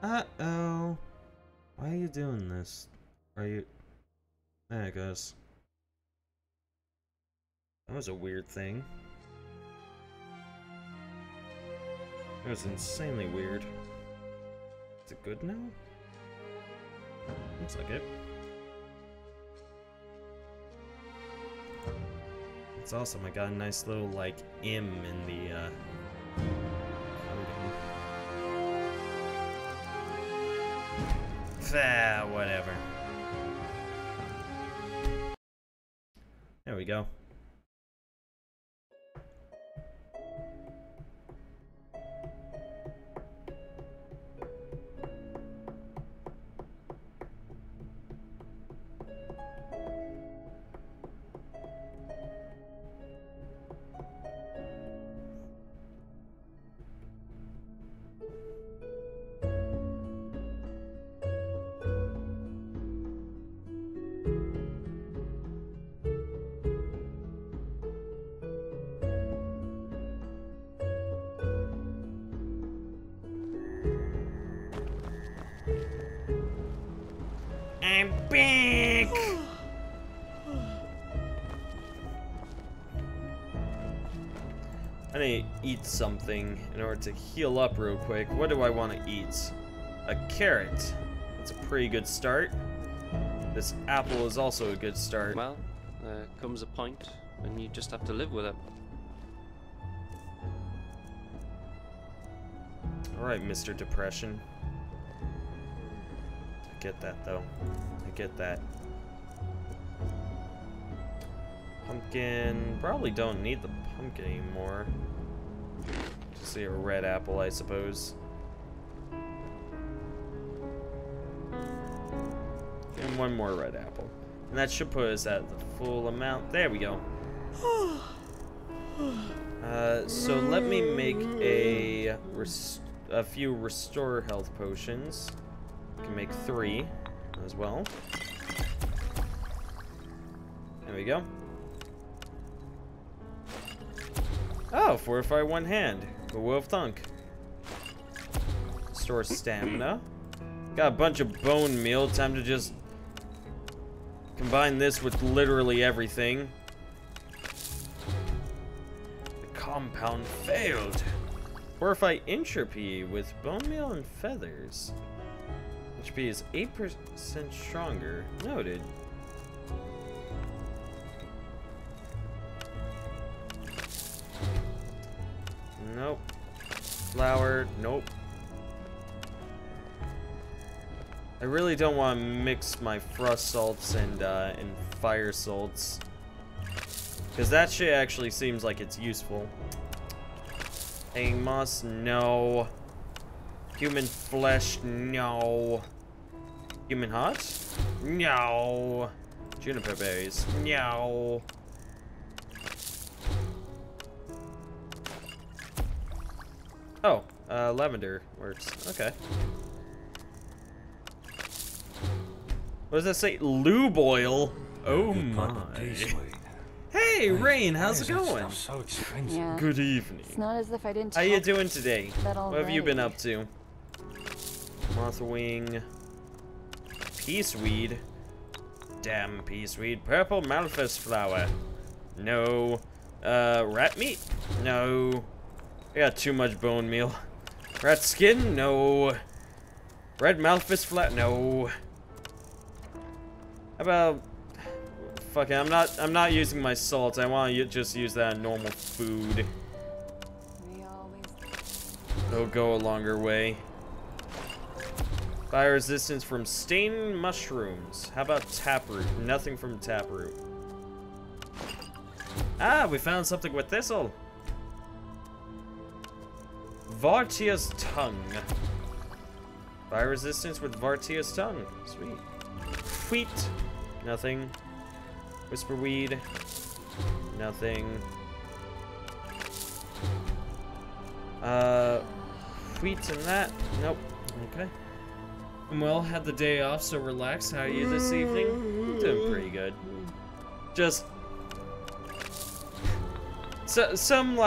Uh-oh. Why are you doing this? Are you... There it goes. That was a weird thing. That was insanely weird. Is it good now? Looks like it. It's awesome. I got a nice little, like, M in the, coding. Ah, whatever. There we go. I'm back! I need to eat something in order to heal up real quick. What do I want to eat? A carrot. That's a pretty good start. This apple is also a good start. Well, there comes a point when you just have to live with it. Alright, Mr. Depression. I get that, though. I get that. Pumpkin. Probably don't need the pumpkin anymore. Just see a red apple, I suppose. And one more red apple. And that should put us at the full amount. There we go. So let me make a few restore health potions. I can make 3 as well. There we go. Oh, fortify one hand. A wolf thunk. Store stamina. Got a bunch of bone meal. Time to just combine this with literally everything. The compound failed. Fortify entropy with bone meal and feathers. HP is 8% stronger. Noted. Nope. Flour. Nope. I really don't want to mix my frost salts and fire salts, because that shit actually seems like it's useful. Hanging moss, no. Human flesh, no. Human heart, no. Juniper berries, no. Oh, lavender works. Okay. What does that say? Lube oil? Oh my. Hey, Rain, how's it going? So expensive. Yeah. Good evening. It's not as if I didn't. How you doing today? That What have you been already. up to? Mothwing. Peaceweed. Damn peaceweed. Purple malphus flower. No. Rat meat? No. I got too much bone meal. Rat skin? No. Red malphus flower? No. How about... Fuck it, I'm not using my salt. I want to just use that on normal food. We always. It'll go a longer way. Fire resistance from stain mushrooms. How about taproot? Nothing from taproot. Ah, we found something with thistle. Vartia's tongue. Fire resistance with Vartia's tongue. Sweet. Wheat. Nothing. Whisperweed. Nothing. Wheat and that. Nope. Okay. Well, had the day off, so relaxed. How are you this evening? I'm doing pretty good. Just some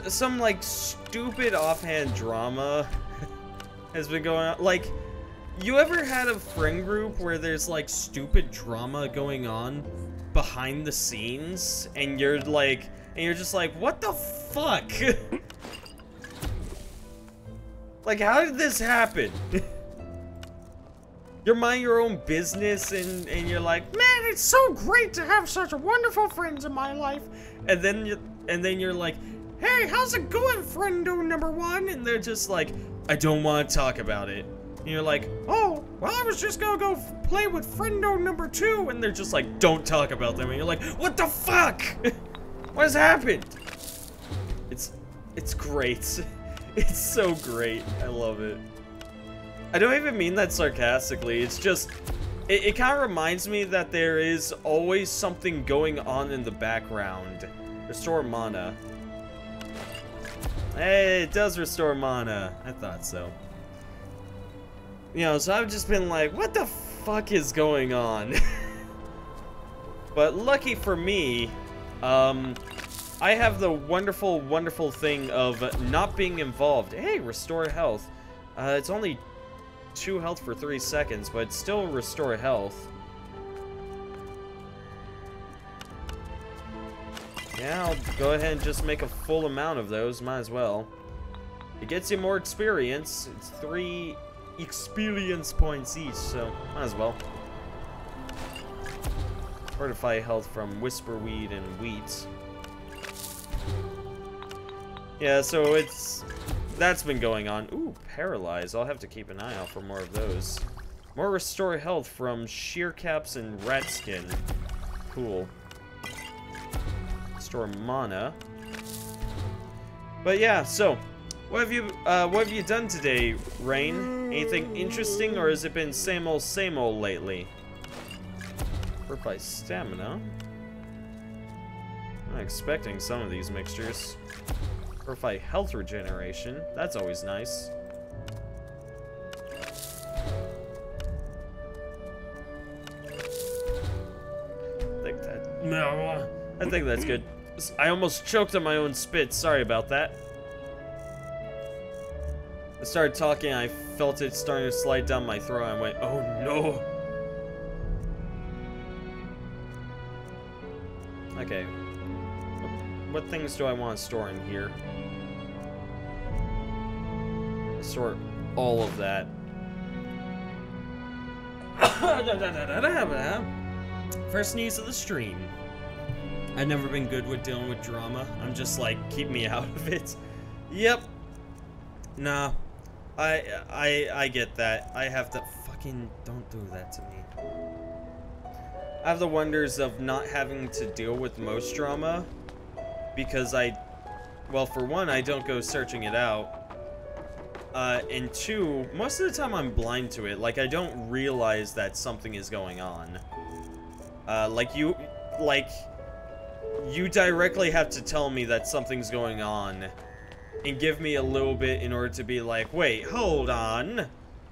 some like stupid offhand drama has been going on. Like, you ever had a friend group where there's like stupid drama going on behind the scenes, and you're just like, what the fuck? Like, how did this happen? You're minding your own business, and you're like, man, it's so great to have such wonderful friends in my life. And then you're like, hey, how's it going, friendo number one? And they're just like, I don't want to talk about it. And you're like, oh, well, I was just gonna go play with friendo number two. And they're just like, don't talk about them. And you're like, what the fuck? What has happened? It's great. It's so great. I love it. I don't even mean that sarcastically. It's just, it kind of reminds me that there is always something going on in the background. Restore mana. Hey, it does restore mana. I thought so. You know, so I've just been like, what the fuck is going on? But lucky for me, I have the wonderful, wonderful thing of not being involved. Hey, restore health. It's only 2 health for 3 seconds, but still restore health. Yeah, I'll go ahead and just make a full amount of those. Might as well. It gets you more experience. It's 3 experience points each, so might as well. Fortify health from Whisperweed and Wheat. Yeah, so that's been going on. Ooh, Paralyze. I'll have to keep an eye out for more of those. More restore health from Sheer Caps and Rat Skin. Cool. Restore mana. But yeah, so what have you done today, Rain? Anything interesting, or has it been same old lately? Fortify stamina. I'm not expecting some of these mixtures. Fortify health regeneration. That's always nice. I think that's good. I almost choked on my own spit. Sorry about that. I started talking, I felt it starting to slide down my throat. I went, oh no. Okay. What things do I want to store in here? Store all of that. First news of the stream. I've never been good with dealing with drama. I'm just like, keep me out of it. Yep. Nah. I get that. I have to fucking don't do that to me. I have the wonders of not having to deal with most drama because well, for one, I don't go searching it out. And two, most of the time I'm blind to it. Like, I don't realize that something is going on. You directly have to tell me that something's going on and give me a little bit in order to be like, wait, hold on.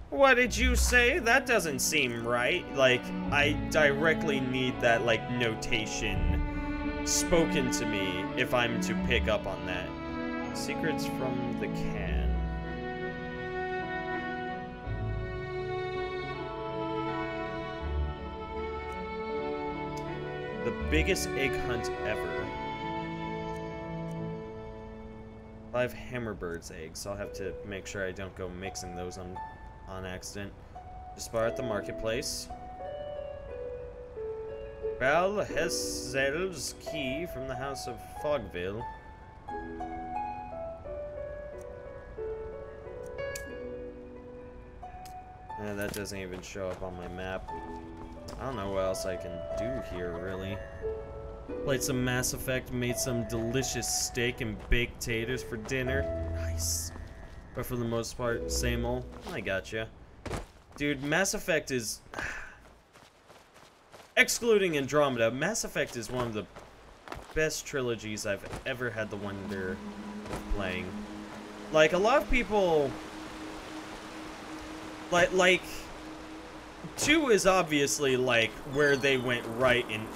What did you say? That doesn't seem right. Like, I directly need that, like, notation spoken to me if I'm to pick up on that. Secrets from the can. The biggest egg hunt ever. 5 hammerbird's eggs. I'll have to make sure I don't go mixing those on accident. Just bar at the marketplace. Val Hessel's key from the House of Fogville. Yeah, that doesn't even show up on my map. I don't know what else I can do here, really. Played some Mass Effect, made some delicious steak and baked taters for dinner. Nice. But for the most part, same old. I gotcha. Dude, Mass Effect is... Excluding Andromeda, Mass Effect is one of the best trilogies I've ever had the wonder of playing. Like, a lot of people... Like... 2 is obviously, like, where they went right in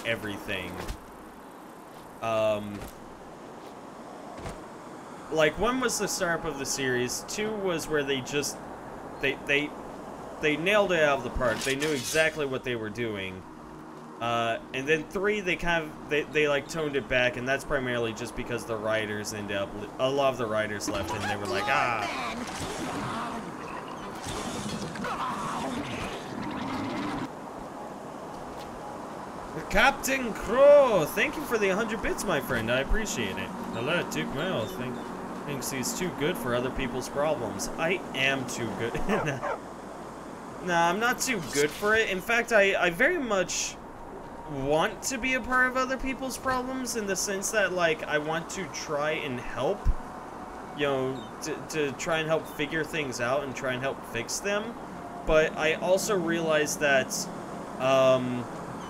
like, 1 was the startup of the series, 2 was where they just, they nailed it out of the park. They knew exactly what they were doing. And then 3, they kind of, they like toned it back, and that's primarily just because the writers ended up, a lot of the writers left, and they were like, Captain Crow, thank you for the 100 bits, my friend. I appreciate it. Hello, Duke Mel thinks he's too good for other people's problems. I am too good. Nah, I'm not too good for it. In fact, I very much want to be a part of other people's problems, in the sense that, like, I want to try and help, you know, to try and help figure things out and try and help fix them. But I also realize that,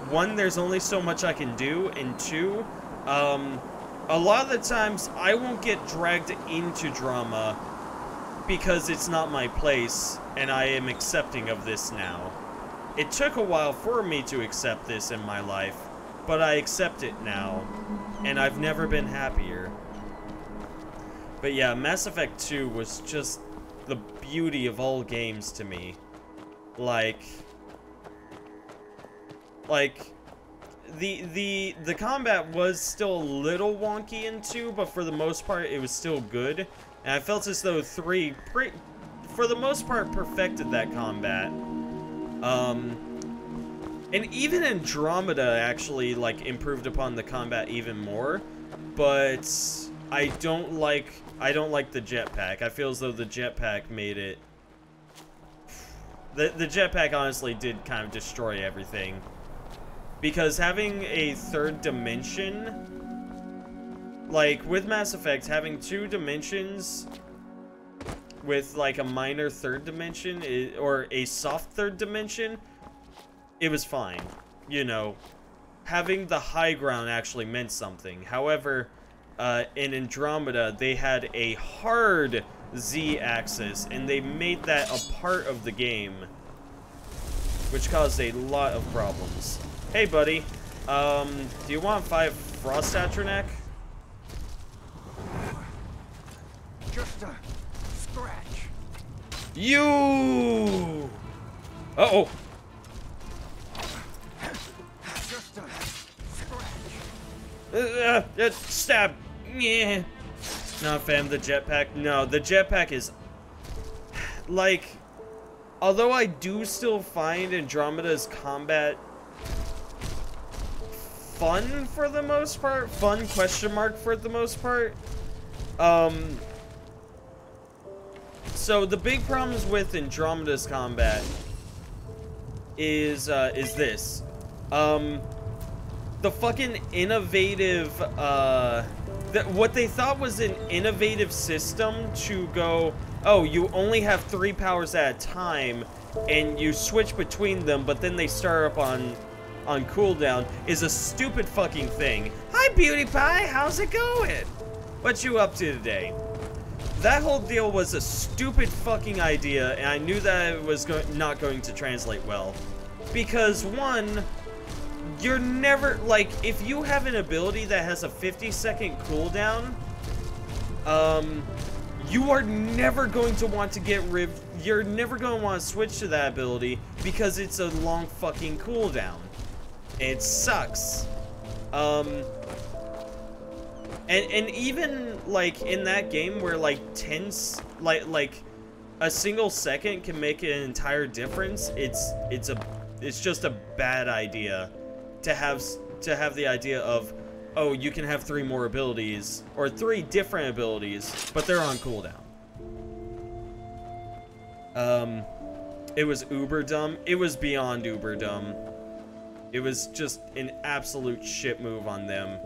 1, there's only so much I can do, and 2, a lot of the times I won't get dragged into drama because it's not my place, and I am accepting of this now. It took a while for me to accept this in my life, but I accept it now, and I've never been happier. But yeah, Mass Effect 2 was just the beauty of all games to me. Like the combat was still a little wonky in 2, but for the most part it was still good. And I felt as though 3 for the most part perfected that combat. And even Andromeda actually, like, improved upon the combat even more. But I don't like the jetpack. I feel as though the jetpack made it. The jetpack honestly did kind of destroy everything. Because having a 3rd dimension, like, with Mass Effect, having 2 dimensions with, like, a minor 3rd dimension, or a soft 3rd dimension, it was fine. You know, having the high ground actually meant something. However, in Andromeda, they had a hard Z-axis, and they made that a part of the game, which caused a lot of problems. Hey, buddy. Do you want 5 Frost Atronek? Just a scratch. You! Uh-oh. Just a scratch. Stab. Yeah. Not a fan of the jetpack. No, the jetpack is... Like... Although I do still find Andromeda's combat fun for the most part. Fun question mark for the most part. So the big problems with Andromeda's combat is this. The fucking innovative, what they thought was an innovative system to go, oh, you only have 3 powers at a time, and you switch between them, but then they start up on cooldown, is a stupid fucking thing. Hi, Beauty Pie, how's it going? What you up to today? That whole deal was a stupid fucking idea, and I knew that it was not going to translate well. Because, 1, you're never, like, if you have an ability that has a 50-second cooldown, you are never going to want to you're never going to want to switch to that ability because it's a long fucking cooldown. It sucks. And even, like, in that game where, like, like, a single second can make an entire difference, it's just a bad idea to have the idea of, oh, you can have 3 more abilities, or 3 different abilities, but they're on cooldown. It was uber dumb. It was beyond uber dumb. It was just an absolute shit move on them.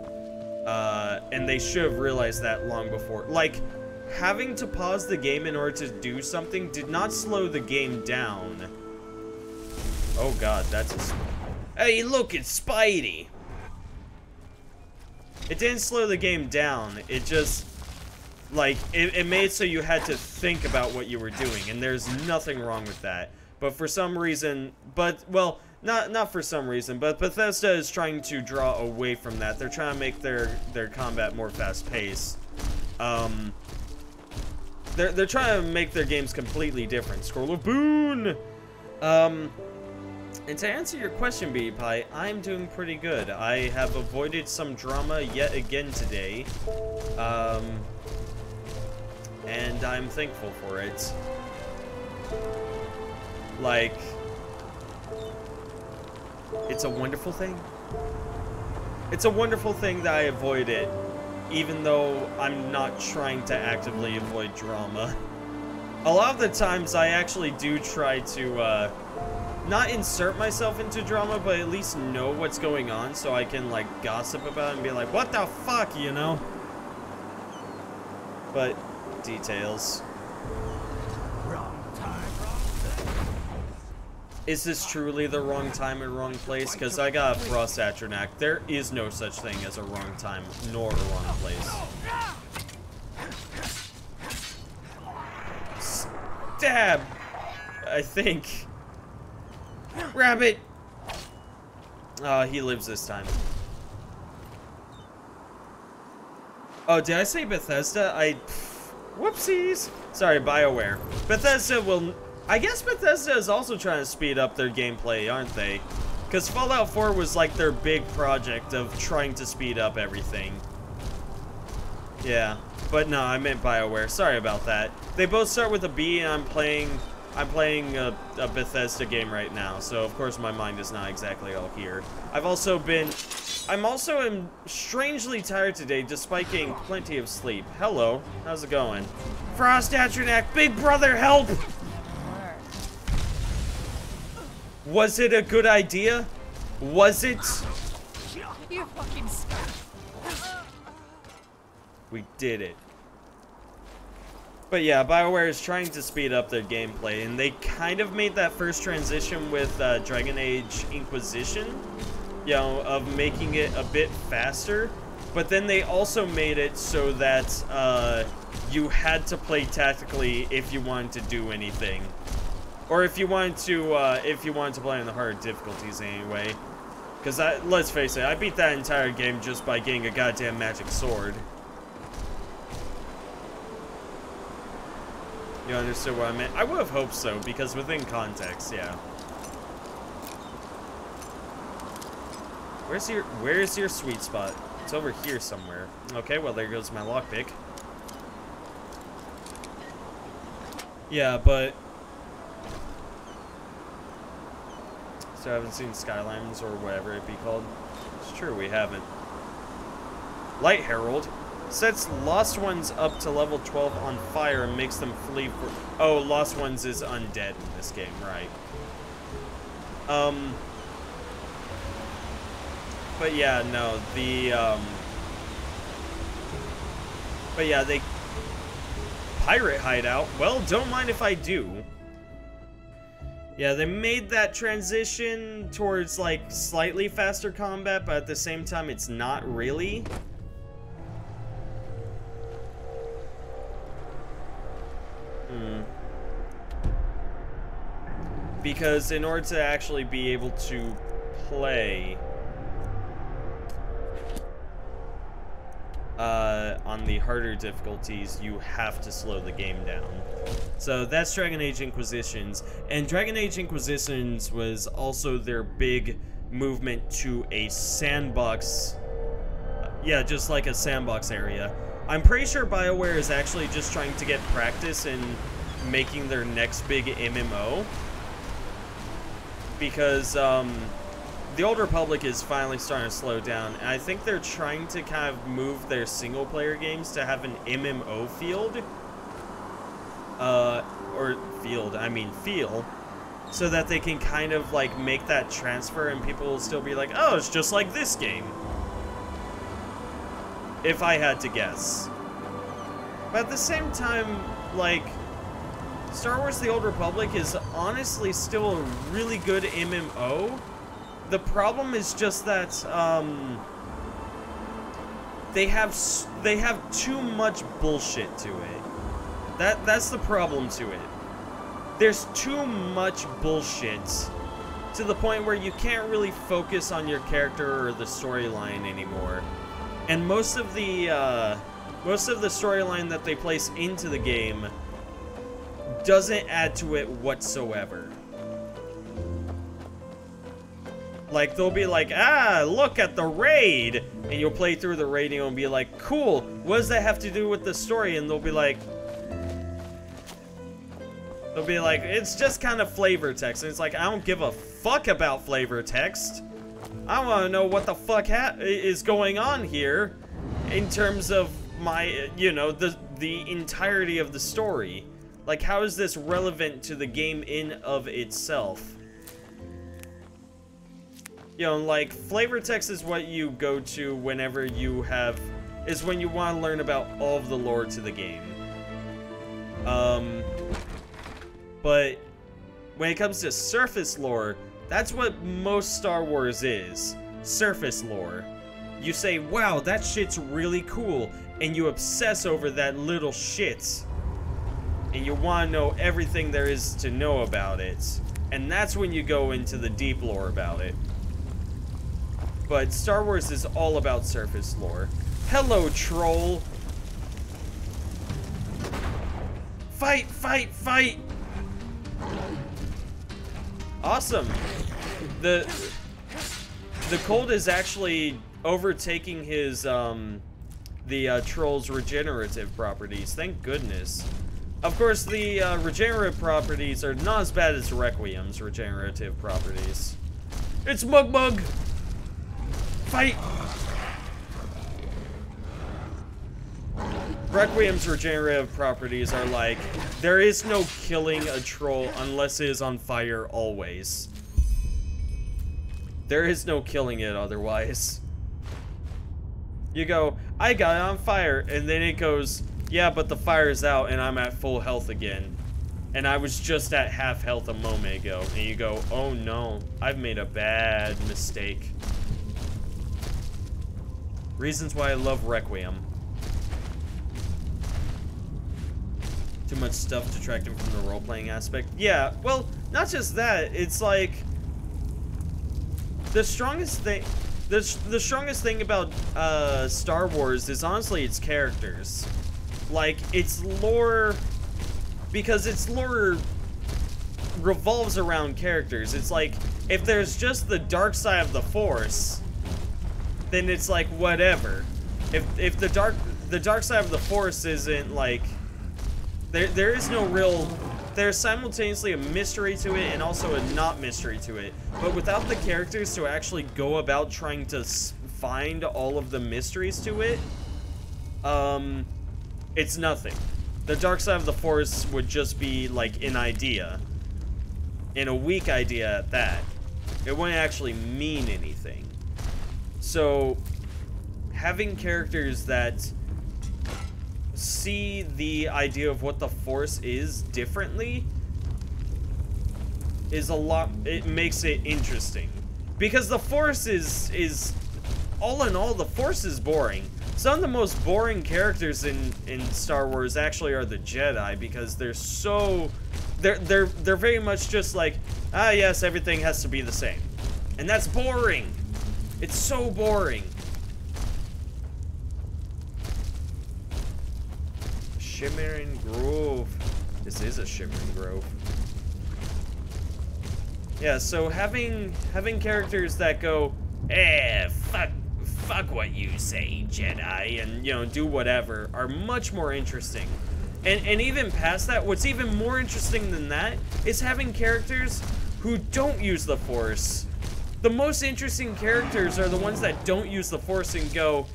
And they should have realized that long before. Like, having to pause the game in order to do something did not slow the game down. Oh god, that's a... Hey, look, it's Spidey! It didn't slow the game down, it just... Like, it made it so you had to think about what you were doing, and there's nothing wrong with that. But for some reason... well... Not for some reason, but Bethesda is trying to draw away from that. They're trying to make their combat more fast-paced. they're trying to make their games completely different. Scroll of Boon. And to answer your question, Beauty Pie, I'm doing pretty good. I have avoided some drama yet again today. And I'm thankful for it. Like, it's a wonderful thing. It's a wonderful thing that I avoid it, even though I'm not trying to actively avoid drama. A lot of the times I actually do try to, not insert myself into drama, but at least know what's going on so I can, like, gossip about it and be like, what the fuck, you know? But, details. Wrong time, wrong place. Is this truly the wrong time and wrong place? Because I got a Frost Atronac. There is no such thing as a wrong time nor a wrong place. Stab! I think. Rabbit! He lives this time. Oh, did I say Bethesda? Whoopsies! Sorry, BioWare. Bethesda will... I guess Bethesda is also trying to speed up their gameplay, aren't they? Because Fallout 4 was like their big project of trying to speed up everything. Yeah, but no, I meant BioWare. Sorry about that. They both start with a B, and I'm playing a Bethesda game right now, so of course my mind is not exactly all here. I'm also strangely tired today, despite getting plenty of sleep. Hello, how's it going? Frost Atronac, big brother, help! Was it a good idea? Was it? You fucking scum. We did it. But yeah, BioWare is trying to speed up their gameplay, and they kind of made that first transition with Dragon Age Inquisition, you know, of making it a bit faster, but then they also made it so that you had to play tactically if you wanted to do anything. Or if you wanted to play on the harder difficulties anyway. Because let's face it, I beat that entire game just by getting a goddamn magic sword. You understood what I meant? I would have hoped so, because within context, yeah. Where's your sweet spot? It's over here somewhere. Okay, well there goes my lockpick. Yeah, but so I haven't seen Skylines or whatever it be called. It's true, we haven't. Light Herald sets Lost Ones up to level 12 on fire and makes them flee for... Oh, Lost Ones is undead in this game, right. But yeah, no, but yeah, they... Pirate hideout? Well, don't mind if I do. Yeah, they made that transition towards, like, slightly faster combat, but at the same time, it's not really. Because in order to actually be able to play on the harder difficulties, you have to slow the game down. So that's Dragon Age Inquisitions, and Dragon Age Inquisitions was also their big movement to a sandbox, yeah, just like a sandbox area. I'm pretty sure BioWare is actually just trying to get practice in making their next big MMO, because the Old Republic is finally starting to slow down, and I think they're trying to kind of move their single-player games to have an MMO field, feel, so that they can kind of, like, make that transfer and people will still be like, oh, it's just like this game. If I had to guess. But at the same time, like, Star Wars The Old Republic is honestly still a really good MMO. The problem is just that, they have too much bullshit to it. That's the problem to it. There's too much bullshit to the point where you can't really focus on your character or the storyline anymore. And most of the storyline that they place into the game doesn't add to it whatsoever. Like, they'll be like, ah, look at the raid! And you'll play through the radio and be like, cool, what does that have to do with the story? And they'll be like, it's just kind of flavor text. And it's like, I don't give a fuck about flavor text. I want to know what the fuck is going on here in terms of my, you know, the entirety of the story. Like, how is this relevant to the game in of itself? You know, like, flavor text is what you go to whenever you is when you want to learn about all of the lore to the game. But when it comes to surface lore, that's what most Star Wars is. Surface lore. You say, wow, that shit's really cool, and you obsess over that little shit. And you want to know everything there is to know about it. And that's when you go into the deep lore about it. But Star Wars is all about surface lore. Hello, troll! Fight, fight, fight! Awesome. The cold is actually overtaking his, the troll's regenerative properties. Thank goodness. Of course, the regenerative properties are not as bad as Requiem's regenerative properties. It's Mug Mug! Fight! Requiem's regenerative properties are like, there is no killing a troll unless it is on fire always. There is no killing it otherwise. You go, I got it on fire, and then it goes, yeah, but the fire's out and I'm at full health again. And I was just at half health a moment ago. And you go, oh no, I've made a bad mistake. Reasons why I love Requiem. Too much stuff detracting from the role-playing aspect. Yeah, well, not just that. It's like the strongest thing. The strongest thing about Star Wars is honestly its characters. Like, its lore, because its lore revolves around characters. It's like, if there's just the dark side of the Force, then it's like whatever. If the dark side of the Force isn't like, there is no real, there's simultaneously a mystery to it and also a not mystery to it. But without the characters to actually go about trying to find all of the mysteries to it, it's nothing. The dark side of the Force would just be like an idea, and a weak idea at that. It wouldn't actually mean anything. So, having characters that see the idea of what the Force is differently is a lot, it makes it interesting. Because the Force is all in all, the Force is boring. Some of the most boring characters in Star Wars actually are the Jedi, because they're so, they're very much just like, ah yes, everything has to be the same. And that's boring. It's so boring. Shimmering Grove. This is a Shimmering Grove. Yeah, so having characters that go, fuck what you say, Jedi, and, you know, do whatever, are much more interesting. And even past that, what's even more interesting than that is having characters who don't use the Force. The most interesting characters are the ones that don't use the Force and go,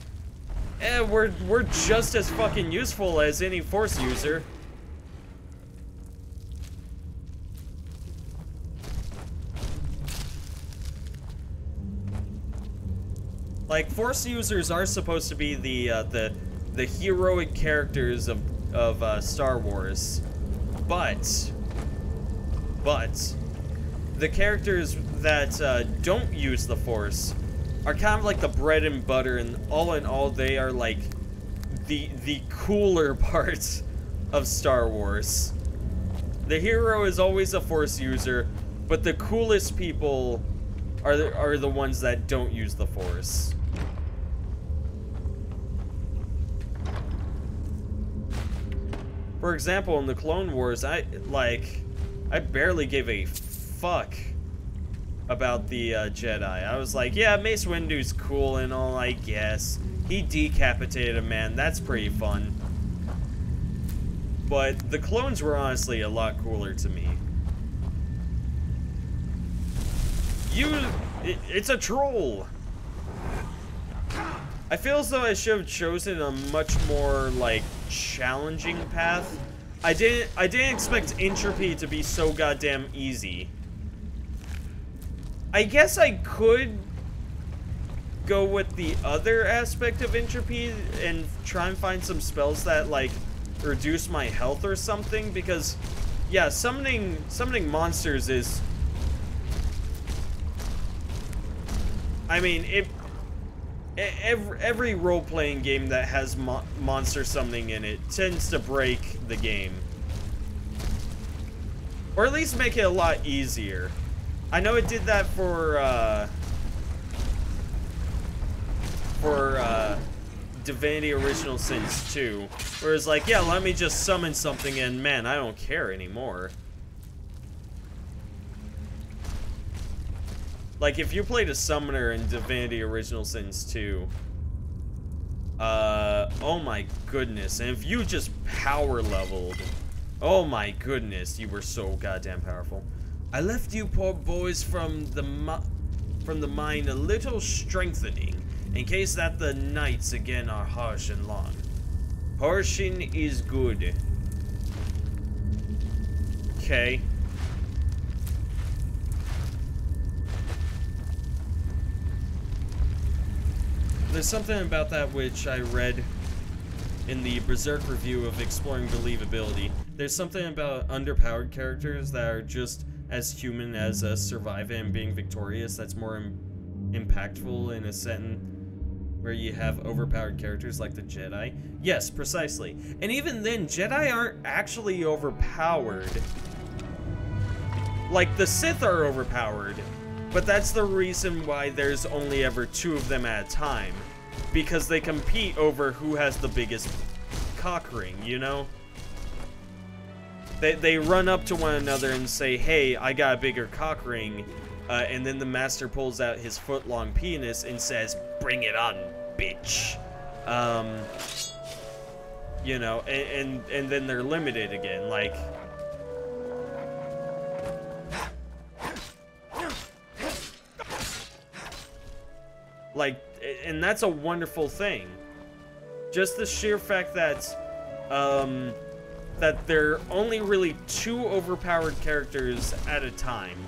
we're just as fucking useful as any Force user. Like, Force users are supposed to be the heroic characters of Star Wars, but the characters that don't use the Force are kind of like the bread and butter, and all in all, they are like the cooler parts of Star Wars. The hero is always a Force user, but the coolest people are the ones that don't use the Force. For example, in the Clone Wars, I barely gave a fuck about the Jedi. I was like, yeah, Mace Windu's cool and all, I guess. He decapitated a man. That's pretty fun. But the clones were honestly a lot cooler to me. It's a troll. I feel as though I should have chosen a much more, like, challenging path. I didn't expect entropy to be so goddamn easy. I guess I could go with the other aspect of entropy and try and find some spells that, like, reduce my health or something, because, yeah, summoning monsters is... I mean, every role-playing game that has monster summoning in it tends to break the game. Or at least make it a lot easier. I know it did that for Divinity Original Sins 2, where it's like, yeah, let me just summon something and man, I don't care anymore. Like, if you played a summoner in Divinity Original Sins 2, oh my goodness, and if you just power leveled, oh my goodness, you were so goddamn powerful. I left you poor boys from the mine a little strengthening, in case that the nights again are harsh and long. Harshing is good. Okay. There's something about that which I read in the Berserk review of Exploring Believability. There's something about underpowered characters that are just as human as surviving and being victorious that's more impactful in a setting where you have overpowered characters like the Jedi. Yes, precisely. And even then, Jedi aren't actually overpowered. Like, the Sith are overpowered, but that's the reason why there's only ever 2 of them at a time. Because they compete over who has the biggest cock ring, you know? They run up to one another and say, hey, I got a bigger cock ring. And then the master pulls out his foot-long penis and says, bring it on, bitch. You know, and then they're limited again, like... Like, and that's a wonderful thing. Just the sheer fact that, that there are only really 2 overpowered characters at a time.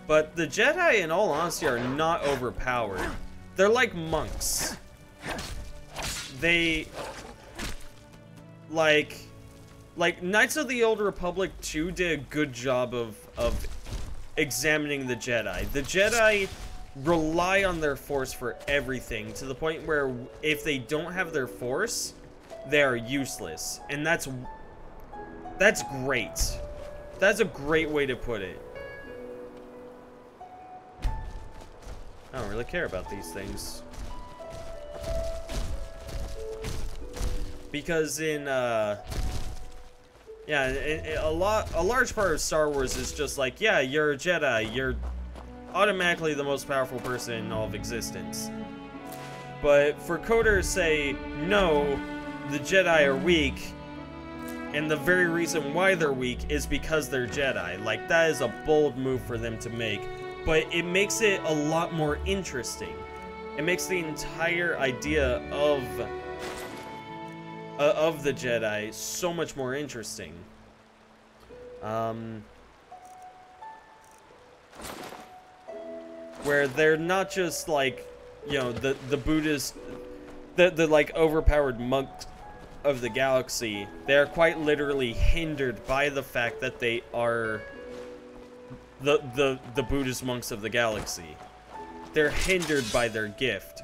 But the Jedi, in all honesty, are not overpowered. They're like monks. They... Like, Knights of the Old Republic 2 did a good job of examining the Jedi. The Jedi rely on their Force for everything, to the point where if they don't have their Force, they are useless. And that's great. That's a great way to put it. I don't really care about these things. Because in, yeah, a large part of Star Wars is just like, yeah, you're a Jedi, you're automatically the most powerful person in all of existence. But for coders say, no, the Jedi are weak, and the very reason why they're weak is because they're Jedi. Like, that is a bold move for them to make, but it makes it a lot more interesting. It makes the entire idea of the Jedi so much more interesting. Where they're not just like, you know, the Buddhist, the like overpowered monks of the galaxy. They are quite literally hindered by the fact that they are the Buddhist monks of the galaxy. They're hindered by their gift.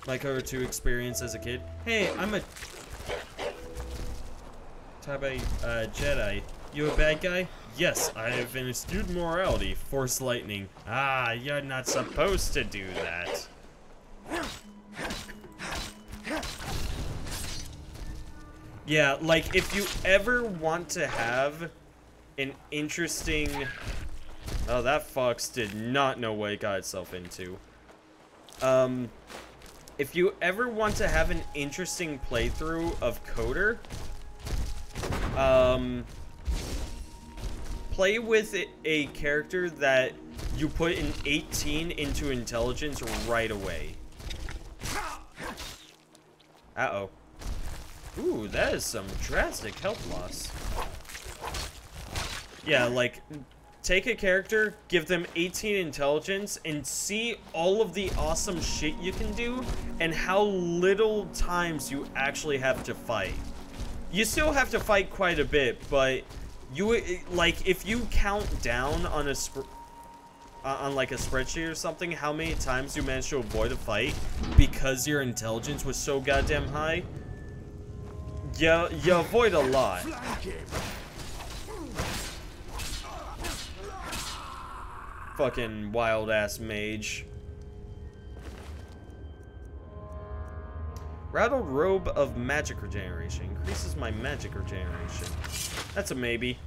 Like our 2 experience as a kid. Hey, I'm a type of Jedi. You a bad guy? Yes, I have an astute morality. Force lightning. Ah, you're not supposed to do that. Yeah, like, if you ever want to have an interesting... Oh, that fox did not know what it got itself into. If you ever want to have an interesting playthrough of Coder, play with a character that you put an 18 into intelligence right away. Uh-oh. Ooh, that is some drastic health loss. Yeah, like, take a character, give them 18 intelligence, and see all of the awesome shit you can do, and how little times you actually have to fight. You still have to fight quite a bit, but you, like, if you count down on like a spreadsheet or something, how many times you managed to avoid a fight because your intelligence was so goddamn high, yeah, you avoid a lot. Fucking wild ass mage. Rattled robe of magic regeneration increases my magic regeneration. That's a maybe.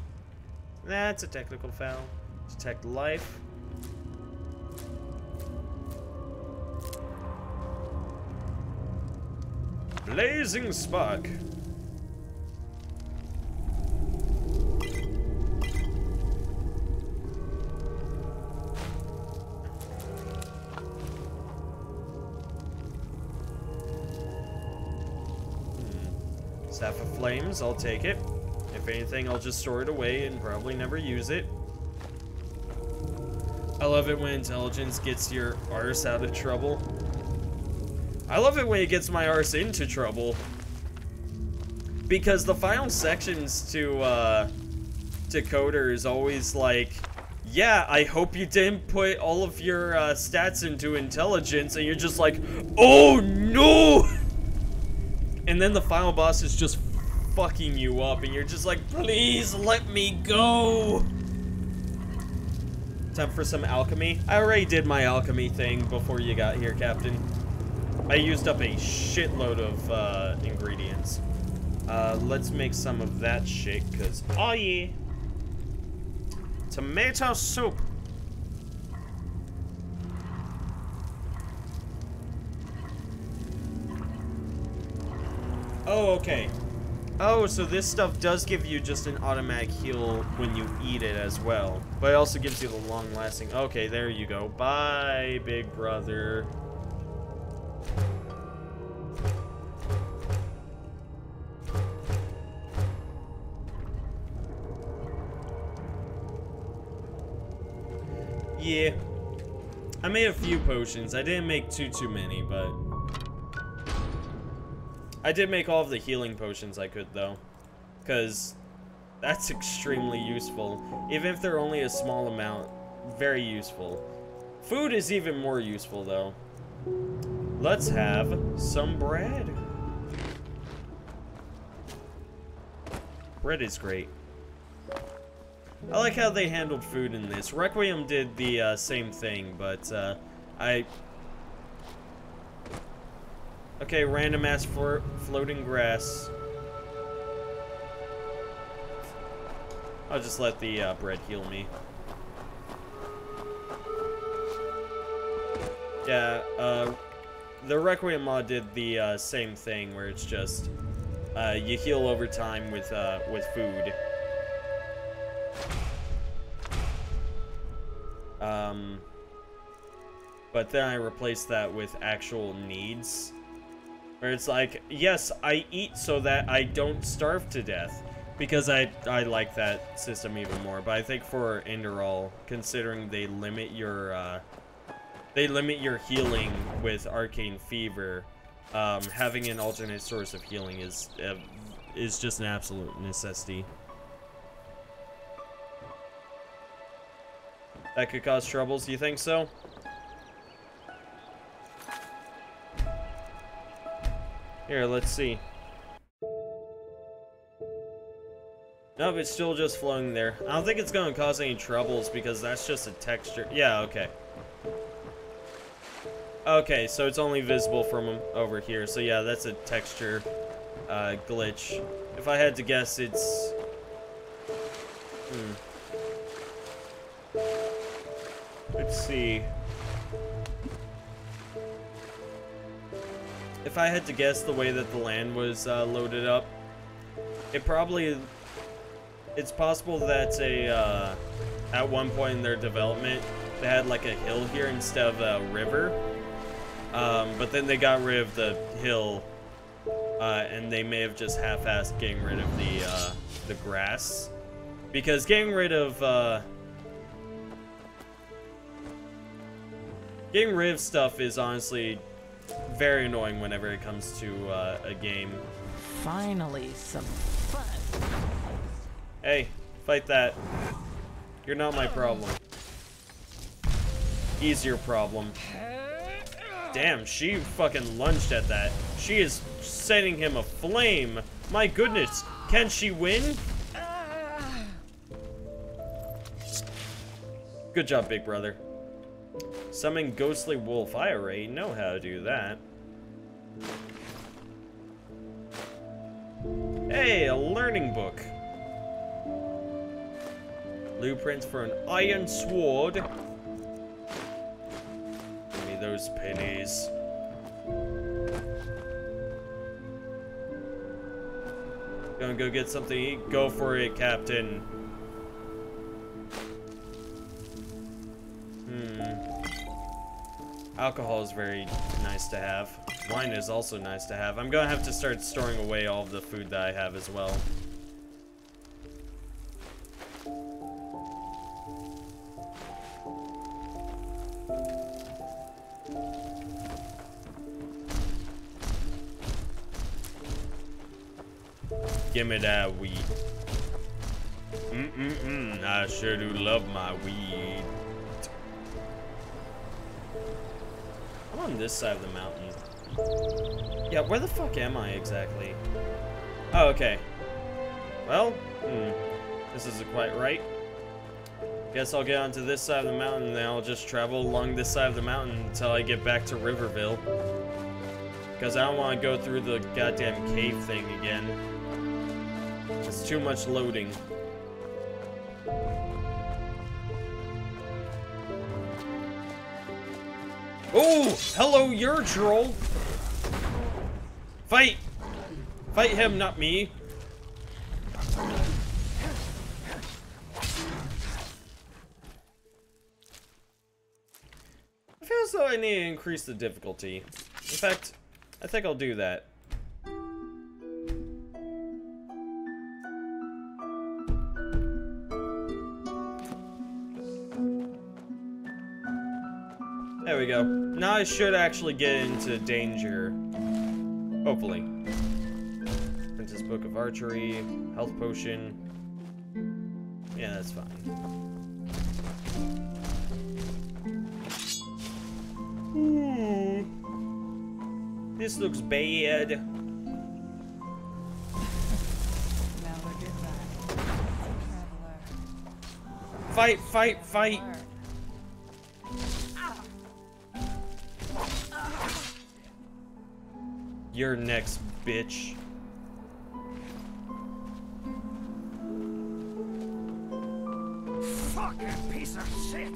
That's a technical foul. Detect life. Blazing spark. Staff of Flames, I'll take it. If anything, I'll just store it away and probably never use it. I love it when intelligence gets your arse out of trouble. I love it when it gets my arse into trouble. Because the final sections to Coder is always like, yeah, I hope you didn't put all of your stats into intelligence, and you're just like, oh no! And then the final boss is just fucking you up, and you're just like, please let me go. Time for some alchemy. I already did my alchemy thing before you got here, Captain. I used up a shitload of ingredients. Let's make some of that shit, because, oh yeah. Tomato soup. Oh, okay. Oh, so this stuff does give you just an automatic heal when you eat it as well. But it also gives you the long-lasting... Okay, there you go. Bye, big brother. Yeah. I made a few potions. I didn't make too many, but... I did make all of the healing potions I could, though. Because that's extremely useful. Even if they're only a small amount, very useful. Food is even more useful, though. Let's have some bread. Bread is great. I like how they handled food in this. Requiem did the same thing, but Okay, random ass floating grass. I'll just let the bread heal me. Yeah, the Requiem mod did the same thing, where it's just you heal over time with food. But then I replaced that with actual needs. Where it's like, yes, I eat so that I don't starve to death. Because I like that system even more. But I think for Enderal, considering they limit your healing with Arcane Fever, having an alternate source of healing is just an absolute necessity. That could cause troubles, you think so? Here, let's see. Nope, it's still just floating there. I don't think it's gonna cause any troubles because that's just a texture. Yeah, okay. Okay, so it's only visible from over here. So yeah, that's a texture glitch. If I had to guess, it's... Let's see. If I had to guess the way that the land was loaded up, it probably... It's possible that at one point in their development, they had like a hill here instead of a river. But then they got rid of the hill, and they may have just half-assed getting rid of the grass. Because getting rid of stuff is honestly very annoying whenever it comes to a game. Finally, some fun. Hey, fight that. You're not my problem. He's your problem. Damn, she fucking lunged at that. She is setting him aflame. My goodness, can she win? Good job, big brother. Summon ghostly wolf. I already know how to do that. Hey, a learning book. Blueprints for an iron sword. Give me those pennies. Gonna go get something to eat? Go for it, Captain. Alcohol is very nice to have. Wine is also nice to have. I'm gonna have to start storing away all of the food that I have as well. Give me that weed. I sure do love my weed. I'm on this side of the mountain. Yeah, where the fuck am I exactly? Oh, okay. Well, this isn't quite right. Guess I'll get onto this side of the mountain and then I'll just travel along this side of the mountain until I get back to Riverville. Because I don't want to go through the goddamn cave thing again. It's too much loading. Oh, hello, you're a troll. Fight! Fight him, not me. I feel as though I need to increase the difficulty. In fact, I think I'll do that. There we go. Now I should actually get into danger. Hopefully. Princess Book of Archery, Health Potion. Yeah, that's fine. Ooh. This looks bad. Now look at that. Traveler. Fight, fight, fight! You're next, bitch. Fucking piece of shit.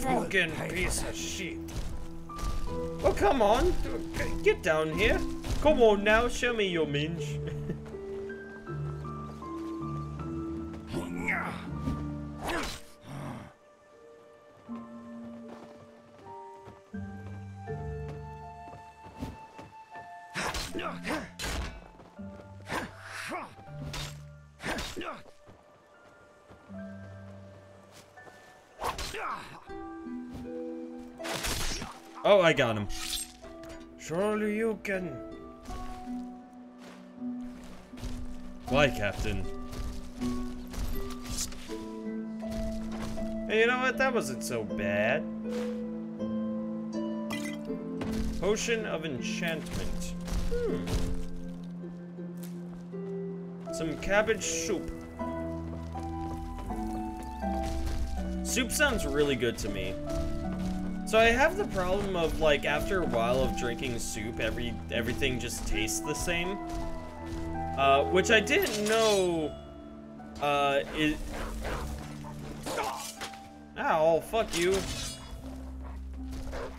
Fucking piece of shit. Oh, come on. Get down here. Come on now, show me your minge. Oh, I got him. Surely you can. Why, Captain? Hey, you know what? That wasn't so bad. Potion of Enchantment. So Some cabbage soup. Soup sounds really good to me. So I have the problem of, like, after a while of drinking soup, everything just tastes the same. Which I didn't know, Ow, fuck you.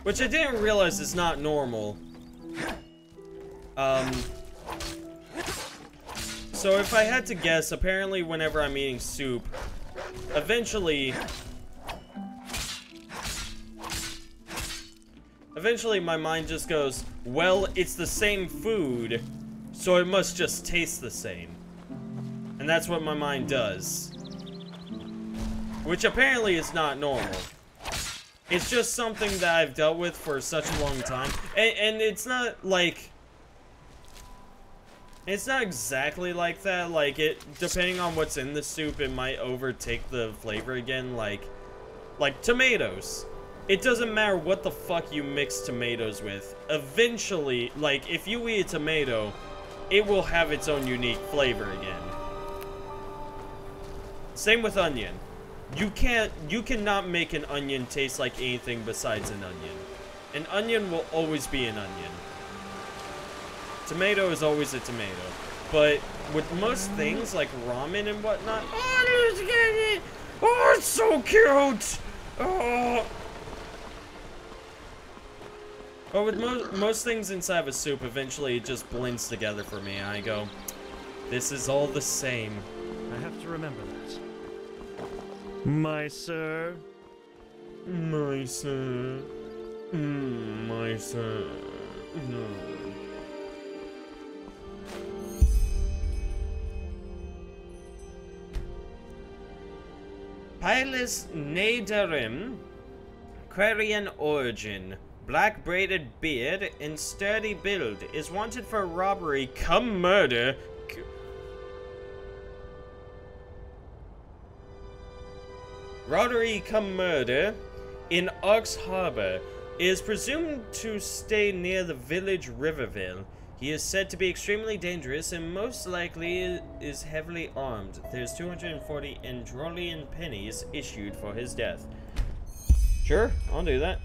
Which I didn't realize is not normal. So if I had to guess, apparently whenever I'm eating soup, eventually my mind just goes, well, it's the same food, so it must just taste the same. And that's what my mind does. Which apparently is not normal. It's just something that I've dealt with for such a long time. And it's not like... It's not exactly like that. Like, depending on what's in the soup, it might overtake the flavor again. Like tomatoes. It doesn't matter what the fuck you mix tomatoes with. Eventually, like, if you eat a tomato, it will have its own unique flavor again. Same with onion. You cannot make an onion taste like anything besides an onion. An onion will always be an onion. Tomato is always a tomato. But with most things, like ramen and whatnot, oh, it's so cute! Oh. But with most things inside of a soup, eventually it just blends together for me. I go, this is all the same. I have to remember that. My sir. My sir. My sir. No. Pilus Nadarim, Quarian origin, black braided beard, and sturdy build, is wanted for robbery cum murder. Robbery cum murder in Ox Harbor. Is presumed to stay near the village Riverville. He is said to be extremely dangerous and most likely is heavily armed. There's 240 Enderalian pennies issued for his death. Sure, I'll do that.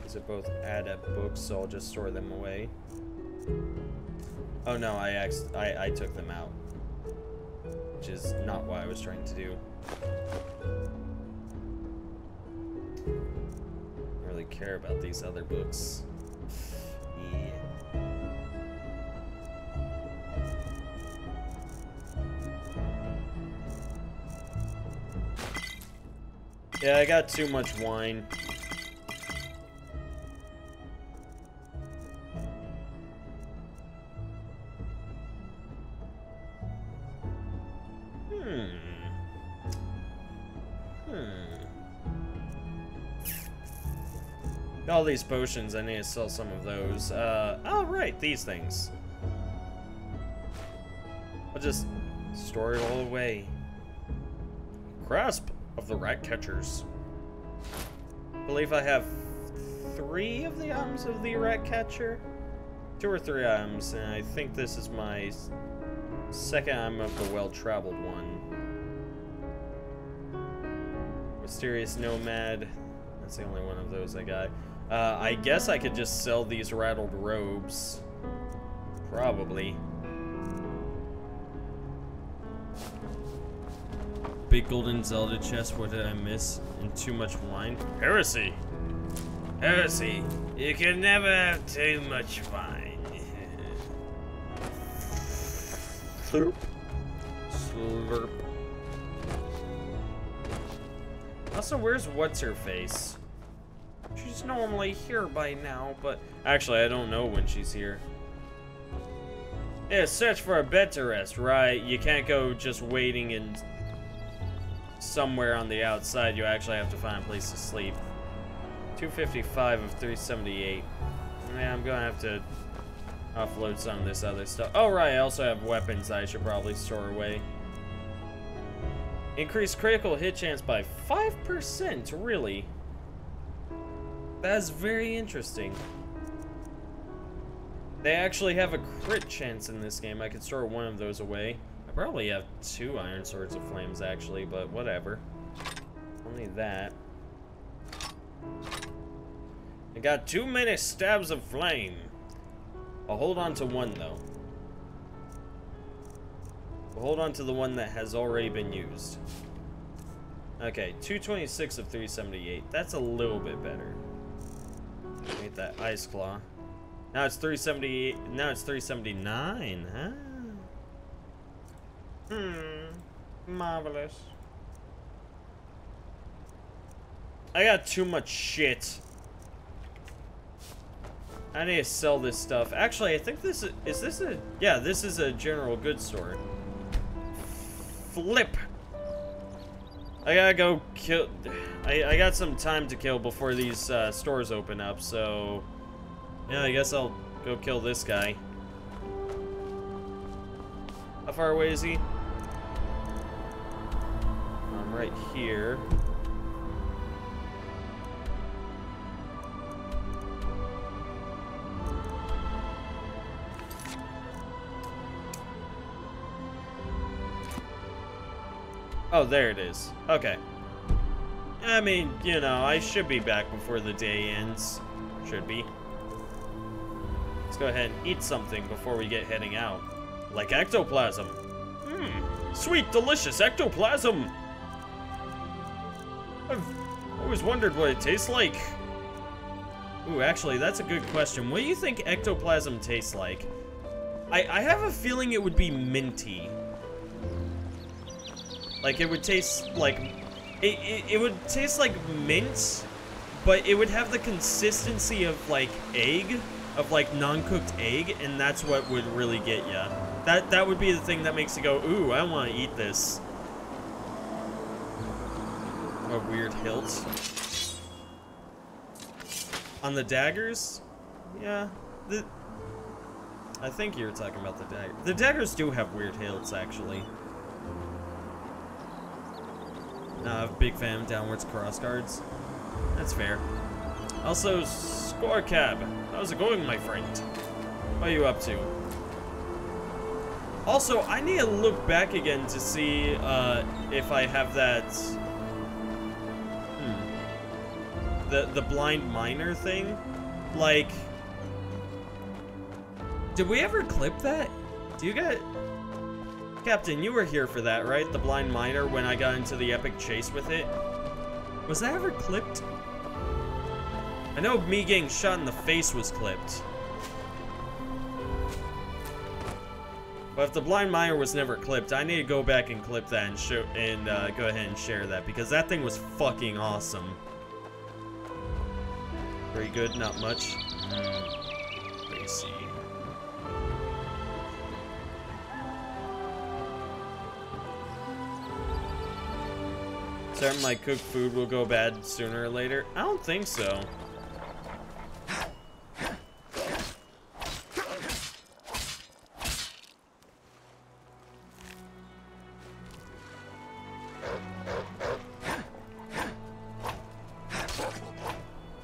These are both adept books, so I'll just store them away. Oh no, I took them out. Which is not what I was trying to do. I don't really care about these other books. Yeah. Yeah, I got too much wine. All these potions, I need to sell some of those. Oh right, these things. I'll just store it all away. Grasp of the rat catchers. I believe I have 3 of the items of the rat catcher. 2 or 3 items, and I think this is my second item of the well-traveled one. Mysterious Nomad. That's the only one of those I got. I guess I could just sell these rattled robes. Probably. Big golden Zelda chest, what did I miss? And too much wine? Heresy! Heresy! You can never have too much wine. Slurp. Slurp. Also, where's what's-her-face? She's normally here by now, but... Actually, I don't know when she's here. Yeah, search for a bed to rest, right? You can't go just waiting in somewhere on the outside. You actually have to find a place to sleep. 255 of 378. Yeah, I'm gonna have to offload some of this other stuff. Oh, right, I also have weapons that I should probably store away. Increase critical hit chance by 5%, really? That's very interesting. They actually have a crit chance in this game. I could store one of those away. I probably have 2 Iron Swords of Flames, actually, but whatever. Only that. I got too many stabs of flame. I'll hold on to one, though. We'll hold on to the one that has already been used. Okay, 226 of 378. That's a little bit better. Get that Ice Claw. Now it's 378. Now it's 379, huh? Marvelous. I got too much shit. I need to sell this stuff. Actually, I think this is this a... Yeah, this is a general goods store. Flip. I gotta go kill... I got some time to kill before these stores open up, so... Yeah, I guess I'll go kill this guy. How far away is he? I'm right here. Oh, there it is. Okay. I mean, you know, I should be back before the day ends. Should be. Let's go ahead and eat something before we get heading out. Like ectoplasm. Sweet, delicious ectoplasm. I've always wondered what it tastes like. Ooh, actually, that's a good question. What do you think ectoplasm tastes like? I have a feeling it would be minty. Like, it would taste like... It would taste like mint, but it would have the consistency of, like, egg. Of, like, non-cooked egg, and that's what would really get ya. That would be the thing that makes you go, ooh, I want to eat this. A weird hilt. On the daggers? Yeah. I think you were talking about the dagger. The daggers do have weird hilts, actually. Big fan of downwards cross guards. That's fair. Also, Score Cab. How's it going, my friend? What are you up to? Also, I need to look back again to see if I have that... The blind miner thing. Like... Did we ever clip that? Do you get... Captain, you were here for that, right? The blind miner when I got into the epic chase with it. Was that ever clipped? I know me getting shot in the face was clipped. But if the blind miner was never clipped, I need to go back and clip that and show and go ahead and share that because that thing was fucking awesome. Very good, not much. Crazy. Certain my cooked food will go bad sooner or later. I don't think so.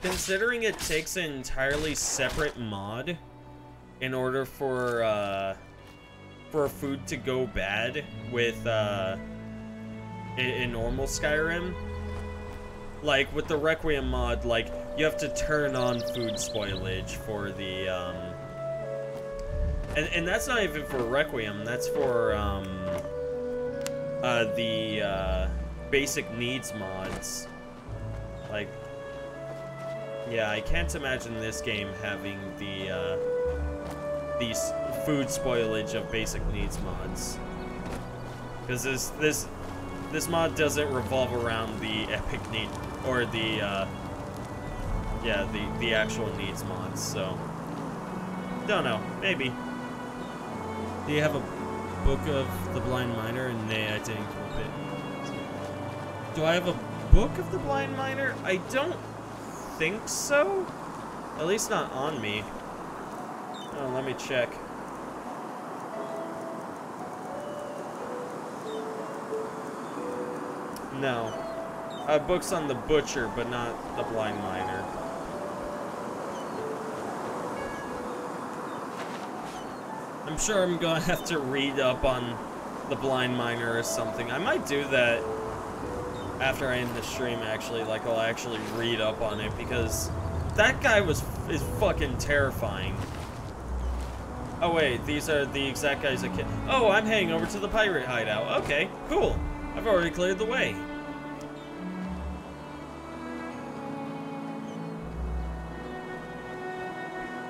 Considering it takes an entirely separate mod in order for food to go bad with in normal Skyrim, like with the Requiem mod, like you have to turn on food spoilage for the and that's not even for Requiem, that's for the basic needs mods. Like, yeah, I can't imagine this game having the these food spoilage of basic needs mods, because this mod doesn't revolve around the epic need or the yeah, the actual needs mods. So don't know, maybe. Do you have a book of the blind miner? And nay, I didn't clip it. Do I have a book of the blind miner? I don't think so. At least not on me. Oh, let me check. No. Books on the butcher, but not the blind miner. I'm sure I'm gonna have to read up on the blind miner or something. I might do that after I end the stream, actually. Like, I'll actually read up on it, because that guy is fucking terrifying. Oh wait, these are the exact guys that oh, I'm heading over to the pirate hideout. Okay, cool. I've already cleared the way.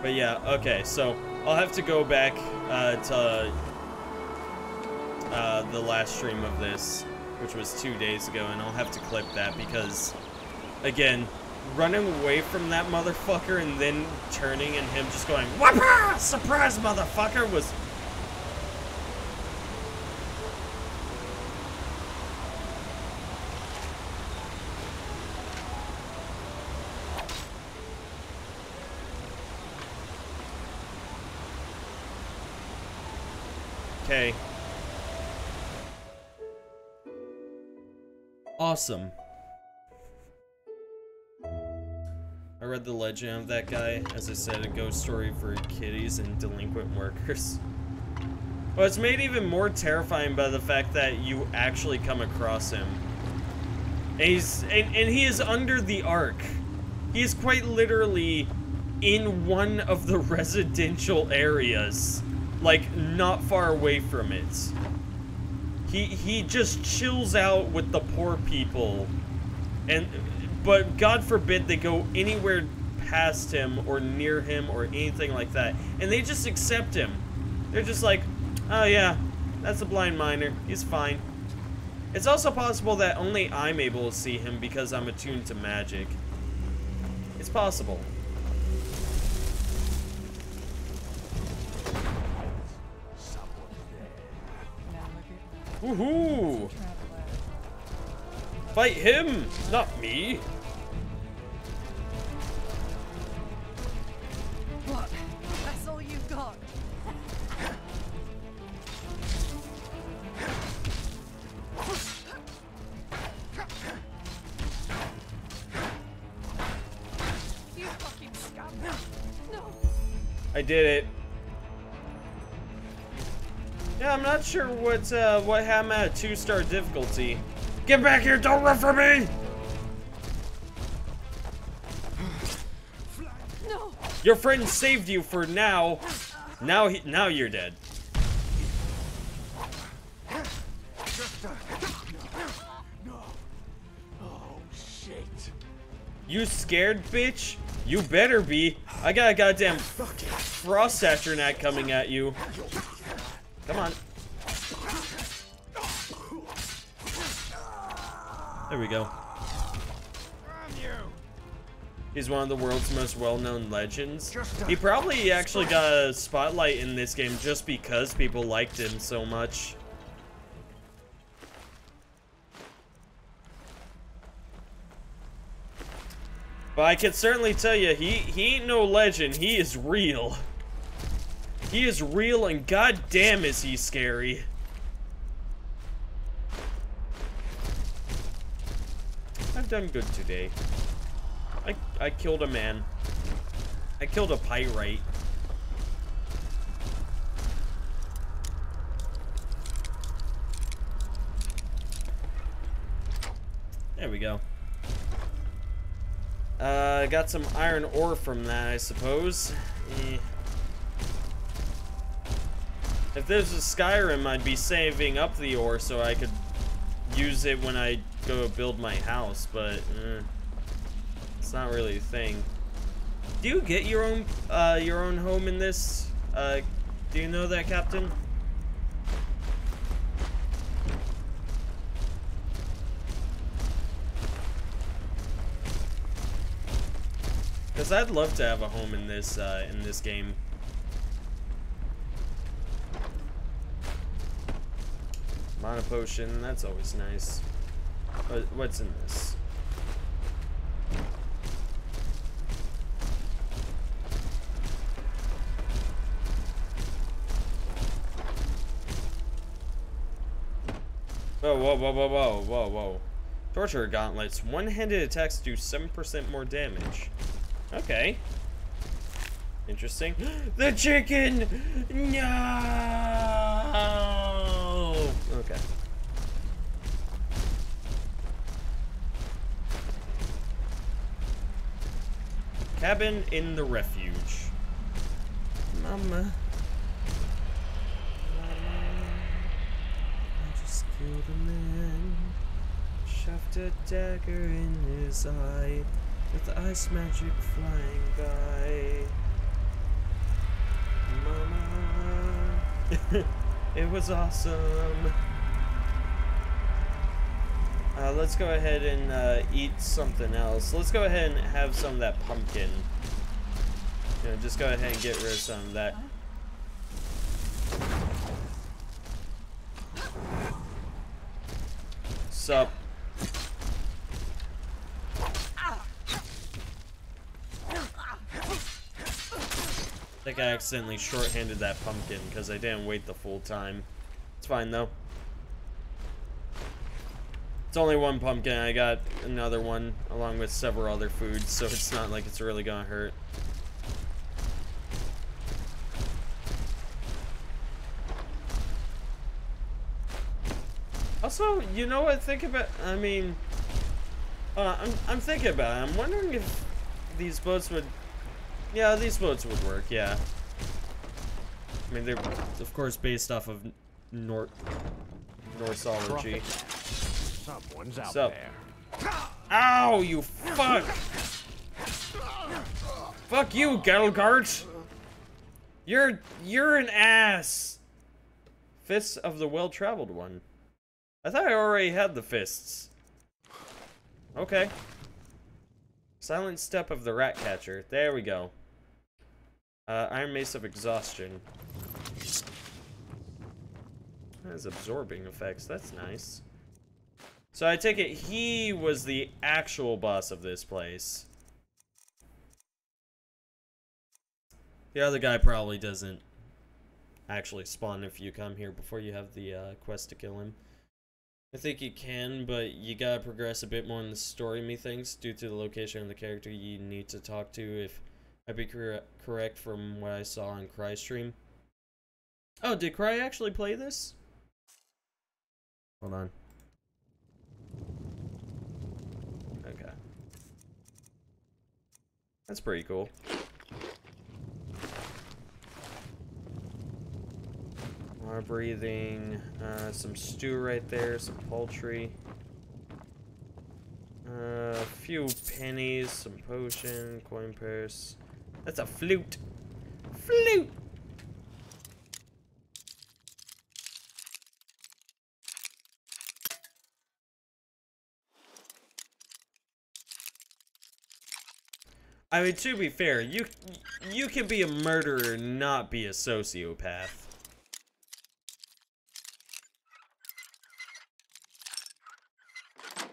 But yeah, okay, so I'll have to go back to the last stream of this, which was 2 days ago, and I'll have to clip that because, again, running away from that motherfucker and then turning and him just going, "Whoppa! Surprise, motherfucker!" was... Okay. Awesome. I read the legend of that guy. As I said, a ghost story for kiddies and delinquent workers. Well, it's made even more terrifying by the fact that you actually come across him. And he is under the ark. He is quite literally in one of the residential areas. Like, not far away from it. He just chills out with the poor people. But God forbid they go anywhere past him or near him or anything like that. And they just accept him. They're just like, oh yeah, that's a blind miner. He's fine. It's also possible that only I'm able to see him because I'm attuned to magic. It's possible. Woohoo! Fight him, not me. What? That's all you've got? You fucking scum! No! I did it. Yeah, I'm not sure what happened at 2-star difficulty. Get back here! Don't run from me! No! Your friend saved you for now. Now you're dead. No. Oh shit. You scared, bitch? You better be. I got a goddamn frost atronach coming at you. Come on. There we go. He's one of the world's most well-known legends. He probably actually got a spotlight in this game just because people liked him so much. But I can certainly tell you, he ain't no legend. He is real. He is real, and goddamn is he scary. I've done good today. I killed a man. I killed a pyrite. There we go. I got some iron ore from that, I suppose. If there's a Skyrim, I'd be saving up the ore so I could use it when I go build my house, but it's not really a thing. Do you get your own home in this? Do you know that, Captain? Because I'd love to have a home in this game. Mana potion, that's always nice. What's in this? Whoa, whoa, whoa, whoa, whoa, whoa, whoa. Torture gauntlets. One-handed attacks do 7% more damage. Okay. Interesting. The chicken! No! Okay. Cabin in the refuge. Mama. I just killed a man. Shoved a dagger in his eye. With ice magic flying by. Mama. It was awesome. Let's go ahead and eat something else. Let's go ahead and have some of that pumpkin. You know, just go ahead and get rid of some of that. Sup? I think I accidentally short-handed that pumpkin because I didn't wait the full time. It's fine though. It's only one pumpkin. I got another one along with several other foods, so it's not like it's really gonna hurt. Also, you know what? Think about. I mean, I'm thinking about it. I'm wondering if these boats would. Yeah, these boats would work. Yeah. I mean, they're of course based off of Norseology. Someone's out So. there. Ow, you fuck! Fuck you, Gelgart! You're an ass! Fists of the well-traveled one. I thought I already had the fists. Okay. Silent step of the rat catcher. There we go. Iron Mace of Exhaustion. That has absorbing effects. That's nice. So I take it he was the actual boss of this place. The other guy probably doesn't actually spawn if you come here before you have the quest to kill him. I think you can, but you gotta progress a bit more in the story, methinks, due to the location of the character you need to talk to, if I'd be correct from what I saw on Cry's stream. Oh, did Cry actually play this? Hold on. Okay. That's pretty cool. More breathing, some stew right there, some poultry. A few pennies, some potion, coin purse. That's a flute! Flute! I mean, to be fair, you can be a murderer and not be a sociopath.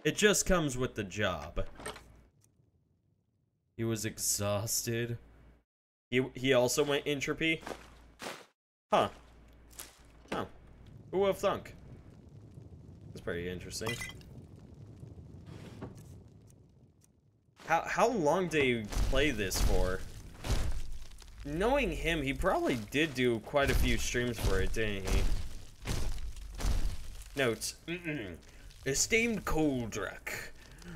It just comes with the job. He was exhausted. He also went entropy? Huh. Oh. Who would have thunk? That's pretty interesting. How long did he play this for? Knowing him, he probably did do quite a few streams for it, didn't he? Notes. Esteemed Koldrak,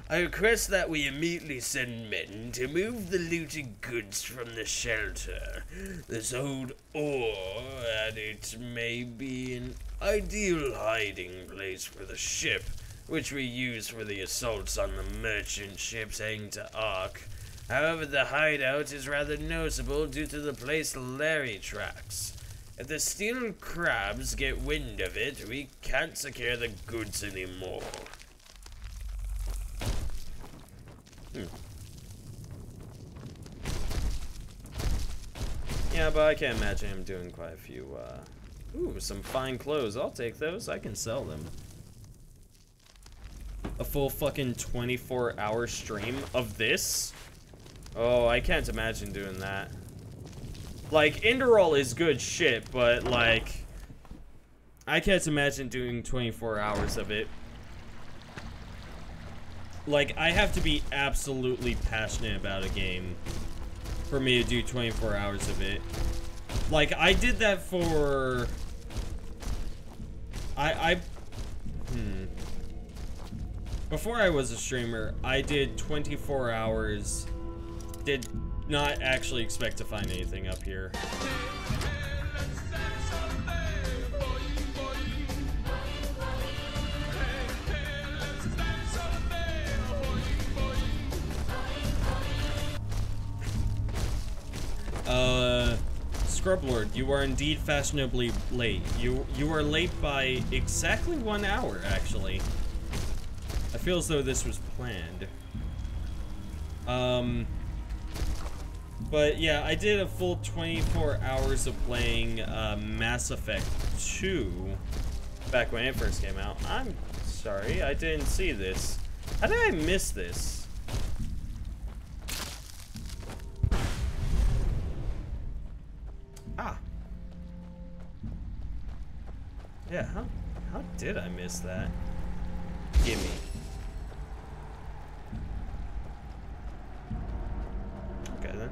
I request that we immediately send men to move the looted goods from the shelter. This old ore at it may be an ideal hiding place for the ship, which we use for the assaults on the merchant ships heading to Ark. However, the hideout is rather noticeable due to the place Larry tracks. If the steel crabs get wind of it, we can't secure the goods anymore. Yeah, but I can't imagine him doing quite a few, ooh, some fine clothes. I'll take those. I can sell them. A full fucking 24-hour stream of this? Oh, I can't imagine doing that. Like, Enderal is good shit, but, like, I can't imagine doing 24 hours of it. like, I have to be absolutely passionate about a game for me to do 24 hours of it. Like, I did that for... Before I was a streamer, I did 24 hours. Did not actually expect to find anything up here. Scrublord, you are indeed fashionably late. You are late by exactly 1 hour, actually. I feel as though this was planned. But yeah, I did a full 24 hours of playing Mass Effect 2 back when it first came out. I'm sorry, I didn't see this. How did I miss this? Ah. Yeah, how did I miss that? Gimme. Okay then.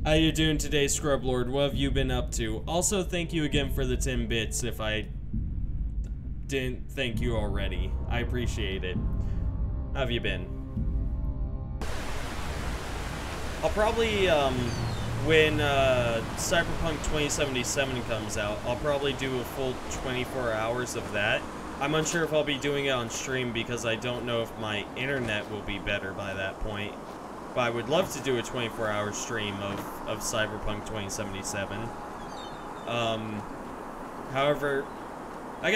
How you doing today, Scrublord? What have you been up to? Also, thank you again for the 10 bits if I didn't thank you already. I appreciate it. How have you been? I'll probably, when Cyberpunk 2077 comes out, I'll probably do a full 24 hours of that. I'm unsure if I'll be doing it on stream because I don't know if my internet will be better by that point. But I would love to do a 24-hour stream of Cyberpunk 2077. However, I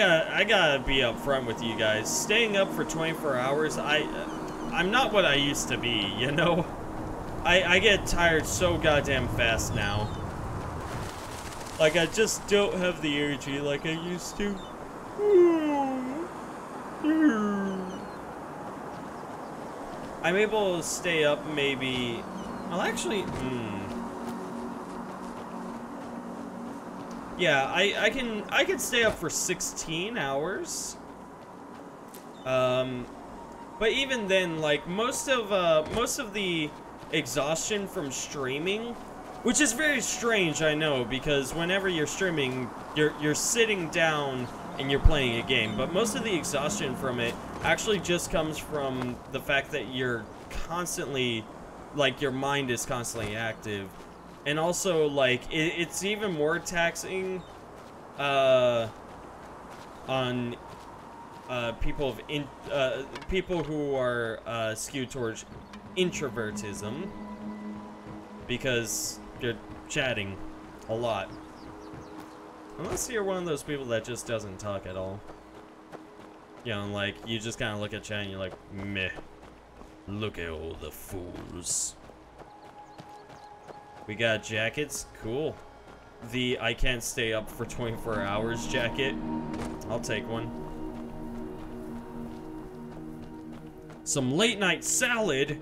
gotta be upfront with you guys. Staying up for 24 hours, I'm not what I used to be, you know? I get tired so goddamn fast now. Like, I just don't have the energy like I used to. I'm able to stay up maybe... Well, actually... Yeah, I can stay up for 16 hours. But even then, like, most of the exhaustion from streaming, which is very strange, I know, because whenever you're streaming, you're sitting down and you're playing a game, but most of the exhaustion from it actually just comes from the fact that you're constantly, like, your mind is constantly active, and also, like, it's even more taxing on people who are skewed towards introvertism, because you're chatting a lot. Unless you're one of those people that just doesn't talk at all. You know, like, you just kind of look at chat and you're like, meh. Look at all the fools. We got jackets. Cool. The I can't stay up for 24 hours jacket. I'll take one. Some late night salad.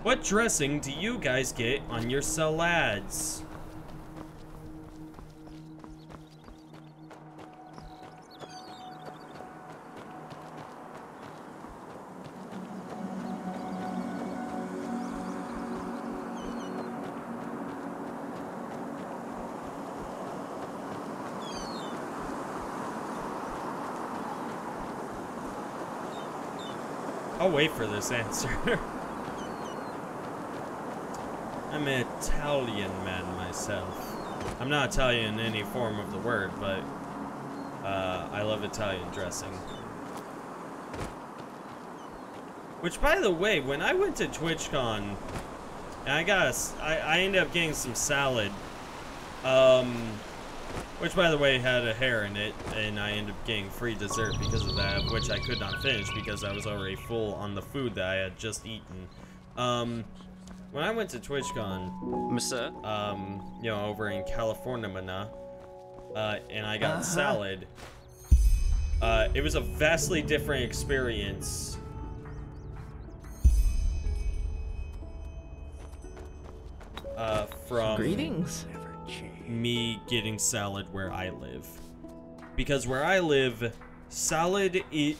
What dressing do you guys get on your salads? I'll wait for this answer. I'm an Italian man myself. I'm not Italian in any form of the word, but I love Italian dressing. Which, by the way, when I went to TwitchCon, and I ended up getting some salad, which, by the way, had a hair in it, and I ended up getting free dessert because of that, which I could not finish because I was already full on the food that I had just eaten. When I went to TwitchCon, Monsieur? you know, over in California, and I got salad, it was a vastly different experience. From Greetings. me getting salad where I live. because where I live, salad, you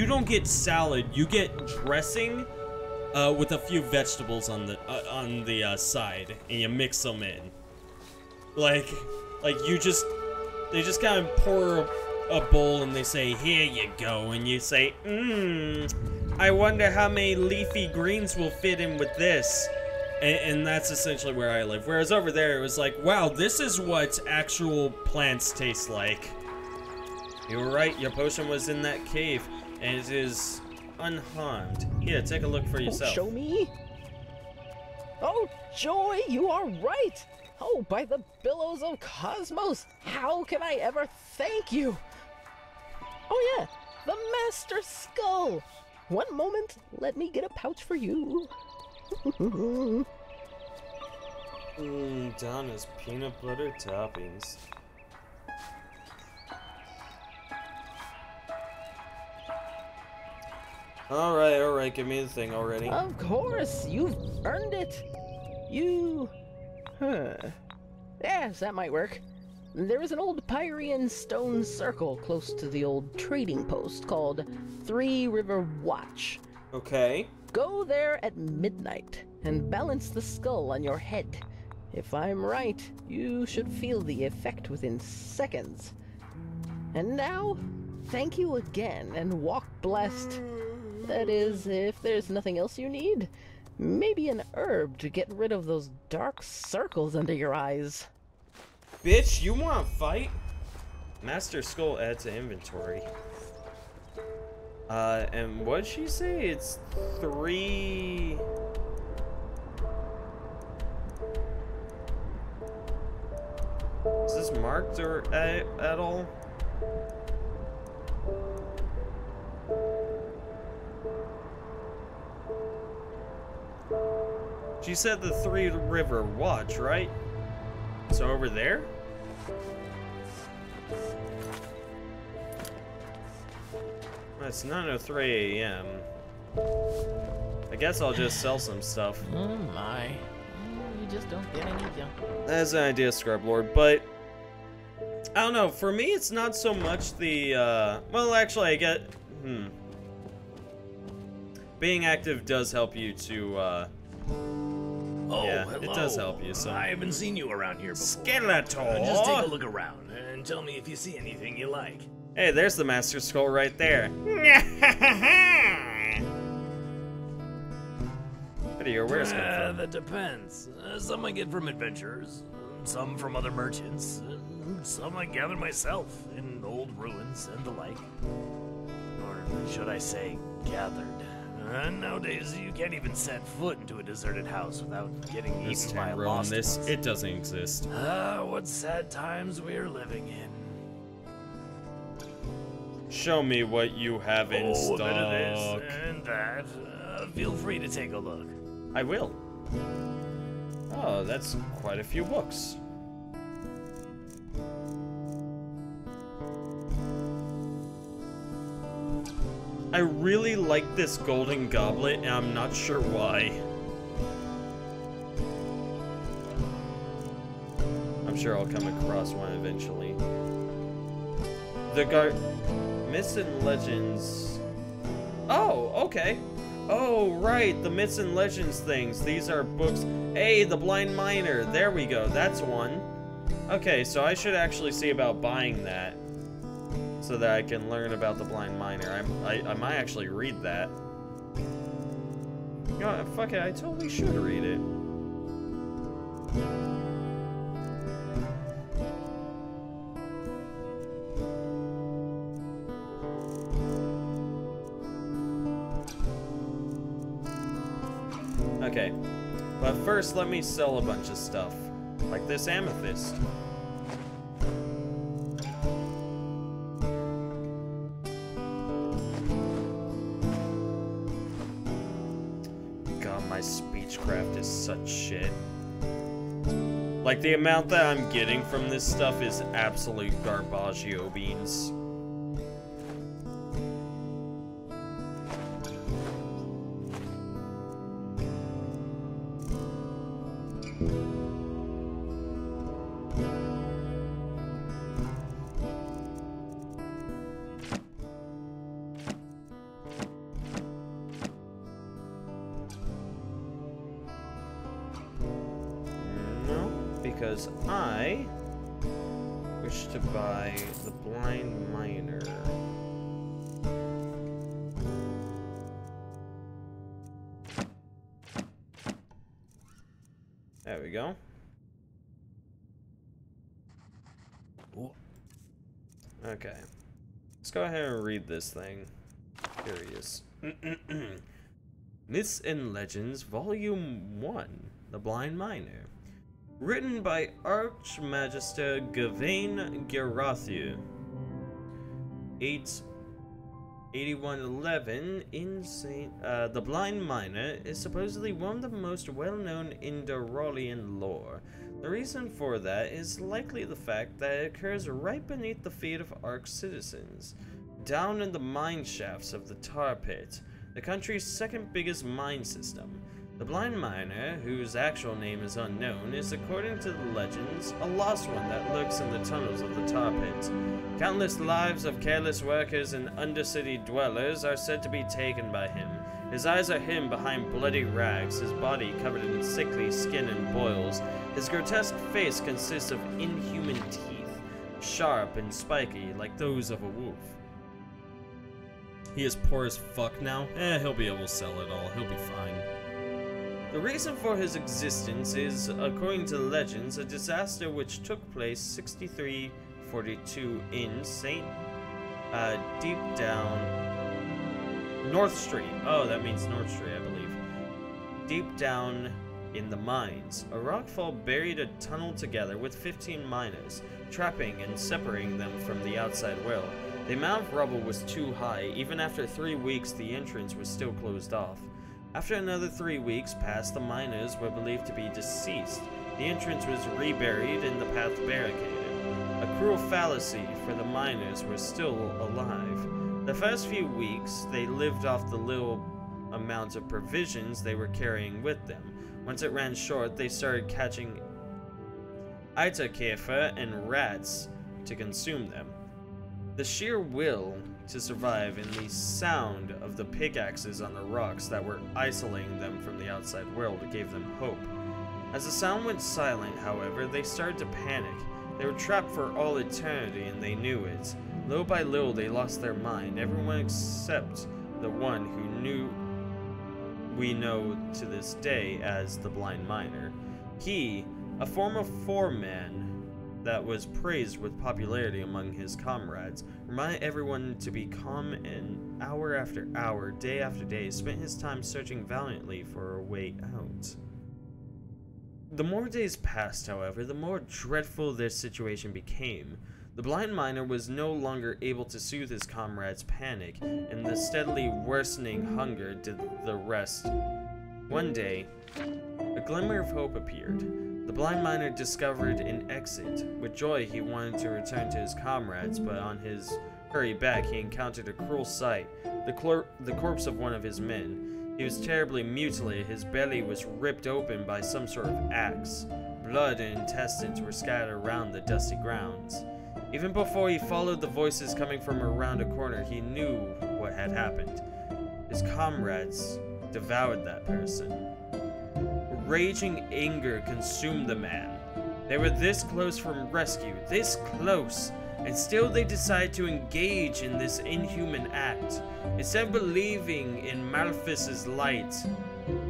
don't get salad, you get dressing with a few vegetables on the side, and you mix them in. Like they just kind of pour a bowl and they say, here you go, and you say, I wonder how many leafy greens will fit in with this. And that's essentially where I live. Whereas over there, it was like, wow, this is what actual plants taste like. You were right, your potion was in that cave, and it is unharmed. Here, take a look for yourself. Oh, show me? Oh, joy, you are right! Oh, by the billows of cosmos, how can I ever thank you? Oh yeah, the Master Skull! One moment, let me get a pouch for you. Donna's peanut butter toppings. Alright, give me the thing already. Of course, you've earned it. Yes, that might work. There is an old Pyrean stone circle close to the old trading post called 3 River Watch. Okay. Go there at midnight and balance the skull on your head. If I'm right, you should feel the effect within seconds. And now, thank you again and walk blessed. That is, if there's nothing else you need, maybe an herb to get rid of those dark circles under your eyes. Bitch, you wanna fight? Master Skull add to inventory. And what'd she say? It's 3... Is this marked or at all? She said the 3 River Watch, right? So over there? It's 9:03 a.m. I guess I'll just sell some stuff. Oh my. You just don't get any junk. That's an idea, Scrub Lord, but I don't know, for me it's not so much the well actually I get being active does help you to yeah, hello. it does help you, so I haven't seen you around here before. Skeletor! Just take a look around and tell me if you see anything you like. Hey, there's the Master Skull right there. Where do your wares come from? That depends. Some I get from adventurers, some from other merchants, and some I gather myself in old ruins and the like. Or should I say, gathered. Nowadays, you can't even set foot into a deserted house without getting This eaten by a time on lost this, one. it doesn't exist. What sad times we're living in. Show me what you have in A stock. bit of this and that. Feel free to take a look. I will. Oh, that's quite a few books. I really like this golden goblet, and I'm not sure why. I'm sure I'll come across one eventually. The Myths and Legends. Oh, okay. Oh, right, the Myths and Legends things. These are books. Hey, the Blind Miner. There we go. That's one. Okay, so I should actually see about buying that, so that I can learn about the Blind Miner. I might actually read that. You know what, fuck it, I totally should read it. Okay, but first let me sell a bunch of stuff, like this amethyst. God, my speechcraft is such shit. Like, the amount that I'm getting from this stuff is absolute garbaggio beans. because I wish to buy the Blind Miner. There we go. Okay. Let's go ahead and read this thing. Curious. Myths and Legends, Volume 1, The Blind Miner. Written by Archmagister Gawain Gerathiu. 8111 in The Blind Miner is supposedly one of the most well-known Enderalian lore. The reason for that is likely the fact that it occurs right beneath the feet of Ark's citizens, down in the mine shafts of the Tar Pit, the country's second biggest mine system. The Blind Miner, whose actual name is unknown, is, according to the legends, a lost one that lurks in the tunnels of the Tar Pit. Countless lives of careless workers and undercity dwellers are said to be taken by him. His eyes are hidden behind bloody rags, his body covered in sickly skin and boils. His grotesque face consists of inhuman teeth, sharp and spiky like those of a wolf. He is poor as fuck now. He'll be able to sell it all. He'll be fine. The reason for his existence is, according to the legends, a disaster which took place 6342 in deep down North Street. Oh, that means North Street, I believe. Deep down in the mines, a rockfall buried a tunnel together with 15 miners, trapping and separating them from the outside world. The amount of rubble was too high. Even after 3 weeks, the entrance was still closed off. After another 3 weeks passed, the miners were believed to be deceased. The entrance was reburied and the path barricaded. A cruel fallacy, for the miners were still alive. The first few weeks, they lived off the little amount of provisions they were carrying with them. Once it ran short, they started catching Itakefa and rats to consume them. The sheer will to survive and the sound of the pickaxes on the rocks that were isolating them from the outside world gave them hope. As the sound went silent, however, they started to panic. They were trapped for all eternity and they knew it. Little by little, they lost their mind, everyone except the one who we know to this day as the Blind Miner. He, a former foreman that was praised with popularity among his comrades, reminded everyone to be calm, and hour after hour, day after day, spent his time searching valiantly for a way out. The more days passed, however, the more dreadful their situation became. The Blind Miner was no longer able to soothe his comrades' panic, and the steadily worsening hunger did the rest. One day, a glimmer of hope appeared. The Blind Miner discovered an exit. With joy, he wanted to return to his comrades, but on his hurry back, he encountered a cruel sight, the corpse of one of his men. He was terribly mutilated. His belly was ripped open by some sort of axe. Blood and intestines were scattered around the dusty grounds. Even before he followed the voices coming from around a corner, he knew what had happened. His comrades devoured that person. Raging anger consumed the man. They were this close from rescue, this close, and still they decided to engage in this inhuman act. Instead of believing in Malefic's light,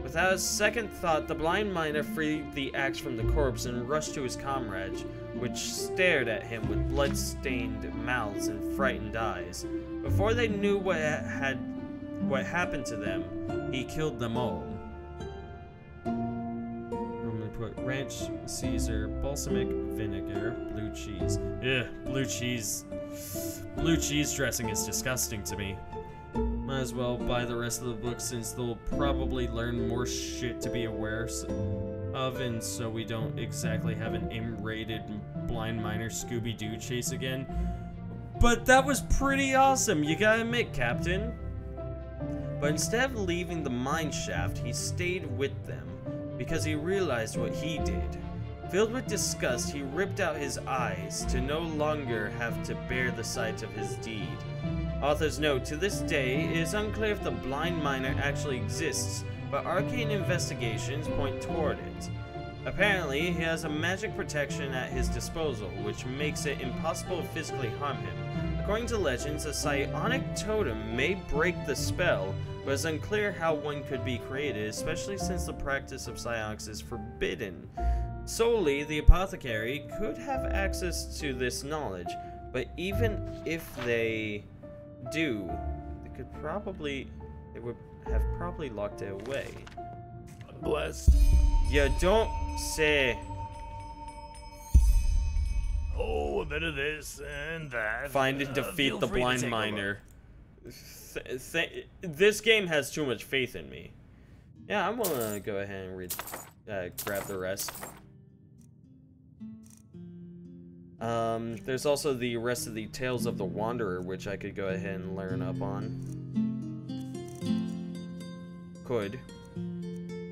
without a second thought, the Blind Miner freed the axe from the corpse and rushed to his comrades, which stared at him with blood-stained mouths and frightened eyes. Before they knew what happened to them, he killed them all. Normally put ranch, Caesar, balsamic vinegar, blue cheese. Ugh, blue cheese. Blue cheese dressing is disgusting to me. Might as well buy the rest of the book since they'll probably learn more shit to be aware of, and so we don't exactly have an M-rated Blind Miner Scooby-Doo chase again. But that was pretty awesome, you gotta admit, Captain. But instead of leaving the mine shaft, he stayed with them, because he realized what he did. Filled with disgust, he ripped out his eyes to no longer have to bear the sight of his deed. Author's note, to this day, it is unclear if the Blind Miner actually exists, but arcane investigations point toward it. A Apparently, he has a magic protection at his disposal, which makes it impossible to physically harm him. According to legends, a psionic totem may break the spell, but it's unclear how one could be created, especially since the practice of psionics is forbidden. Solely, the apothecary could have access to this knowledge, but even if they do, they would have probably locked it away. Blessed. You don't say. Oh, a bit of this and that. Find and defeat Feel the free to blind take a miner. This game has too much faith in me. Yeah, I'm gonna go ahead and read, grab the rest. There's also the rest of the Tales of the Wanderer, which I could go ahead and learn up on. Could.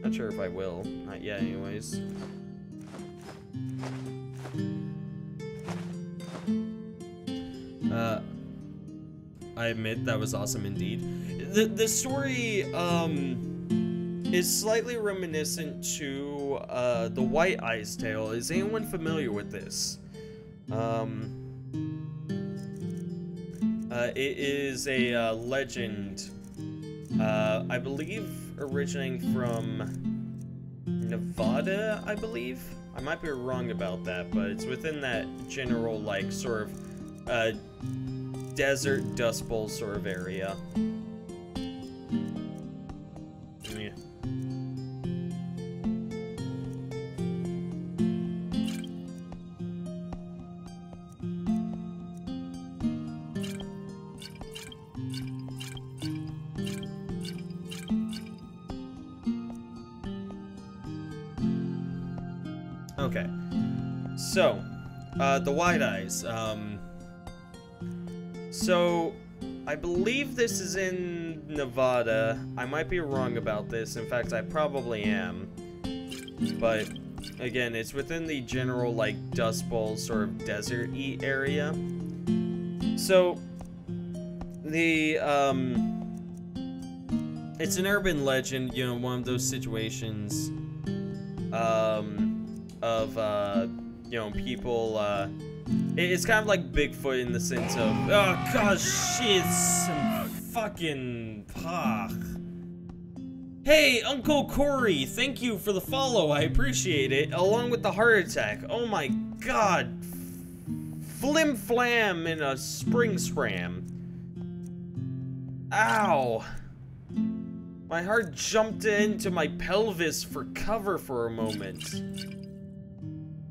Not sure if I will. Not yet, anyways. I admit that was awesome indeed. The story is slightly reminiscent to the White Eyes tale. Is anyone familiar with this? It is a legend, I believe originating from Nevada, I believe. I might be wrong about that, but it's within that general, like, sort of desert Dust Bowl sort of area. Yeah. Okay, so, the White Eyes, so, I believe this is in Nevada. I might be wrong about this. In fact, I probably am. But, again, it's within the general, like, Dust Bowl sort of desert-y area. So, the, it's an urban legend, you know, one of those situations, you know, people, it's kind of like Bigfoot in the sense of, oh gosh, shit, some fucking, Hey, Uncle Corey, thank you for the follow, I appreciate it, along with the heart attack. Oh my god. Flim flam in a spring spram. Ow. My heart jumped into my pelvis for cover for a moment.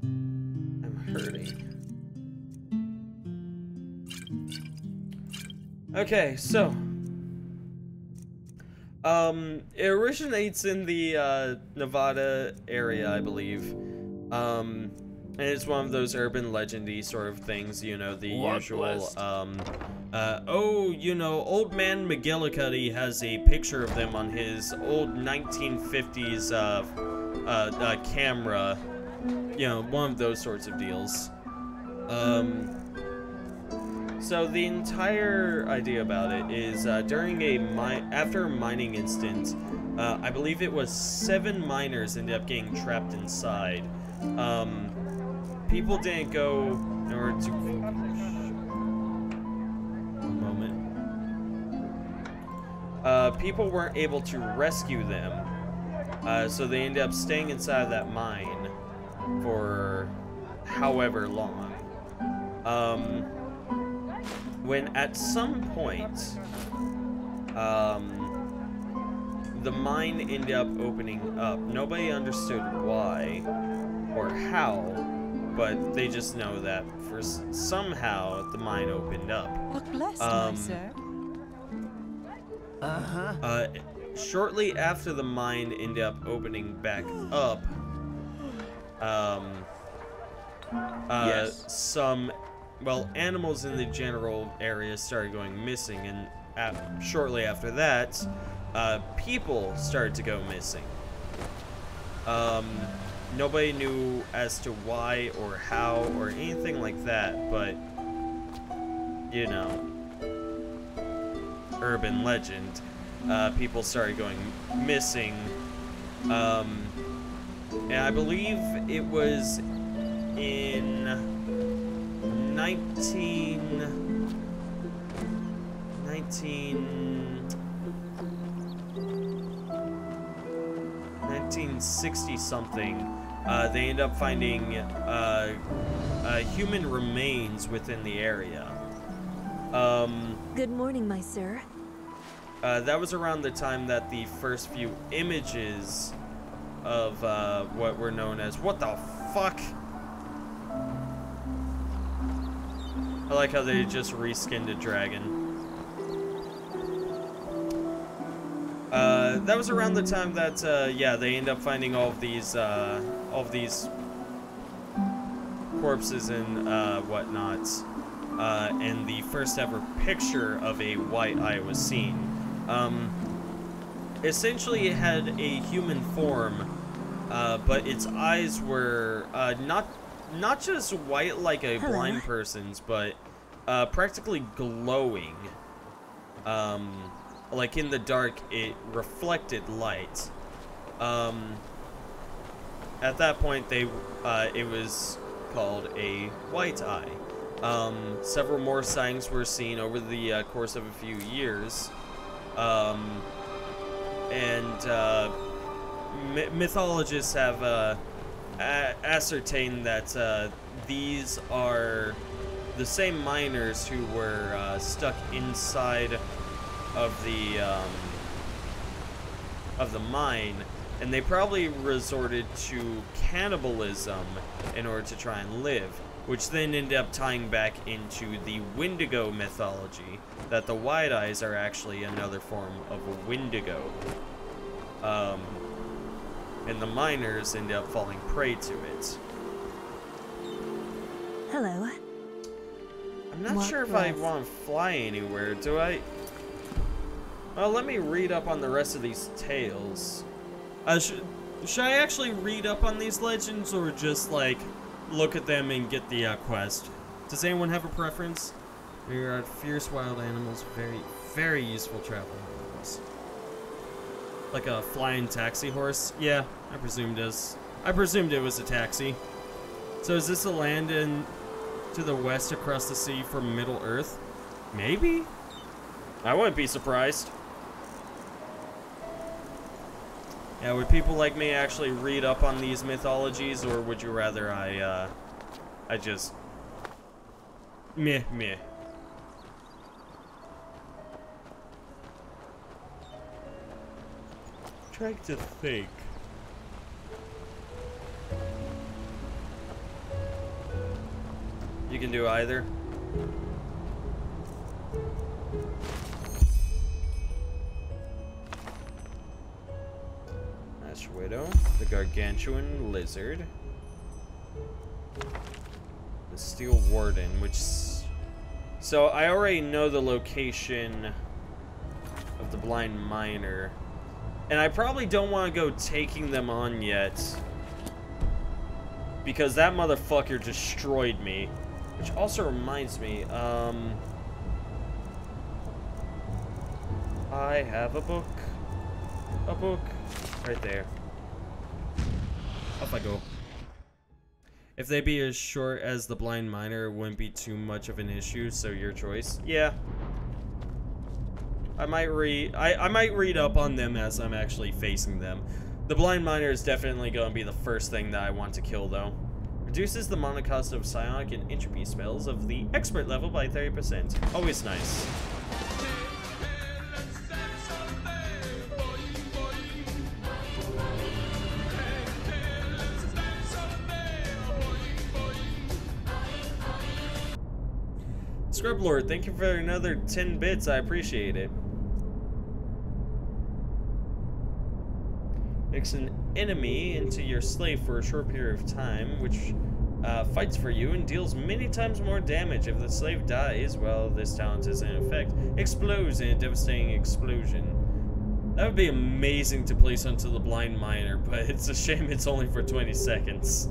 I'm hurting. Okay, so it originates in the Nevada area, I believe. And it's one of those urban legendy sort of things, you know, the usual oh, you know, old man McGillicuddy has a picture of them on his old 1950s camera. You know, one of those sorts of deals. So the entire idea about it is during after a mining incident, I believe it was 7 miners ended up getting trapped inside. People didn't go in order to. One moment. People weren't able to rescue them, so they ended up staying inside of that mine for however long. When at some point, the mine ended up opening up. Nobody understood why or how, but they just know that for somehow the mine opened up. Look blessed, my sir. Shortly after the mine ended up opening back up, some, well, animals in the general area started going missing, and shortly after that, people started to go missing. Nobody knew as to why or how or anything like that, but, you know, urban legend, people started going missing. And I believe it was in 1960 something. They end up finding human remains within the area. Good morning, my sir. That was around the time that the first few images of what were known as, what the fuck? I like how they just reskinned a dragon. That was around the time that, yeah, they end up finding all of these corpses and whatnot. And the first ever picture of a white eye was seen. Essentially, it had a human form, but its eyes were not just white like a blind person's, but practically glowing. Like in the dark, it reflected light. At that point, it was called a white eye. Several more sightings were seen over the course of a few years. Mythologists have ascertained that these are the same miners who were stuck inside of the mine, and they probably resorted to cannibalism in order to try and live, which then ended up tying back into the Wendigo mythology, that the Wide Eyes are actually another form of a Wendigo. And the miners end up falling prey to it. Hello. I'm not sure if I want to fly anywhere, do I? Well, let me read up on the rest of these tales. Should I actually read up on these legends, or just, like, look at them and get the quest? Does anyone have a preference? We are fierce wild animals, very, very useful travel animals. Like a flying taxi horse? Yeah, I presumed it was a taxi. So is this a land to the west across the sea from Middle Earth? Maybe? I wouldn't be surprised. Yeah, would people like me actually read up on these mythologies, or would you rather I just meh. Trying to think. You can do either. Ash Widow, the Gargantuan Lizard, the Steel Warden, which... So I already know the location of the Blind Miner, and I probably don't want to go taking them on yet, because that motherfucker destroyed me. Which also reminds me, I have a book. Right there. Off I go. If they be as short as the Blind Miner, it wouldn't be too much of an issue, so your choice. Yeah. I might read up on them as I'm actually facing them. The Blind Miner is definitely going to be the first thing that I want to kill, though. Reduces the mana cost of psionic and entropy spells of the expert level by 30%. Always nice. Scrub Lord, thank you for another 10 bits. I appreciate it. Makes an enemy into your slave for a short period of time, which fights for you and deals many times more damage. If the slave dies while this talent is in effect, explodes in a devastating explosion. That would be amazing to place onto the Blind Miner, but it's a shame it's only for 20 seconds.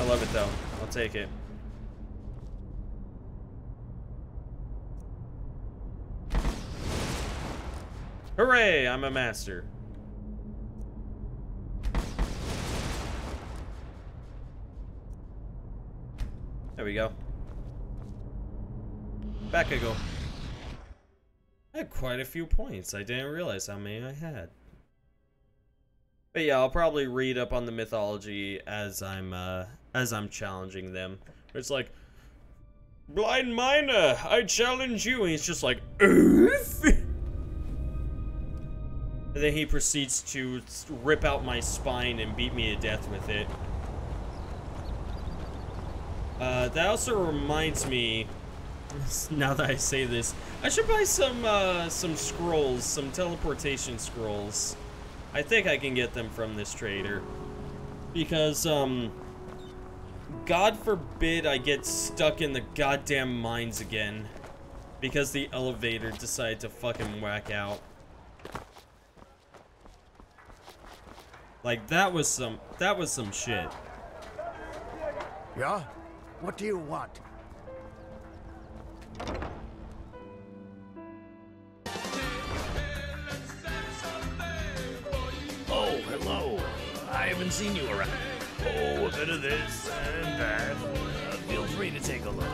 I love it though. I'll take it. Hooray! I'm a master. we go. Back I go. I had quite a few points. I didn't realize how many I had. But yeah, I'll probably read up on the mythology as I'm challenging them. It's like, blind miner, I challenge you. And he's just like, Earth? And then he proceeds to rip out my spine and beat me to death with it. That also reminds me, now that I say this, I should buy some scrolls, some teleportation scrolls. I think I can get them from this trader. Because, God forbid I get stuck in the goddamn mines again. Because the elevator decided to fucking whack out. Like, that was some shit. Yeah? What do you want? Oh, hello. I haven't seen you around. Oh, a bit of this and that. Feel free to take a look.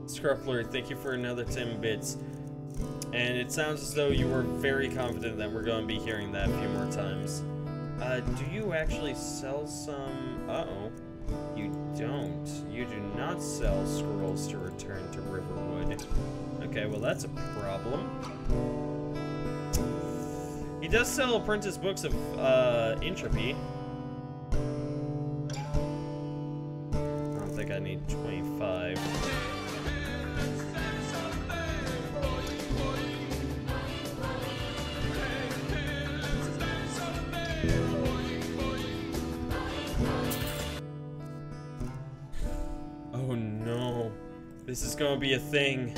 Scruffler, thank you for another 10 bits. And it sounds as though you were very confident that we're going to be hearing that a few more times. Do you actually sell some... Uh-oh. You don't. You do not sell scrolls to return to Riverwood. Okay, well that's a problem. He does sell apprentice books of, entropy. I don't think I need 25. Oh no, this is gonna be a thing.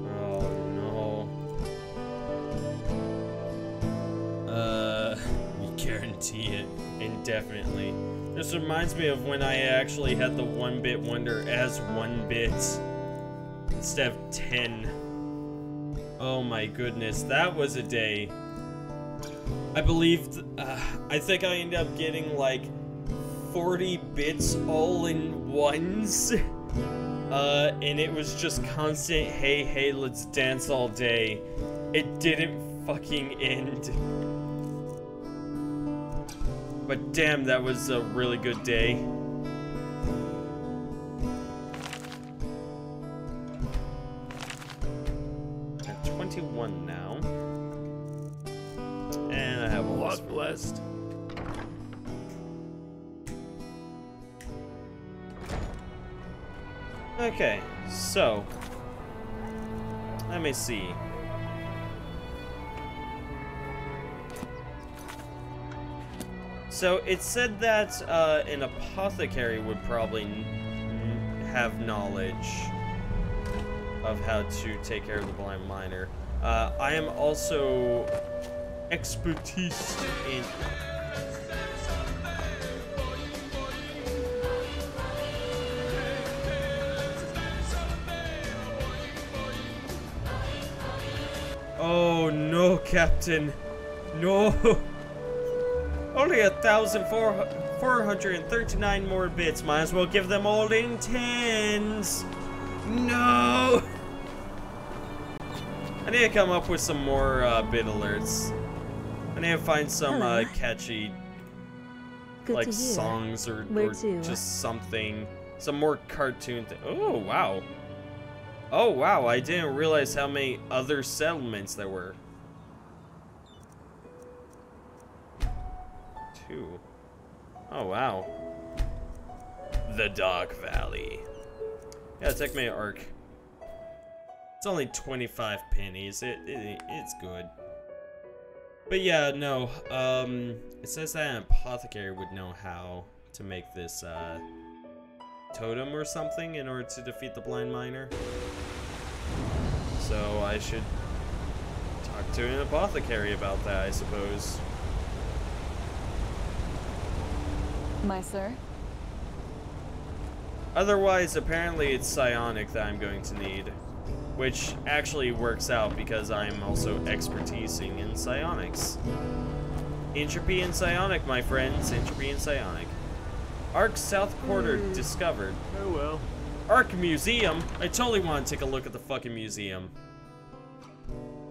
Oh no. We guarantee it indefinitely. This reminds me of when I actually had the 1-bit wonder as 1 bit instead of 10. Oh my goodness, that was a day. I believed, I think I ended up getting like 40 bits all in ones. And it was just constant, hey, hey, let's dance all day. It didn't fucking end. But damn, that was a really good day. At 21 now. And I have a lot blessed. Okay, so let me see. So it said that an apothecary would probably have knowledge of how to take care of the blind miner. I am also expertise in... Oh no, Captain. No. Only 1,439 more bits. Might as well give them all in 10s. No. I need to come up with some more bit alerts. I need to find some catchy, like songs or just something, some more cartoon. Oh wow. Oh wow! I didn't realize how many other settlements there were. 2. Oh wow. The Dark Valley. Yeah, take me arc. It's only 25 pennies. It's good. But yeah, no. It says that an apothecary would know how to make this totem or something in order to defeat the blind miner. So I should talk to an apothecary about that, I suppose. My sir? Otherwise, apparently it's psionic that I'm going to need. Which actually works out because I'm also expertising in psionics. Entropy and psionic, my friends. Entropy and psionic. Ark South Quarter discovered. Oh well. Ark Museum? I totally want to take a look at the fucking museum.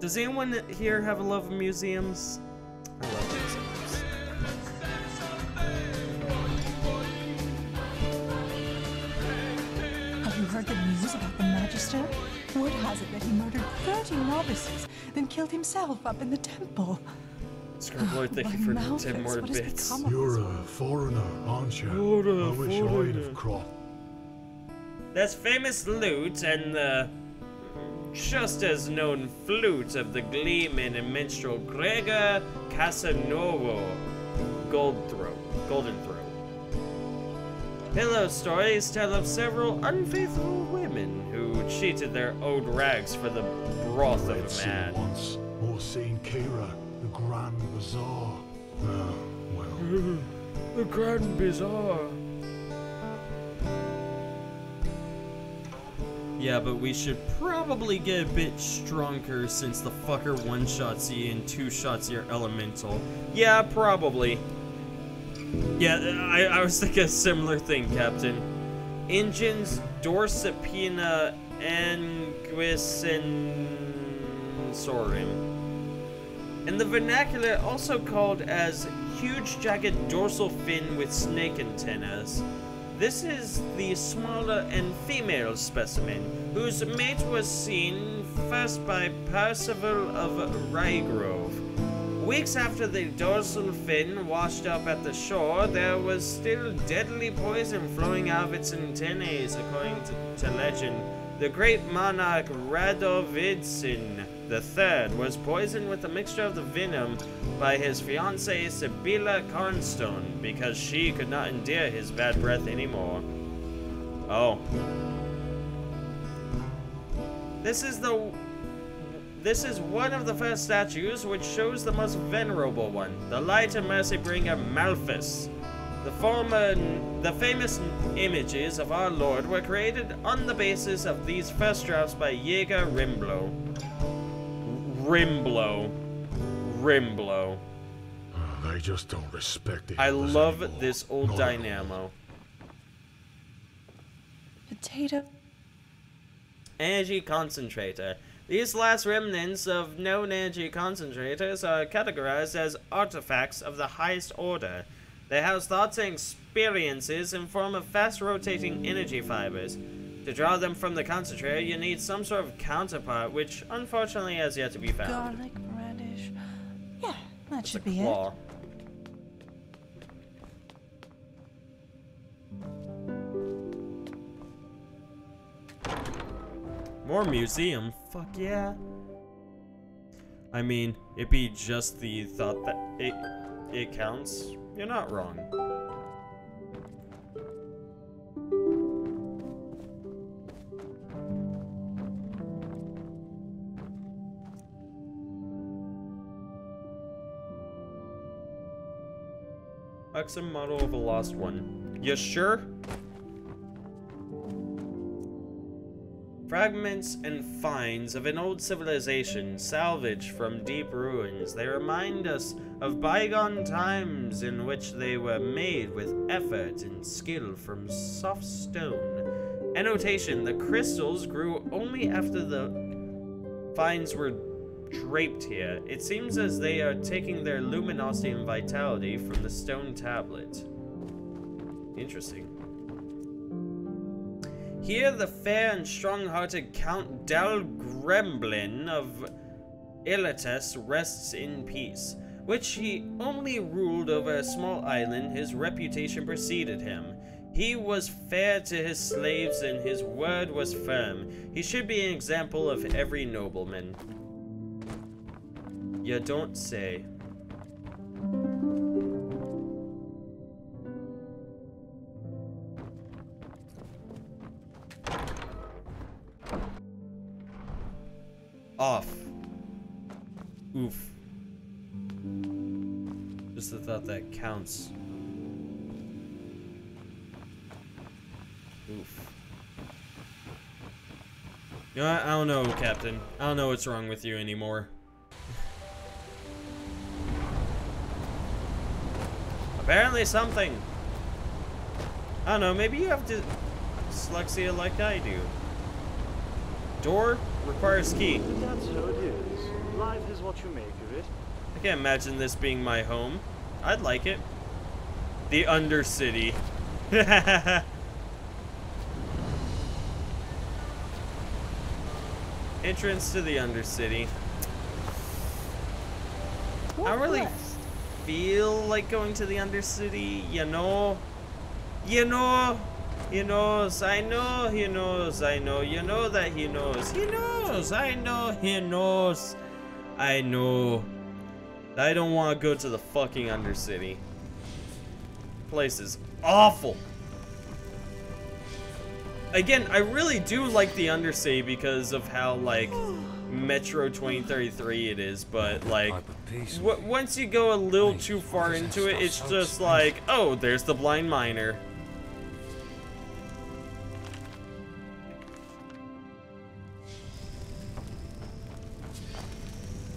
Does anyone here have a love of museums? I love museums. Have you heard the news about the Magister? Word has it that he murdered 30 novices, then killed himself up in the temple. Scribbler, thank you for the 10 more bits. You're a foreigner, aren't you? You're a I wish I'd have crossed. That's famous lute and the just as known flute of the gleeman and minstrel Gregor Casanovo. Golden Throat. Pillow stories tell of several unfaithful women who cheated their owed rags for the broth of a man. Once, or seen Kira, the Grand Bazaar. Ah, well. The Grand Bazaar. Yeah, but we should probably get a bit stronger since the fucker one-shots you and two-shots your elemental. Yeah, probably. Yeah, I was thinking a similar thing, Captain. Engines Dorsipina Anguissensorum. In the vernacular, also called as huge jagged dorsal fin with snake antennas. This is the smaller and female specimen, whose mate was seen first by Percival of Rygrove. Weeks after the dorsal fin washed up at the shore, there was still deadly poison flowing out of its antennae, according to legend. The great monarch Radovidsin III was poisoned with a mixture of the venom by his fiancée Sibylla Cornstone because she could not endure his bad breath anymore. Oh. This is one of the first statues, which shows the most venerable one, the light and mercy bringer Malthus. The famous images of our Lord were created on the basis of these first drafts by Jaeger Rimblow. Rimblow. They just don't respect it. I love this old dynamo. Potato. Energy concentrator. These last remnants of known energy concentrators are categorized as artifacts of the highest order. They house thoughts and experiences in form of fast-rotating energy fibers. To draw them from the concentrator, you need some sort of counterpart, which unfortunately has yet to be found. Garlic, radish. Yeah, that should be Claw. More museum? Fuck yeah. I mean, it'd be just the thought that it counts. You're not wrong. Buxom model of a lost one. You sure? Fragments and finds of an old civilization salvaged from deep ruins. They remind us of bygone times in which they were made with effort and skill from soft stone. Annotation: the crystals grew only after the finds were draped here. It seems as they are taking their luminosity and vitality from the stone tablet. Interesting. Here, the fair and strong-hearted Count Dalgremlin of Ilatus rests in peace. Which he only ruled over a small island, his reputation preceded him. He was fair to his slaves, and his word was firm. He should be an example of every nobleman. You don't say. Off. Oof. Just the thought that counts. Oof. You know, I don't know, Captain. I don't know what's wrong with you anymore. Apparently something. I don't know, maybe you have dyslexia like I do. Door requires key. That's how it is. Life is what you make of it. I can't imagine this being my home. I'd like it. The Undercity. Entrance to the Undercity. I don't really feel like going to the Undercity, you know. You know, he knows, I know he knows, I know, you know that he knows, I know he knows, I know. I don't want to go to the fucking Undercity. Place is awful. Again, I really do like the Undercity because of how, like, Metro 2033 it is, but, like, once you go a little too far into it, it's just like, oh, there's the blind miner.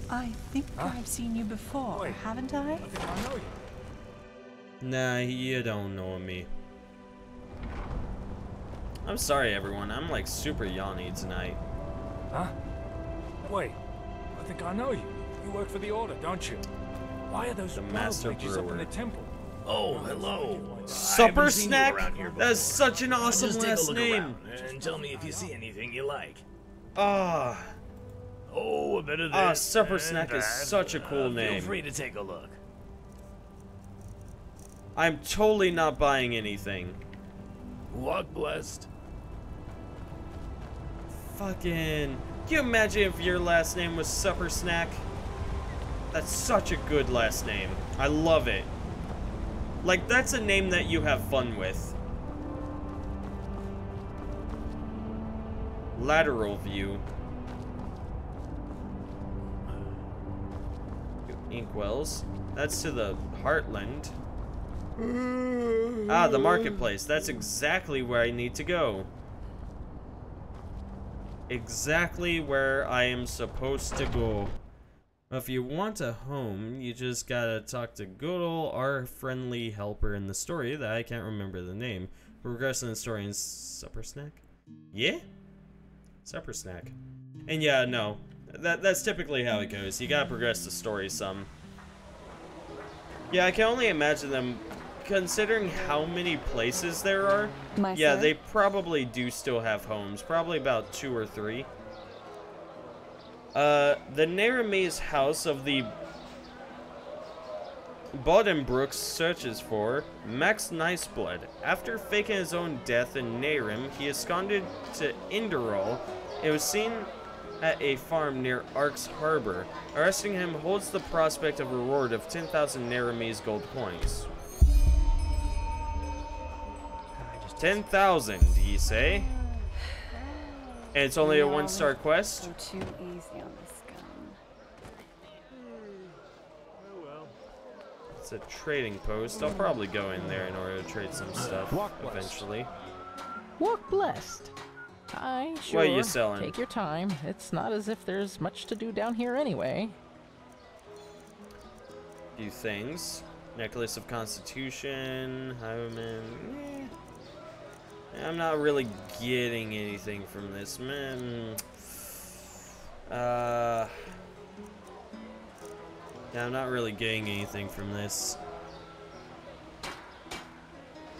I think I've seen you before, haven't I? I think I know you. Nah, you don't know me. I'm sorry, everyone. I'm like super yawny tonight. Huh? Wait, I think I know you. You work for the Order, don't you? Why are those Master pages up in the temple? Oh, hello. Supper Snack? That's such an awesome Just take a last look name. around and tell me if you see anything you like. Ah. Oh, a bit of this. Supper and Snack is that. such a cool name. Feel free to take a look. I'm totally not buying anything. Walk blessed. Fucking. Can you imagine if your last name was Supper Snack? That's such a good last name. I love it. Like, that's a name that you have fun with. Lateral view. Inkwells. That's to the Heartland. Ah, the marketplace. That's exactly where I need to go. Exactly where I am supposed to go. If you want a home, you just gotta talk to good ol' our friendly helper in the story that I can't remember the name. Progressing the story in Supper Snack? Yeah? Supper Snack. And yeah, no. That's typically how it goes. You gotta progress the story some. Yeah, I can only imagine them, considering how many places there are. Yeah, they probably do still have homes. Probably about 2 or 3. The Narame's house of the Bodenbrooks searches for Max Niceblood. After faking his own death in Narim, he absconded to Enderal. It was seen at a farm near Ark's Harbor. Arresting him holds the prospect of a reward of 10,000 Naramese gold coins. 10,000, you say? And it's only a 1-star quest? Go too easy on this gun. Oh well. It's a trading post. I'll probably go in there in order to trade some stuff eventually. Walk blessed. Aye, sure. What are you selling? Take your time. It's not as if there's much to do down here anyway. Few things. Necklace of Constitution. Highwayman. I'm not really getting anything from this, man. Yeah, I'm not really getting anything from this.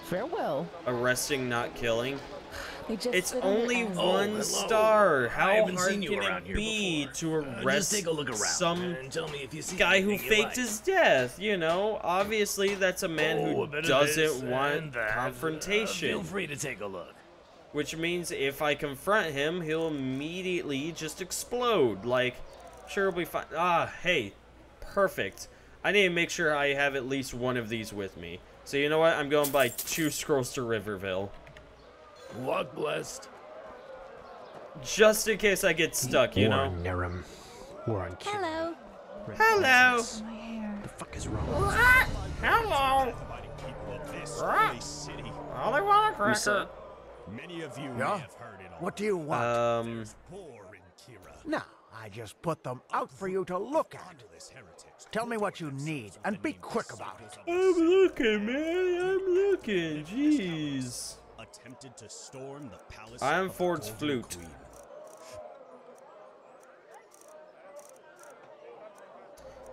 Farewell. Arresting, not killing. It's sit only under- 1 star. How haven't hard seen you can around it here be before. to Just arrest take a look around some and tell me if you see guy who anything you faked like. his death? You know, obviously that's a man Oh, who a bit of this doesn't want and that. confrontation. Feel free to take a look. Which means if I confront him, he'll immediately just explode. Like, sure, he'll be fine. Ah, hey, perfect. I need to make sure I have at least one of these with me. So you know what? I'm going by 2 scrolls to Riverville. Walk blessed. Just in case I get stuck, you know? Narim. War on Hello. Hello! My hair. The fuck is wrong? Hello! Only want a Who's cracker. that? Many of you Yeah? may have heard it all. What do you want? There's poor in Kira. No, I just put them out for you to look at. Tell me what you need, and be quick about it. I'm looking, man. I'm looking. Jeez. Attempted to storm the palace. Iron of the Ford's Golden flute. Queen.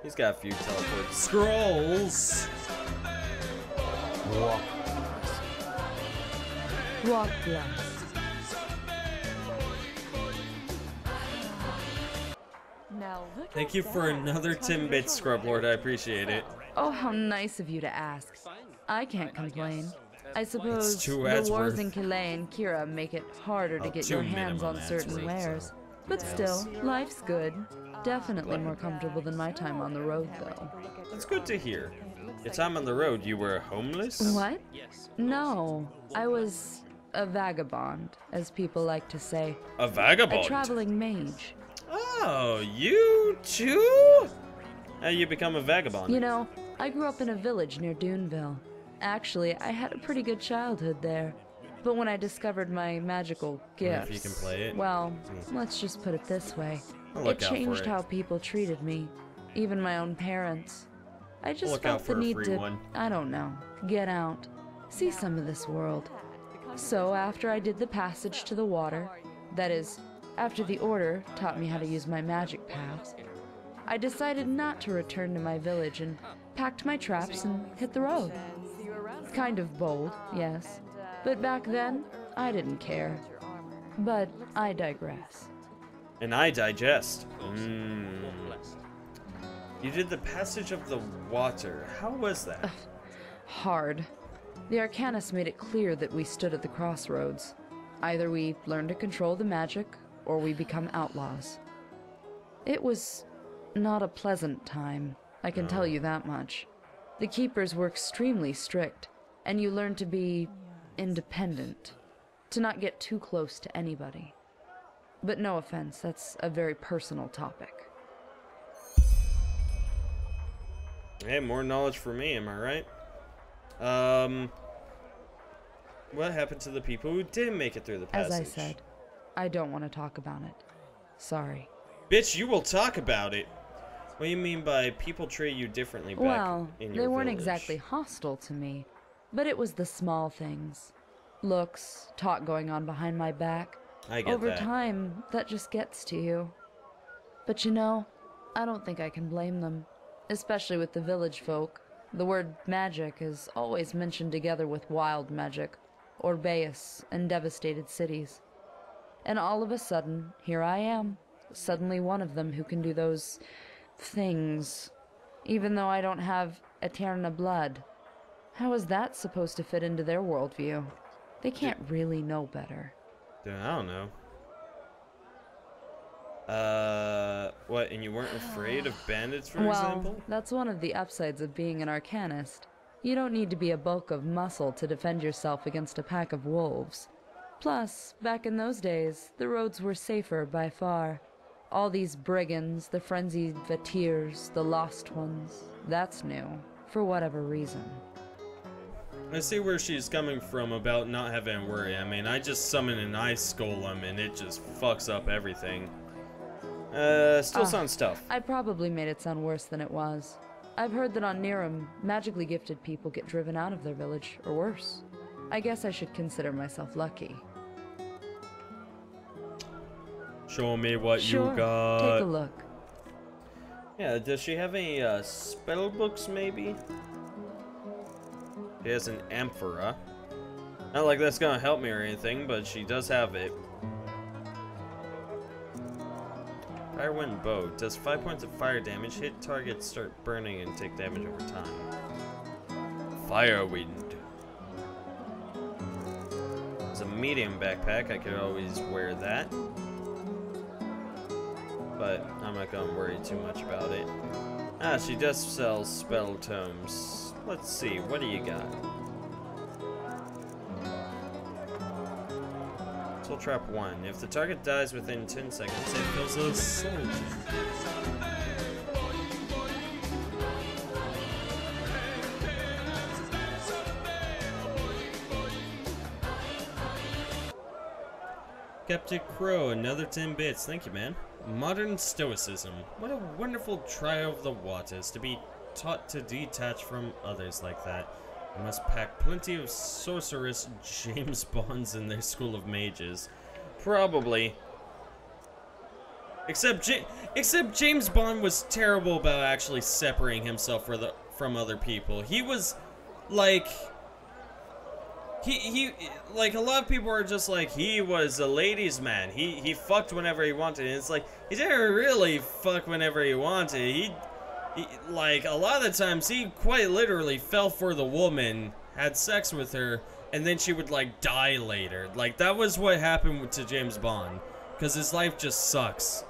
He's got a few teleport scrolls. Walk blessed. Now look Thank at you for that. another Timbit Scrub Lord. I appreciate it. Oh, how nice of you to ask. I can't complain. I suppose It's 2 the ads wars worth. in Calais and Kira make it harder to Oh, get 2 your hands on minimum ads certain worth, wares. so. But still, life's good. Definitely more comfortable than my time on the road, though. That's good to hear. Your time on the road, you were homeless? What? No, I was a vagabond, as people like to say. A vagabond? A traveling mage. Oh, you too? How you become a vagabond? You know, I grew up in a village near Duneville. Actually, I had a pretty good childhood there. But when I discovered my magical Wonder if gifts, you can play it. well, let's just put it this way. I'll It look out for changed it. how people treated me, even my own parents. I just Look out felt the for a need free to, one. I don't know, get out, see some of this world. So after I did the passage to the water, that is, after the Order taught me how to use my magic paths, I decided not to return to my village and packed my traps and hit the road. Kind of bold, yes, but back then, I didn't care. But I digress. And I digest. You did the passage of the water. How was that? Hard. The Arcanist made it clear that we stood at the crossroads. Either we learn to control the magic, or we become outlaws. It was not a pleasant time, I can tell you that much. The keepers were extremely strict, and you learn to be independent, to not get too close to anybody. But no offense, that's a very personal topic. Hey, more knowledge for me, am I right? What happened to the people who didn't make it through the passage? As I said, I don't want to talk about it. Sorry. Bitch, you will talk about it. What do you mean by people treat you differently back Well, in your they weren't village? exactly hostile to me, but it was the small things. Looks, talk going on behind my back. I get Over that. time, that just gets to you. But you know, I don't think I can blame them. Especially with the village folk. The word magic is always mentioned together with wild magic, Orbeus, and devastated cities. And all of a sudden, here I am, suddenly one of them who can do those things, even though I don't have Eterna blood. How is that supposed to fit into their worldview? They can't really know better. Dude, I don't know. What, and you weren't afraid of bandits, for example? Well, that's one of the upsides of being an Arcanist. You don't need to be a bulk of muscle to defend yourself against a pack of wolves. Plus, back in those days, the roads were safer by far. All these brigands, the frenzied Vatirs, the lost ones, that's new, for whatever reason. I see where she's coming from about not having to worry. I mean, I just summon an ice golem and it just fucks up everything. Still sounds tough. I probably made it sound worse than it was. I've heard that on Niram, magically gifted people get driven out of their village, or worse. I guess I should consider myself lucky. Show me what Sure, you got. take a look. Yeah, does she have any spell books, maybe? She has an amphora. Not like that's gonna help me or anything, but she does have it. Firewind bow. Does 5 points of fire damage. Hit targets start burning and take damage over time. Firewind. It's a medium backpack. I could always wear that. But I'm not gonna worry too much about it. Ah, she does sell spell tomes. Let's see, what do you got? Soul Trap 1. If the target dies within 10 seconds, it fills a soul gem. Skeptic Crow, another 10 bits. Thank you, man. Modern Stoicism. What a wonderful trial of the waters to be taught to detach from others like that. You must pack plenty of sorceress James Bonds in their school of mages. Probably. Except James Bond was terrible about actually separating himself from other people. He was like like a lot of people are just like he was a ladies' man. He fucked whenever he wanted. And it's like he didn't really fuck whenever he wanted. He like a lot of the times he quite literally fell for the woman, had sex with her, and then she would like die later. Like that was what happened to James Bond, because his life just sucks.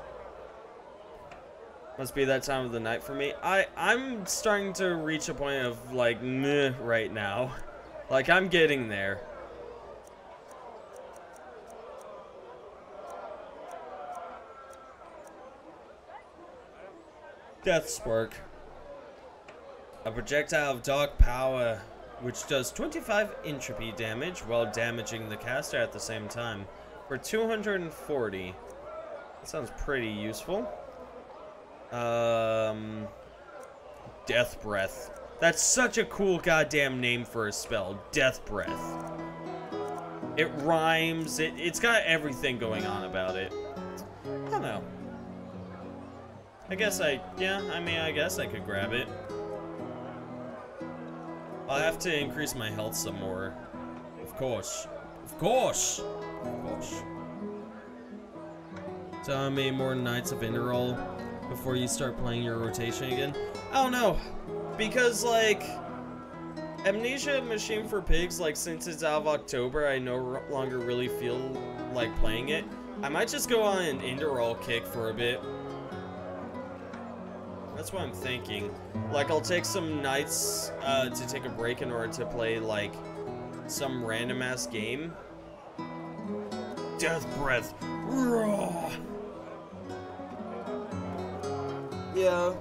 Must be that time of the night for me. I'm starting to reach a point of like meh right now. Like I'm getting there. Death Spark. A projectile of dark power which does 25 entropy damage while damaging the caster at the same time for 240. That sounds pretty useful. Death Breath. That's such a cool goddamn name for a spell. Death Breath. It rhymes. It's got everything going on about it. I don't know. I guess I guess I could grab it. I'll have to increase my health some more. Of course. Of course! Of course. So how many more nights of Enderal before you start playing your rotation again? I don't know. Because, like, Amnesia Machine for Pigs, like, since it's out of October, I no longer really feel like playing it. I might just go on an Enderal kick for a bit. That's what I'm thinking. Like, I'll take some nights to take a break in order to play, like, some random-ass game. Death Breath. Raw. Yeah.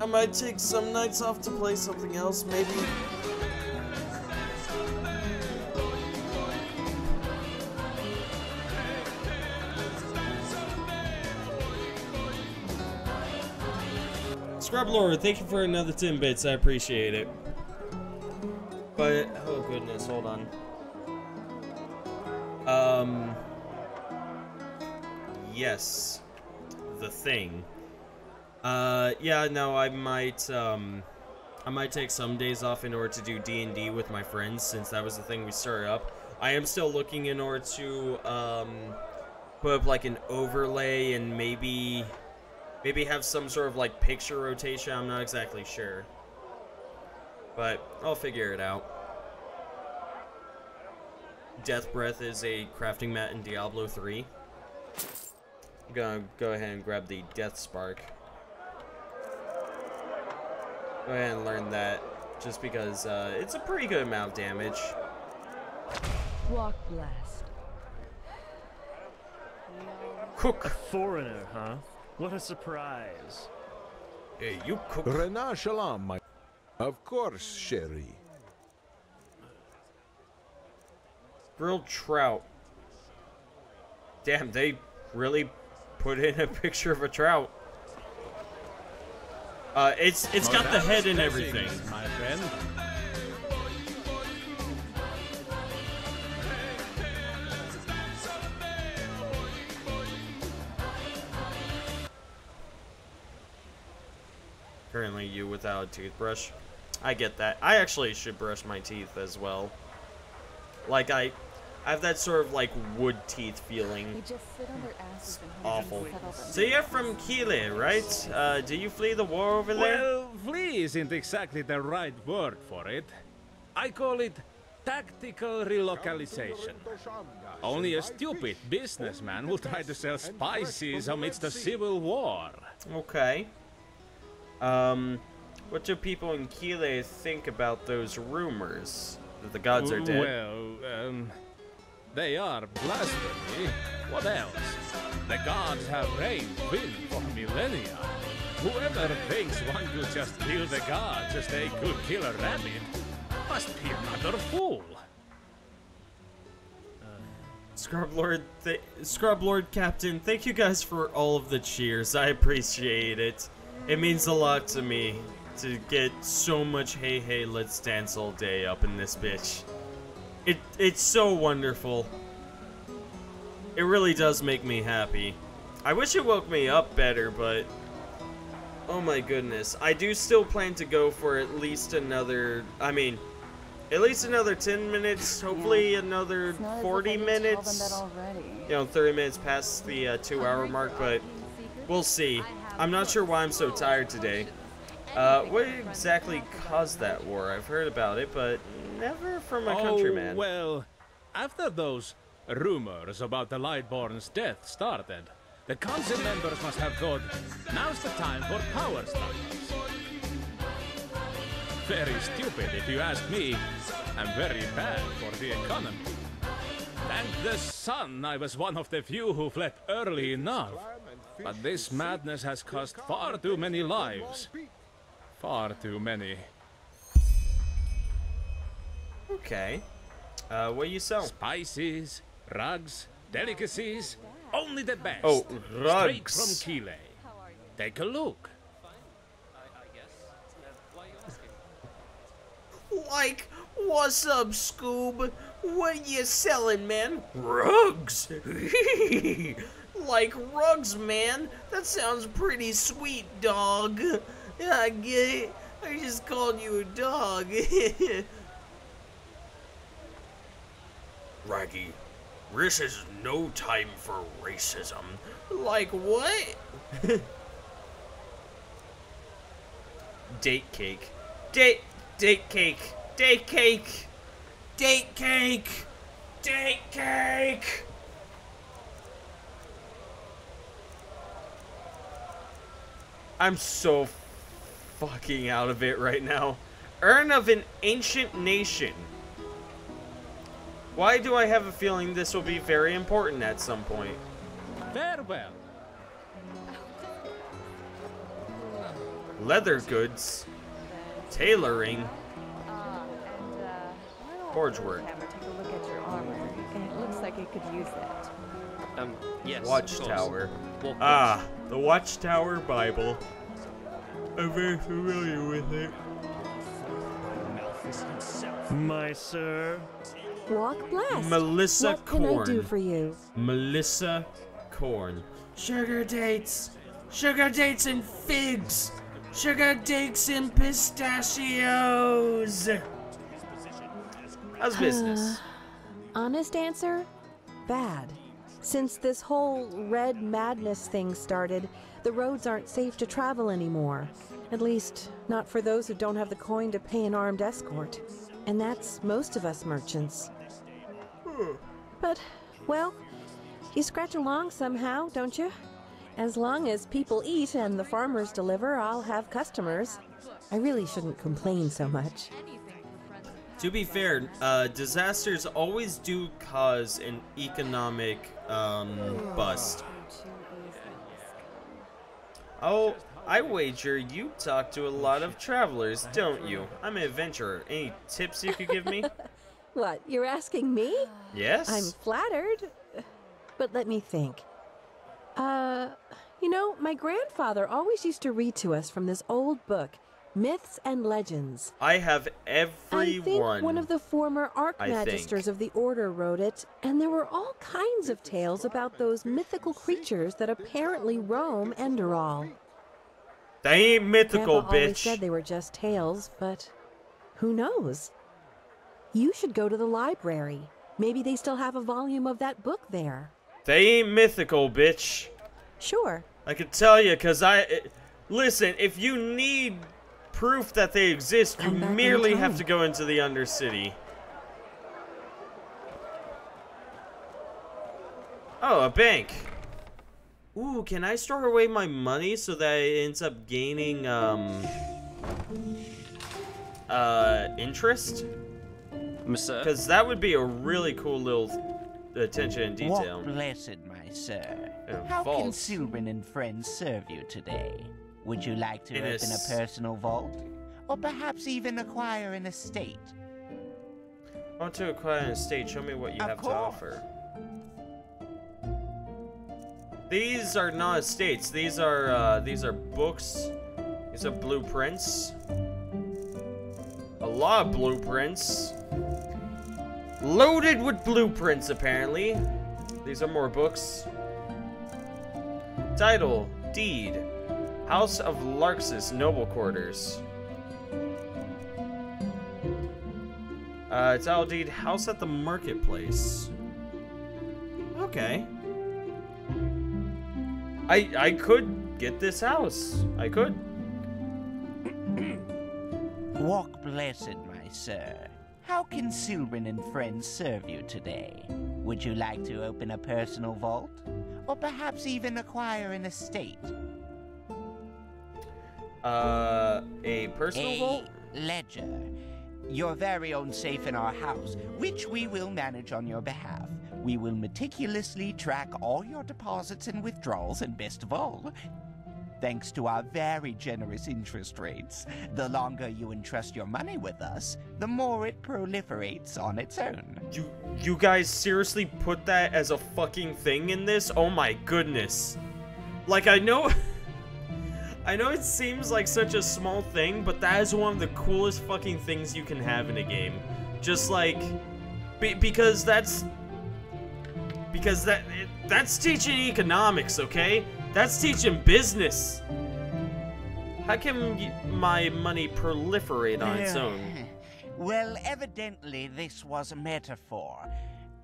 I might take some nights off to play something else, maybe. Scrub Lord, thank you for another 10 bits. I appreciate it. But, oh goodness, hold on. Yes. The thing. Yeah, no, I might take some days off in order to do D&D with my friends, since that was the thing we started up. I am still looking in order to, put up, like, an overlay and maybe have some sort of, like, picture rotation. I'm not exactly sure. But I'll figure it out. Death Breath is a crafting mat in Diablo 3. I'm gonna go ahead and grab the Death Spark. Go ahead and learn that, just because it's a pretty good amount of damage. Walk blast. Cook. A foreigner, huh? What a surprise. Hey, you cook. Renard Shalom, my... Of course, Sherry. Grilled trout. Damn, they really put in a picture of a trout. It's got the head and everything. My friend. Currently you without a toothbrush. I get that. I actually should brush my teeth as well. Like I have that sort of like wood teeth feeling. It's awful. So you're from Chile, right? Do you flee the war over there? Well, flee isn't exactly the right word for it. I call it tactical relocalization. Only a stupid businessman will try to sell spices amidst a civil war. Okay. What do people in Chile think about those rumors that the gods are dead? Well, they are blasphemy. What else? The gods have reigned win for millennia. Whoever thinks one could just kill the gods as they could kill a rabbit must be another fool. Scrub Lord Captain, thank you guys for all of the cheers. I appreciate it. It means a lot to me to get so much hey hey let's dance all day up in this bitch. It's so wonderful. It really does make me happy. I wish it woke me up better, but oh my goodness. I do still plan to go for at least another, at least another 10 minutes, hopefully another 40 minutes. You know, 30 minutes past the 2-hour mark, but we'll see. I'm not sure why I'm so tired today. What exactly caused that war? I've heard about it, but never from a countryman. Well, after those rumors about the Lightborn's death started, the council members must have thought, now's the time for power struggles. Very stupid, if you ask me, and very bad for the economy. Thank the sun I was one of the few who fled early enough. But this madness has cost far too many lives. Far too many. Okay. What you sell? Spices, rugs, delicacies, only the best. Oh, Straight rugs. from Chile. Take a look. Like, what's up, Scoob? What you selling, man? Rugs! Like rugs, man? That sounds pretty sweet, dog. Yeah, I get it. I just called you a dog. Raggy, this is no time for racism. Like what? Date cake. Date cake. Date cake. Date cake. Date cake. I'm so fucking out of it right now. Urn of an ancient nation. Why do I have a feeling this will be very important at some point? Farewell. Leather goods. Tailoring. Forge work. Take a look at your armor. It looks like it could use that. Yes. Watchtower. Well, Ah, the Watchtower Bible. I'm very familiar with it. My sir. Walk blessed. Melissa what Corn. What can I do for you? Melissa Corn. Sugar dates. Sugar dates and figs. Sugar dates and pistachios. How's business? Honest answer? Bad. Since this whole red madness thing started, the roads aren't safe to travel anymore. At least, not for those who don't have the coin to pay an armed escort. And that's most of us merchants. But, well, you scratch along somehow, don't you? As long as people eat and the farmers deliver, I'll have customers. I really shouldn't complain so much. To be fair, disasters always do cause an economic bust. Oh, I wager you talk to a lot of travelers, don't you? I'm an adventurer. Any tips you could give me? What, you're asking me? Yes? I'm flattered. But let me think. You know, my grandfather always used to read to us from this old book, Myths and Legends. I have every I think one. one of the former Archmagisters of the Order wrote it, and there were all kinds of tales about those mythical creatures that apparently roam Enderal. They ain't mythical, Grandpa always bitch. said they were just tales, but who knows? You should go to the library. Maybe they still have a volume of that book there. They ain't mythical, bitch. Sure. I could tell you, cause listen, if you need proof that they exist, you merely have to go into the Undercity. Oh, a bank. Ooh, can I store away my money so that it ends up gaining, interest? Because that would be a really cool little attention and detail. Walk blessed, my sir. Oh, How can false. Sylvan and friends serve you today? Would you like to In open a personal vault? Or perhaps even acquire an estate? I want to acquire an estate. Show me what you have to offer. These are not estates. These are books. These are blueprints. A lot of blueprints. Loaded with blueprints, apparently. These are more books. Title, Deed. House of Larxus, Noble Quarters. Title deed, House at the Marketplace. Okay. I could get this house. I could. Walk blessed, my sir. How can Sylvan and friends serve you today? Would you like to open a personal vault? Or perhaps even acquire an estate? A personal vault? Ledger. Your very own safe in our house, which we will manage on your behalf. We will meticulously track all your deposits and withdrawals, and best of all, thanks to our very generous interest rates, the longer you entrust your money with us, the more it proliferates on its own. You guys seriously put that as a fucking thing in this? Oh my goodness. Like, I know it seems like such a small thing, but that is one of the coolest fucking things you can have in a game. Just like, because that's teaching economics, okay? That's teaching business. How can my money proliferate on its own? Well, evidently this was a metaphor.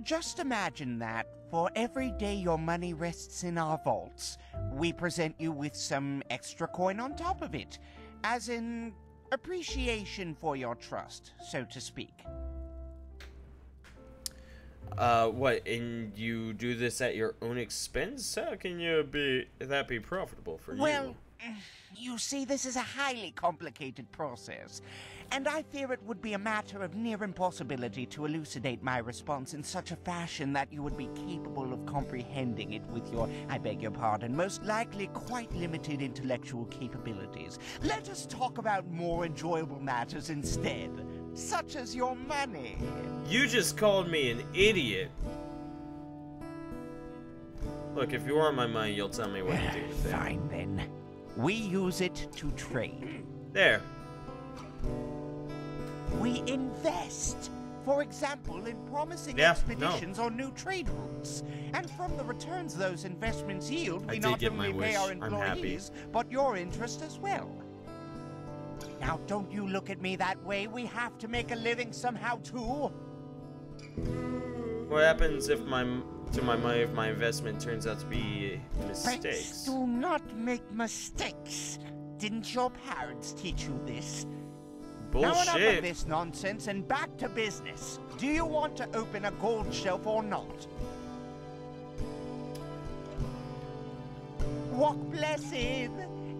Just imagine that for every day your money rests in our vaults, we present you with some extra coin on top of it, as in appreciation for your trust, so to speak. What, and you do this at your own expense? How can that be profitable for you? Well, you see, this is a highly complicated process, and I fear it would be a matter of near impossibility to elucidate my response in such a fashion that you would be capable of comprehending it with your, I beg your pardon, most likely quite limited intellectual capabilities. Let us talk about more enjoyable matters instead, such as your money. You just called me an idiot. Look, if you want my money, you'll tell me what to do with it. Fine, then. We use it to trade. There. We invest. For example, in promising expeditions or new trade routes. And from the returns those investments yield, we not only pay our employees, but your interest as well. Now, don't you look at me that way. We have to make a living somehow, too. What happens if my money, if my investment turns out to be mistakes? Friends, do not make mistakes. Didn't your parents teach you this? Bullshit. Now enough of this nonsense and back to business. Do you want to open a gold shelf or not? Walk blessed.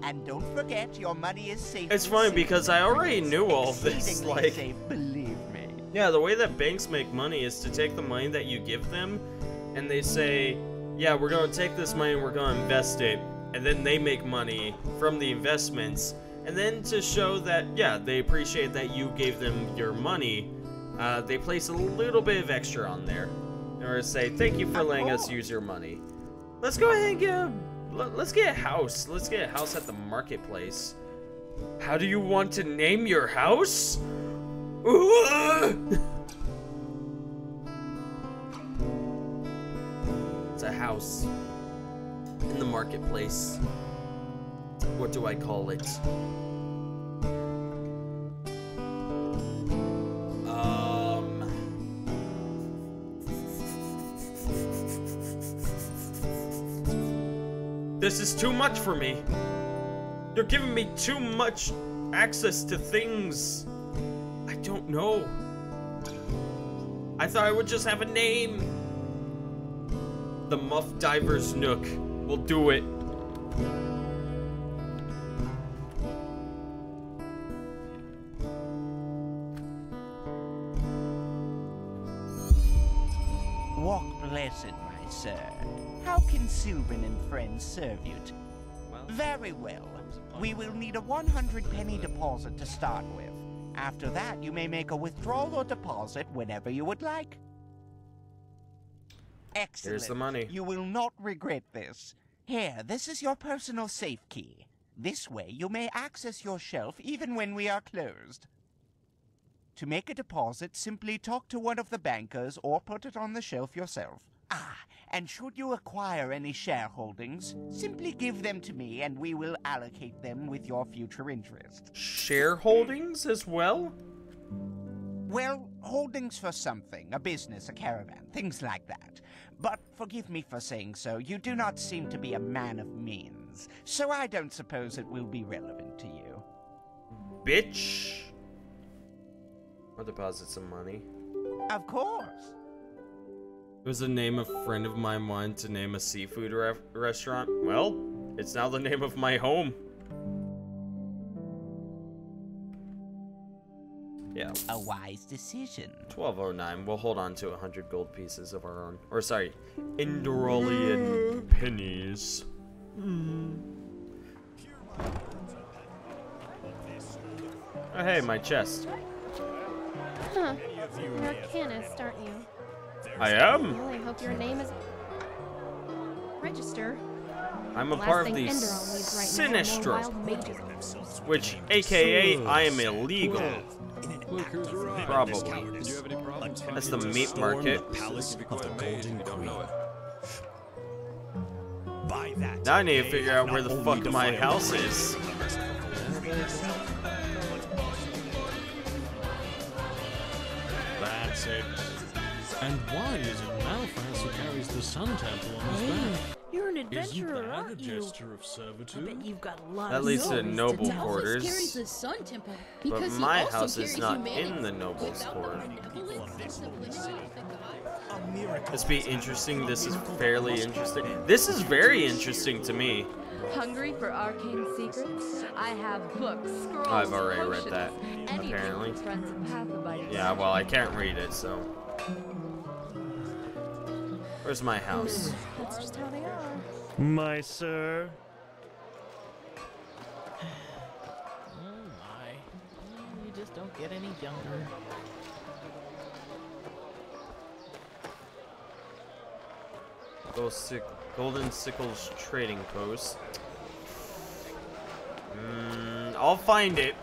And don't forget, your money is safe. It's funny because I already knew all this. Like, safe, believe me. Yeah, the way that banks make money is to take the money that you give them, and they say, yeah, we're going to take this money and we're going to invest it, and then they make money from the investments, and then to show that, yeah, they appreciate that you gave them your money, they place a little bit of extra on there, in order to say, thank you for letting us use your money. Let's go ahead and let's get a house. Let's get a house at the marketplace. How do you want to name your house? It's a house in the marketplace. What do I call it? This is too much for me. You're giving me too much access to things. I don't know. I thought I would just have a name. The Muff Diver's Nook will do it. Walk blessed, my sir. How can Sylvan and friends serve you? Very well. We will need a 100 penny deposit to start with. After that, you may make a withdrawal or deposit whenever you would like. Excellent. Here's the money. You will not regret this. Here, this is your personal safe key. This way, you may access your shelf even when we are closed. To make a deposit, simply talk to one of the bankers or put it on the shelf yourself. Ah, and should you acquire any shareholdings, simply give them to me and we will allocate them with your future interest. Shareholdings as well? Well, holdings for something, a business, a caravan, things like that. But forgive me for saying so, you do not seem to be a man of means, so I don't suppose it will be relevant to you. Bitch. I'll deposit some money. Of course. It was the name a friend of mine wanted to name a seafood restaurant. Well, it's now the name of my home. Yeah. A wise decision. 1209. We'll hold on to 100 gold pieces of our own. Or sorry, Enderalian pennies. Oh hey, my chest. Huh. You're a canist, aren't you? I am. Well, I hope your name is... Register. I'm a part of the Sinistro, which, aka, I am illegal. Probably. That's the meat market. Now I need to figure out where the fuck my house is. That's it. And why is it Malphas who carries the Sun Temple on his back? You're an adventurer, Isn't that aren't a you? gesture of servitude? I bet you've got a lot That of leads to stories noble tell. quarters. carries the Sun Temple But because he my also house is carries not humanity. in the noble's court. Without This be interesting. This is fairly interesting. This is very interesting to me. Hungry for arcane secrets? I have books, scrolls, I've already read potions, that, anything apparently. with friends and pathobites. Yeah, well, I can't read it, so. Where's my house? That's just how they are. My sir. Oh my. You just don't get any younger. Golden Sickles Trading Post. I'll find it.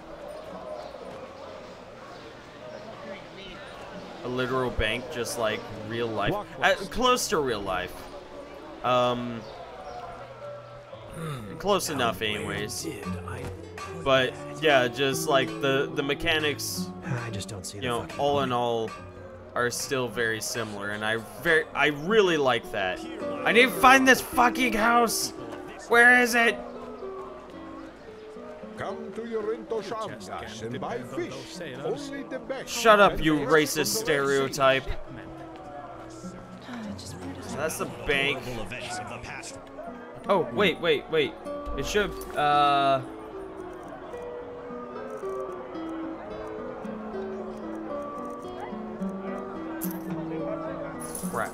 A literal bank, just like real life. Close to real life. Close enough anyways. But yeah, just like the mechanics, I just don't see you know, all in all are still very similar, and I really like that. I need to find this fucking house. Where is it? Come to Yorinto Shamgash and buy fish. Only the best. Shut up, you racist stereotype. So that's the bank. Oh, wait. It should, crap.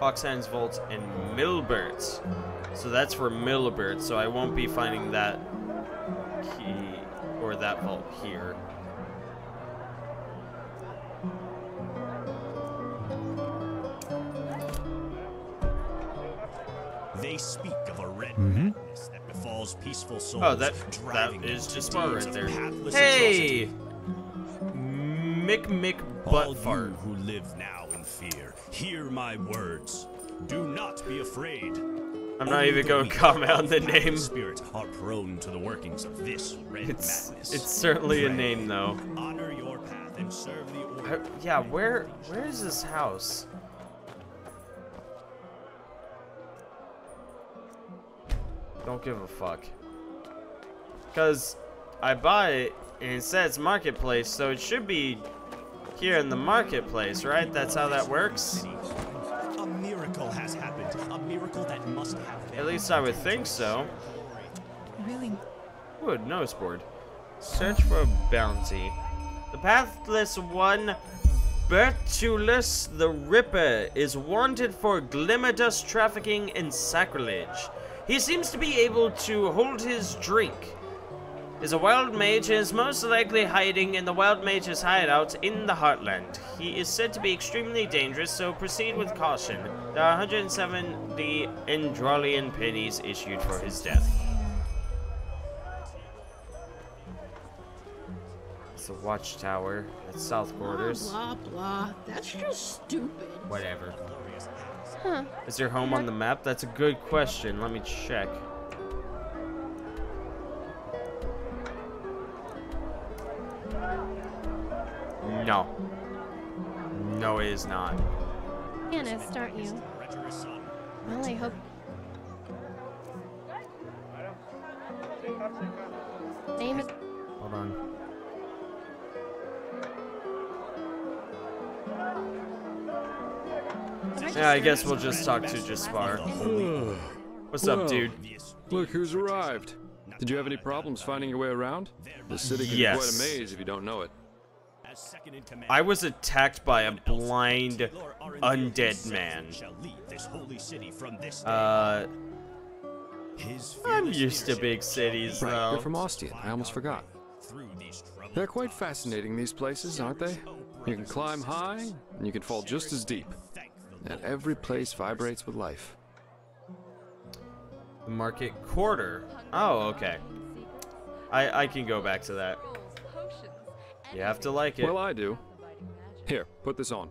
Foxhands Vault and Milbert's. So that's for Milbert, so I won't be finding that key or that vault here. They speak of a red madness that befalls peaceful souls. Oh, that is just smart right there. Hey! Mick butt fart. Who live now in fear, hear my words. Do not be afraid. I'm not even going to comment on the name. Spirits are prone to the workings of this red madness. It's certainly a name, though. Honor your path and serve the order. Yeah, where is this house? Don't give a fuck. Because I bought it and it says marketplace, so it should be here in the marketplace, right? That's how that works? A miracle has happened. A miracle that must have been. At least I would think so. Really? Wood, notice board. Search for a bounty. The pathless one Bertulus the Ripper is wanted for glimmer dust trafficking and sacrilege. He seems to be able to hold his drink. Is a wild mage and is most likely hiding in the wild mage's hideout in the Heartland. He is said to be extremely dangerous, so proceed with caution. There are 170 Enderalian pennies issued for his death. It's the watchtower at South Quarters. Blah, blah, blah. That's just stupid. Whatever. Huh. Is your home on the map? That's a good question. Let me check. No. No, it is not. Pianist, aren't you? Well, I hope. Name is. Hold on. Yeah, I guess we'll just talk to Jaspar. What's up, dude? Look who's arrived. Did you have any problems finding your way around? The city can be quite a maze if you don't know it. I was attacked by a blind undead man. I'm used to big cities, Right, though. they're from Ostian. I almost forgot. They're quite fascinating, these places, aren't they? You can climb high, and you can fall just as deep. And every place vibrates with life. The market quarter. Oh, okay. I can go back to that. You have to like it. Well, I do. Here, put this on.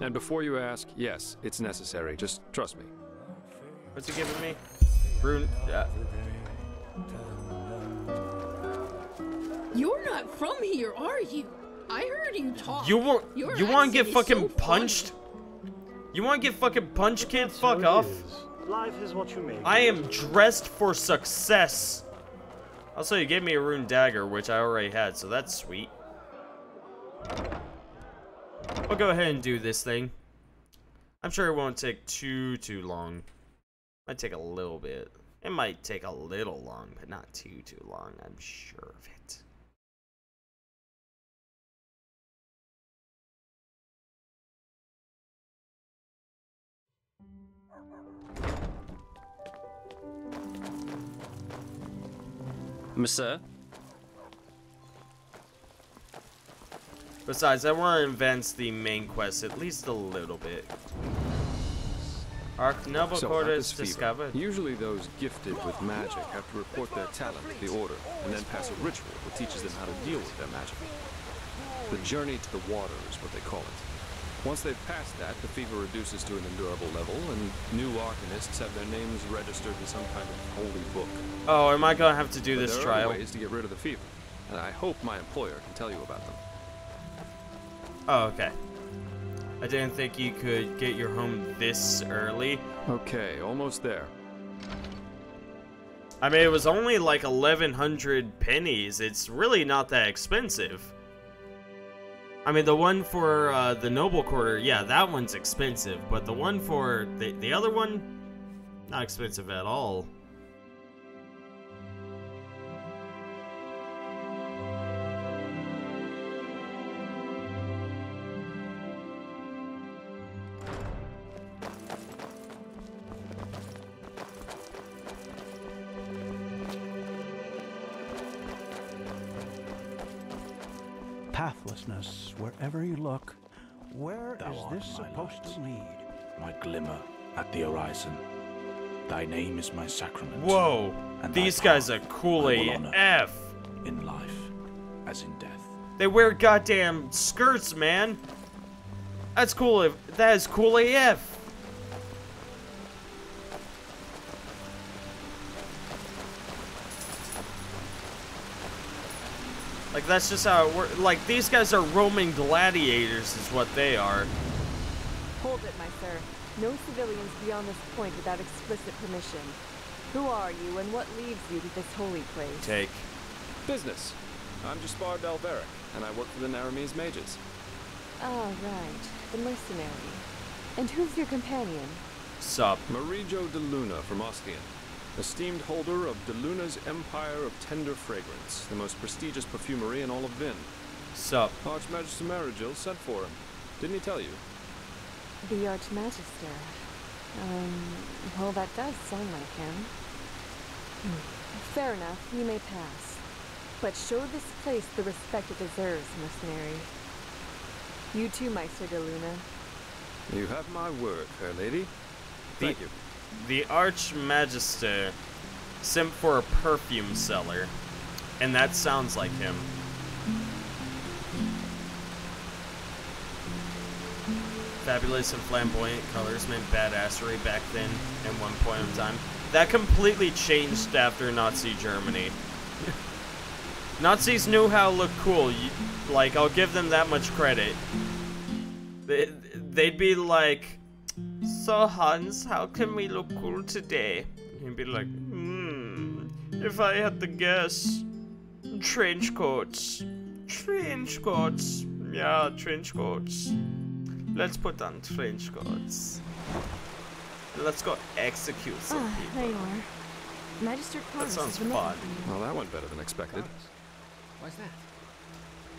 And before you ask, yes, it's necessary. Just trust me. What's he giving me? Rune. You're not from here, are you? I heard you talk. You want Your to get accent is fucking so punched? You want to get fucking punched, kid? Fuck off. Life is what you make. I am dressed for success. Also, you gave me a rune dagger, which I already had, so that's sweet. We'll go ahead and do this thing. I'm sure it won't take too long. Might take a little bit. It might take a little long, but not too long. I'm sure of it. Monsieur? Besides, I want to advance the main quest at least a little bit. Arc Noble Quarters discovered. Usually those gifted with magic have to report their talent to the Order, and then pass a ritual that teaches them how to deal with their magic. The journey to the water is what they call it. Once they've passed that, the fever reduces to an endurable level, and new arcanists have their names registered in some kind of holy book. Oh, am I gonna have to do this there trial? are ways to get rid of the fever, and I hope my employer can tell you about them. Oh, okay. I didn't think you could get your home this early. Okay, almost there. I mean, it was only like 1,100 pennies. It's really not that expensive. I mean, the one for the Noble Quarter, yeah, that one's expensive. But the one for the other one, not expensive at all. Pathlessness, wherever you look. Where is this supposed to lead? My glimmer at the horizon. Thy name is my sacrament. Whoa, and these guys are cool AF. In life, as in death. They wear goddamn skirts, man. That's cool. That is cool AF. Like, that's just how it works. Like, these guys are Roman gladiators is what they are. Hold it, my sir. No civilians beyond this point without explicit permission. Who are you, and what leads you to this holy place? Take. Business. I'm Jaspar Dalveric, and I work for the Naramese mages. Ah, right. The mercenary. And who's your companion? Sup? Marijo de Luna from Ostian. Esteemed holder of de Luna's Empire of Tender Fragrance, the most prestigious perfumery in all of Vin. Sup? Archmagister Marigil sent for him. Didn't he tell you? The Archmagister. Well, that does sound like him. Fair enough, you may pass. But show this place the respect it deserves, mercenary. You too, Meister de Luna. You have my word, fair lady. Thank you. The Archmagister simp for a perfume seller. And that sounds like him. Fabulous and flamboyant colors meant badassery back then at one point in time. That completely changed after Nazi Germany. Nazis knew how to look cool. Like, I'll give them that much credit. They'd be like, "So Hans, how can we look cool today?" He'd be like, if I had to guess, trench coats. Trench coats. Yeah, trench coats. Let's put on trench coats. Let's go execute some people. There you are. Magister That sounds fun. Well, that went better than expected. Why's that?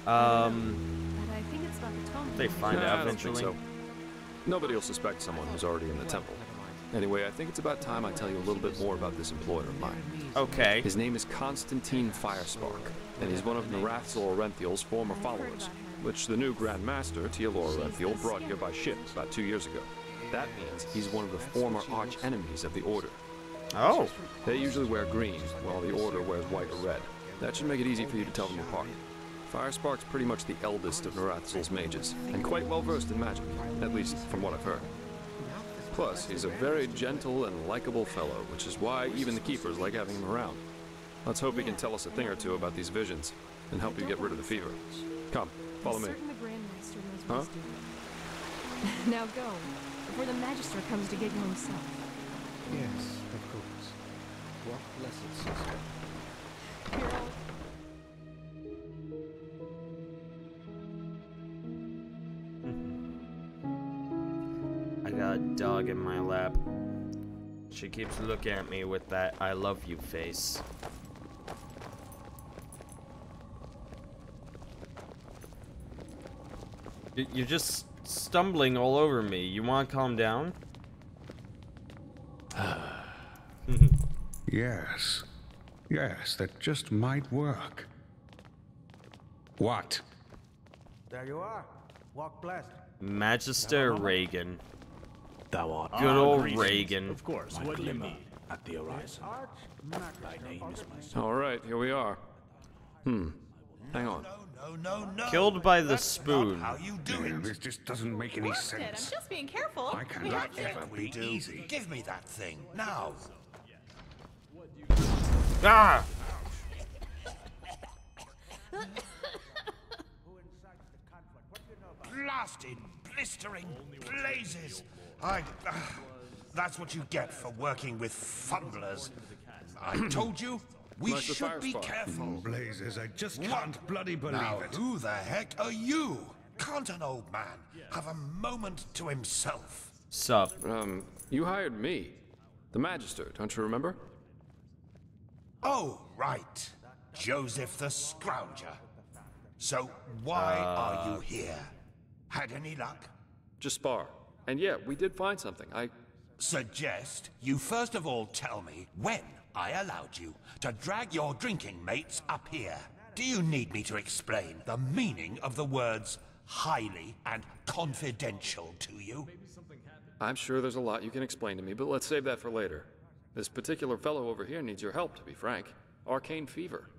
But I think it's about the tome. They find out I don't think eventually. so. Nobody will suspect someone who's already in the temple. Anyway, I think it's about time I tell you a little bit more about this employer of mine. Okay. His name is Constantine Firespark, and he's one of Narathzil Orenthiel's former followers, which the new Grand Master, Tealor Orenthiel, brought here by ship about 2 years ago. That means he's one of the former arch-enemies of the Order. Oh. They usually wear green, while the Order wears white or red. That should make it easy for you to tell them apart. Firespark's pretty much the eldest of Narathzil's mages, and quite well versed in magic, at least from what I've heard. Plus, he's a very gentle and likable fellow, which is why even the keepers like having him around. Let's hope he can tell us a thing or two about these visions, and help you get rid of the fever. Come, follow me. Huh? Now go, before the Magister comes to get you himself. Yes, of course. Walk blessed, sister. I got a dog in my lap. She keeps looking at me with that "I love you" face. You're just stumbling all over me. You want to calm down? Yes. Yes, that just might work. What? There you are. Walk blessed. Magister Reagan. Thou art Good old greetings. Reagan. Of course, My what do you glimmer need? at the horizon. Thy name is my son. All right, here we are. Hang on. No. Killed by the spoon. How you do it? This just doesn't make any sense. I'm just being careful. I cannot ever be easy. Give me that thing now. Ah! Blasted, blistering blazes. That's what you get for working with fumblers. I told you, we Like the should be Firespark. careful. Blazes, I just can't bloody believe Now, it. who the heck are you? Can't an old man have a moment to himself? Sup? You hired me. The Magister, don't you remember? Oh, right. Joseph the Scrounger. So, why are you here? Had any luck? Just spar. And yeah, we did find something. Suggest you first of all tell me when I allowed you to drag your drinking mates up here. Do you need me to explain the meaning of the words highly and confidential to you? I'm sure there's a lot you can explain to me, but let's save that for later. This particular fellow over here needs your help, to be frank. Arcane fever.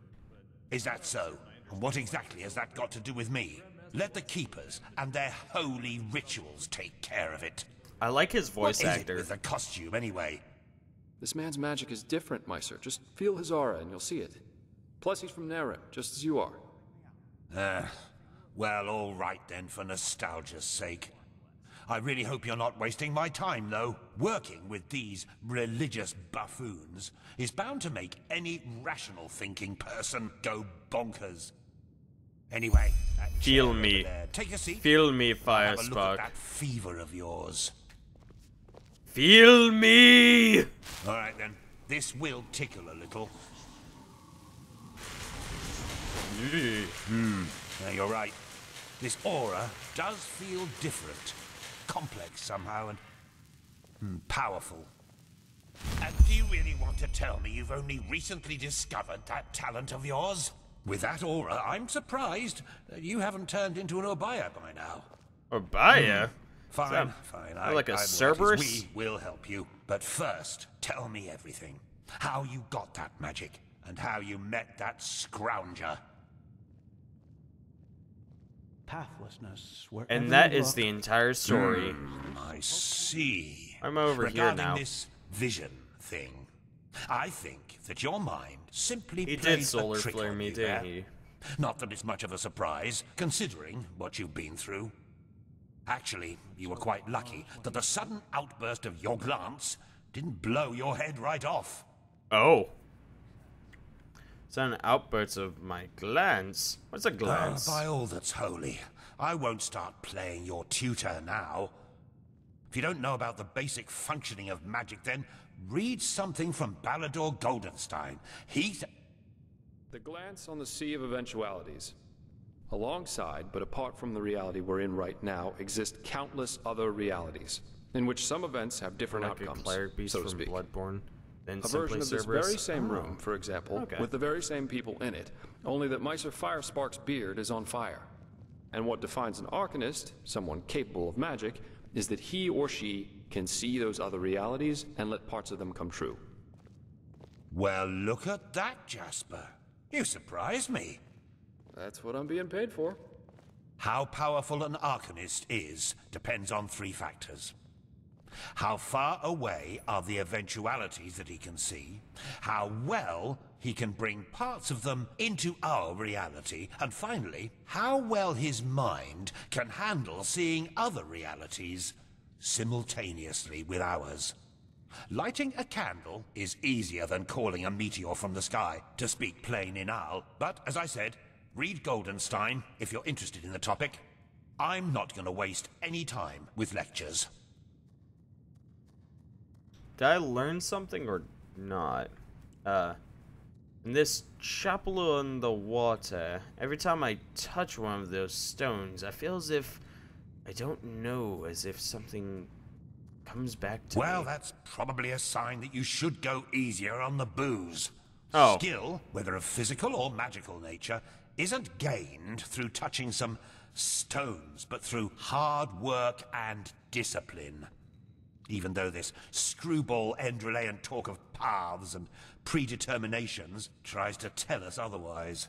Is that so? And what exactly has that got to do with me? Let the Keepers and their holy rituals take care of it. I like his voice What is actor. it with the costume, anyway? This man's magic is different, Meister. Just feel his aura and you'll see it. Plus, he's from Narim, just as you are. Well, all right then, for nostalgia's sake. I really hope you're not wasting my time, though. Working with these religious buffoons is bound to make any rational thinking person go bonkers. Anyway, that Feel chair me. over there. Take a seat. Feel me, Have a look at Firespark. that fever of yours. Feel me! All right then, this will tickle a little. Yeah, you're right. this aura does feel different. Complex somehow and powerful. And do you really want to tell me you've only recently discovered that talent of yours? With that aura, I'm surprised that you haven't turned into an Obaya by now. Obaya? Fine, fine. Like a I'm Cerberus? We will help you. But first, tell me everything. How you got that magic, and how you met that scrounger. Pathlessness. And that is the entire story. I see. I'm over here now. Regarding this vision thing, I think that your mind simply He played did solar a trick flare on me, you didn't there. he? Not that it's much of a surprise, considering what you've been through. Actually, you were quite lucky that the sudden outburst of your glance didn't blow your head right off. Oh. Sudden outbursts of my glance? What's a glance? By all that's holy, I won't start playing your tutor now. If you don't know about the basic functioning of magic, then read something from Balador Goldenstein. The glance on the sea of eventualities. Alongside, but apart from the reality we're in right now, exist countless other realities, in which some events have different outcomes, a cleric beast so to from speak. Bloodborne. Then A version of this Cerberus. very same room, for example, with the very same people in it, only that Meister Firespark's beard is on fire. And what defines an Arcanist, someone capable of magic, is that he or she can see those other realities and let parts of them come true. Well, look at that, Jasper. You surprised me. That's what I'm being paid for. How powerful an Arcanist is depends on 3 factors. How far away are the eventualities that he can see, how well he can bring parts of them into our reality, and finally, how well his mind can handle seeing other realities simultaneously with ours. Lighting a candle is easier than calling a meteor from the sky, to speak plain Inal, but as I said, read Goldenstein if you're interested in the topic. I'm not going to waste any time with lectures. Did I learn something or not? In this chapel on the water, every time I touch one of those stones, I feel as if I don't know, as if something comes back to me. Well, that's probably a sign that you should go easier on the booze. Oh. Skill, whether of physical or magical nature, isn't gained through touching some stones, but through hard work and discipline. Even though this screwball Enderalian talk of paths and predeterminations tries to tell us otherwise.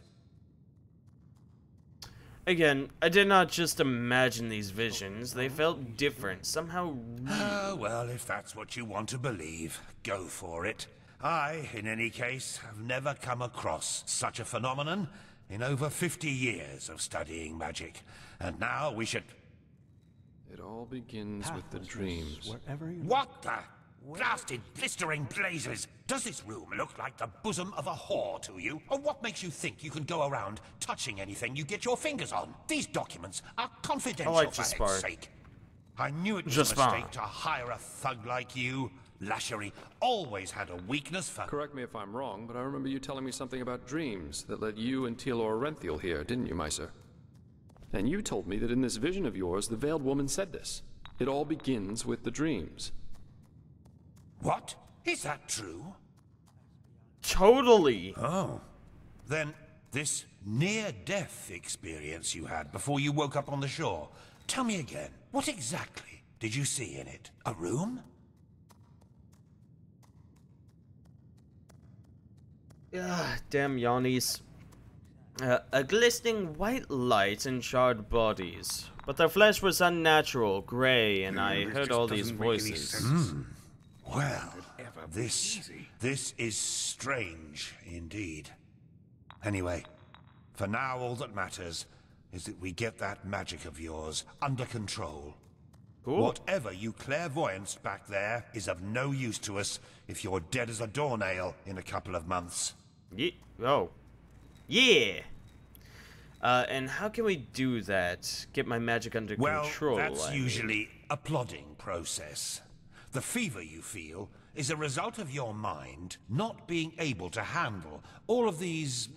Again, I did not just imagine these visions. They felt different, somehow. Well, if that's what you want to believe, go for it. I, in any case, have never come across such a phenomenon in over 50 years of studying magic. And now we should... It all begins with the dreams. What the blasted blistering blazes? Does this room look like the bosom of a whore to you? Or what makes you think you can go around touching anything you get your fingers on? These documents are confidential for heck's sake. I knew it was a mistake to hire a thug like you. Lashery always had a weakness for... Correct me if I'm wrong, but I remember you telling me something about dreams that led you and Telor Renthiel here, didn't you, Meister? And you told me that in this vision of yours, the Veiled Woman said this. It all begins with the dreams. What? Is that true? Totally. Oh. Then this near-death experience you had before you woke up on the shore. Tell me again, what exactly did you see in it? A room? Damn yawnies. A glistening white light and charred bodies. But their flesh was unnatural, grey, and I heard all these voices. Well, this is strange indeed. Anyway, for now all that matters is that we get that magic of yours under control. Cool. Whatever you clairvoyanced back there is of no use to us if you're dead as a doornail in a couple of months. Oh. Yeah! And how can we do that? Get my magic under control? Well, that's usually a plodding process. The fever you feel is a result of your mind not being able to handle all of these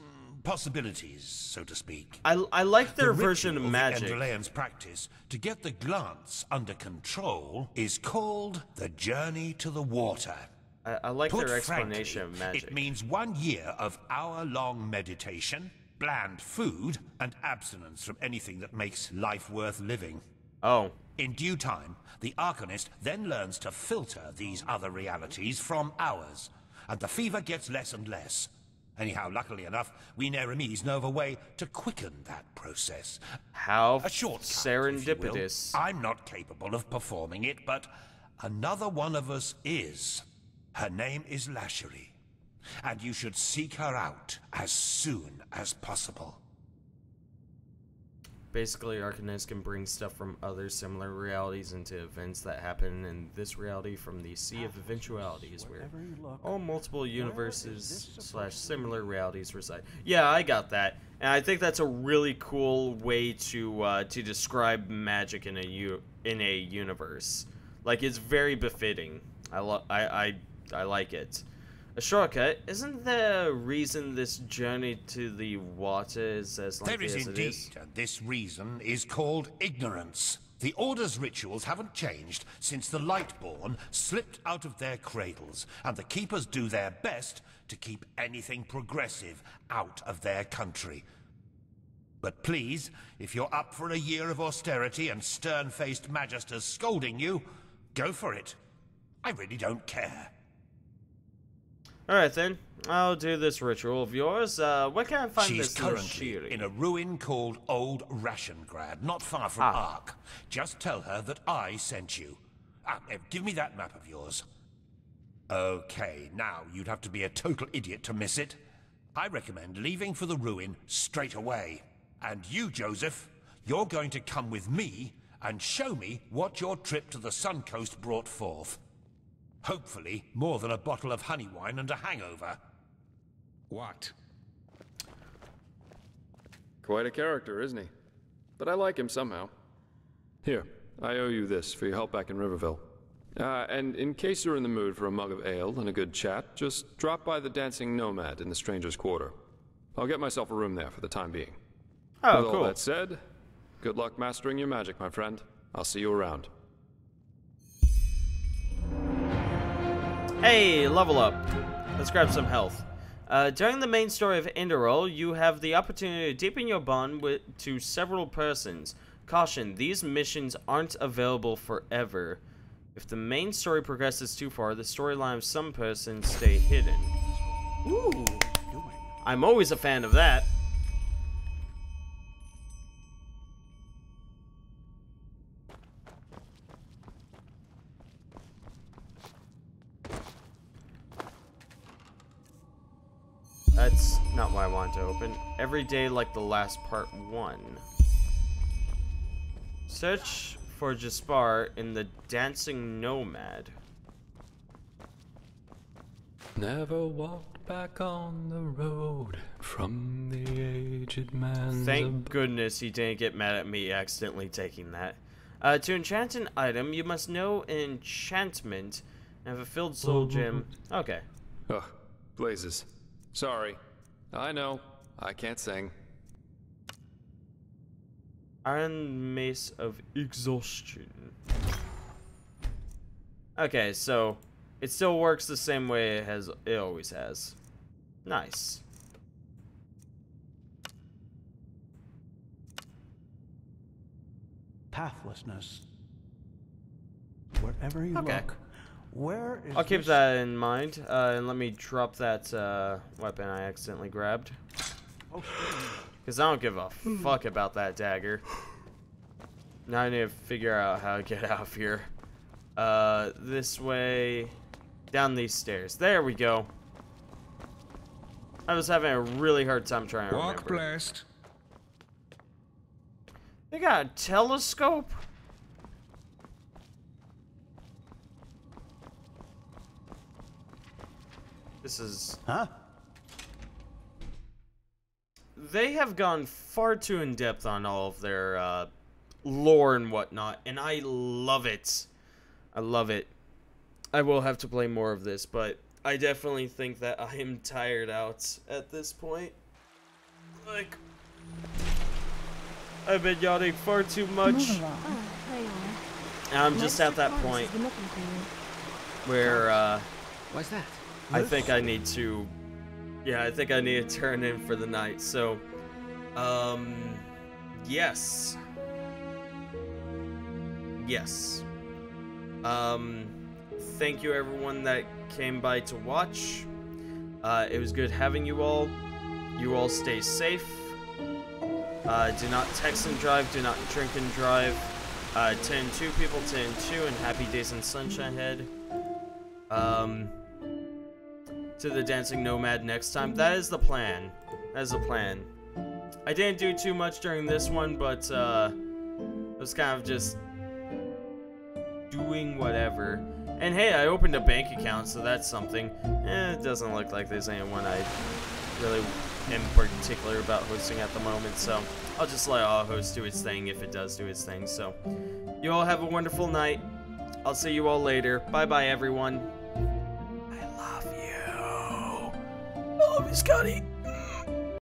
possibilities, so to speak. I like their The version of ritual magic. The Enderalians practice to get the glance under control is called the Journey to the Water. I like Put their explanation frankly, of magic. It means 1 year of hour-long meditation, bland food, and abstinence from anything that makes life worth living. Oh. In due time, the Arcanist then learns to filter these other realities from ours, and the fever gets less and less. Anyhow, luckily enough, we Neremes know of a way to quicken that process. How a shortcut, serendipitous. I'm not capable of performing it, but another one of us is. Her name is Lashery, and you should seek her out as soon as possible. Basically, Arcanist can bring stuff from other similar realities into events that happen in this reality from the Sea of Eventualities, where all multiple universes / similar realities reside. Yeah, I got that, and I think that's a really cool way to describe magic in a universe. Like, it's very befitting. I like it. A shortcut? Isn't the reason this journey to the water is as lengthy as it is? There is indeed, and this reason is called ignorance. The Order's rituals haven't changed since the Lightborn slipped out of their cradles, and the Keepers do their best to keep anything progressive out of their country. But please, if you're up for a year of austerity and stern-faced magisters scolding you, go for it. I really don't care. Alright then, I'll do this ritual of yours. Where can I find She's this currently in a ruin called Old Rashengrad, not far from Ark. Just tell her that I sent you. Give me that map of yours. Okay, now you'd have to be a total idiot to miss it. I recommend leaving for the ruin straight away. And you, Joseph, you're going to come with me and show me what your trip to the Sun Coast brought forth. Hopefully, more than a bottle of honey wine and a hangover. What? Quite a character, isn't he? But I like him somehow. Here, I owe you this for your help back in Riverville. And in case you're in the mood for a mug of ale and a good chat, just drop by the Dancing Nomad in the Stranger's Quarter. I'll get myself a room there for the time being. Oh, With cool. all that said, good luck mastering your magic, my friend. I'll see you around. Hey, level up. Let's grab some health. During the main story of Enderal, you have the opportunity to deepen your bond to several persons. Caution, these missions aren't available forever. If the main story progresses too far, the storyline of some persons stay hidden. Ooh. I'm always a fan of that. That's not what I wanted to open. Every day like the last part 1. Search for Jaspar in the Dancing Nomad. Never walked back on the road from the aged man's. Thank goodness he didn't get mad at me accidentally taking that. To enchant an item, you must know an enchantment and have a filled soul gem. Okay. Ugh, blazes. Sorry. I know. I can't sing. Iron Mace of Exhaustion. Okay, so it still works the same way it always has. Nice. Pathlessness. Wherever you look. Where is I'll keep that in mind, and let me drop that weapon I accidentally grabbed. Because I don't give a fuck about that dagger. Now I need to figure out how to get out of here. This way, down these stairs. There we go. I was having a really hard time trying to remember. Walk blessed. They got a telescope? This is... Huh? They have gone far too in-depth on all of their lore and whatnot, and I love it. I love it. I will have to play more of this, but I definitely think that I am tired out at this point. Like, I've been yawning far too much. And I'm just at that point where, Why's that? I think I need to, yeah, I think I need to turn in for the night. So, yes. Yes. Thank you everyone that came by to watch. It was good having you all. You all stay safe. Do not text and drive, do not drink and drive. 10-2 people, 10-2, and happy days and sunshine ahead. To the Dancing Nomad next time. That is the plan. That is the plan. I didn't do too much during this one, but it was kind of just doing whatever. And hey, I opened a bank account, so that's something. It doesn't look like there's anyone I really am particular about hosting at the moment, so I'll just let our host do its thing if it does do its thing. So you all have a wonderful night. I'll see you all later. Bye bye everyone. I love you. I love you, Scotty.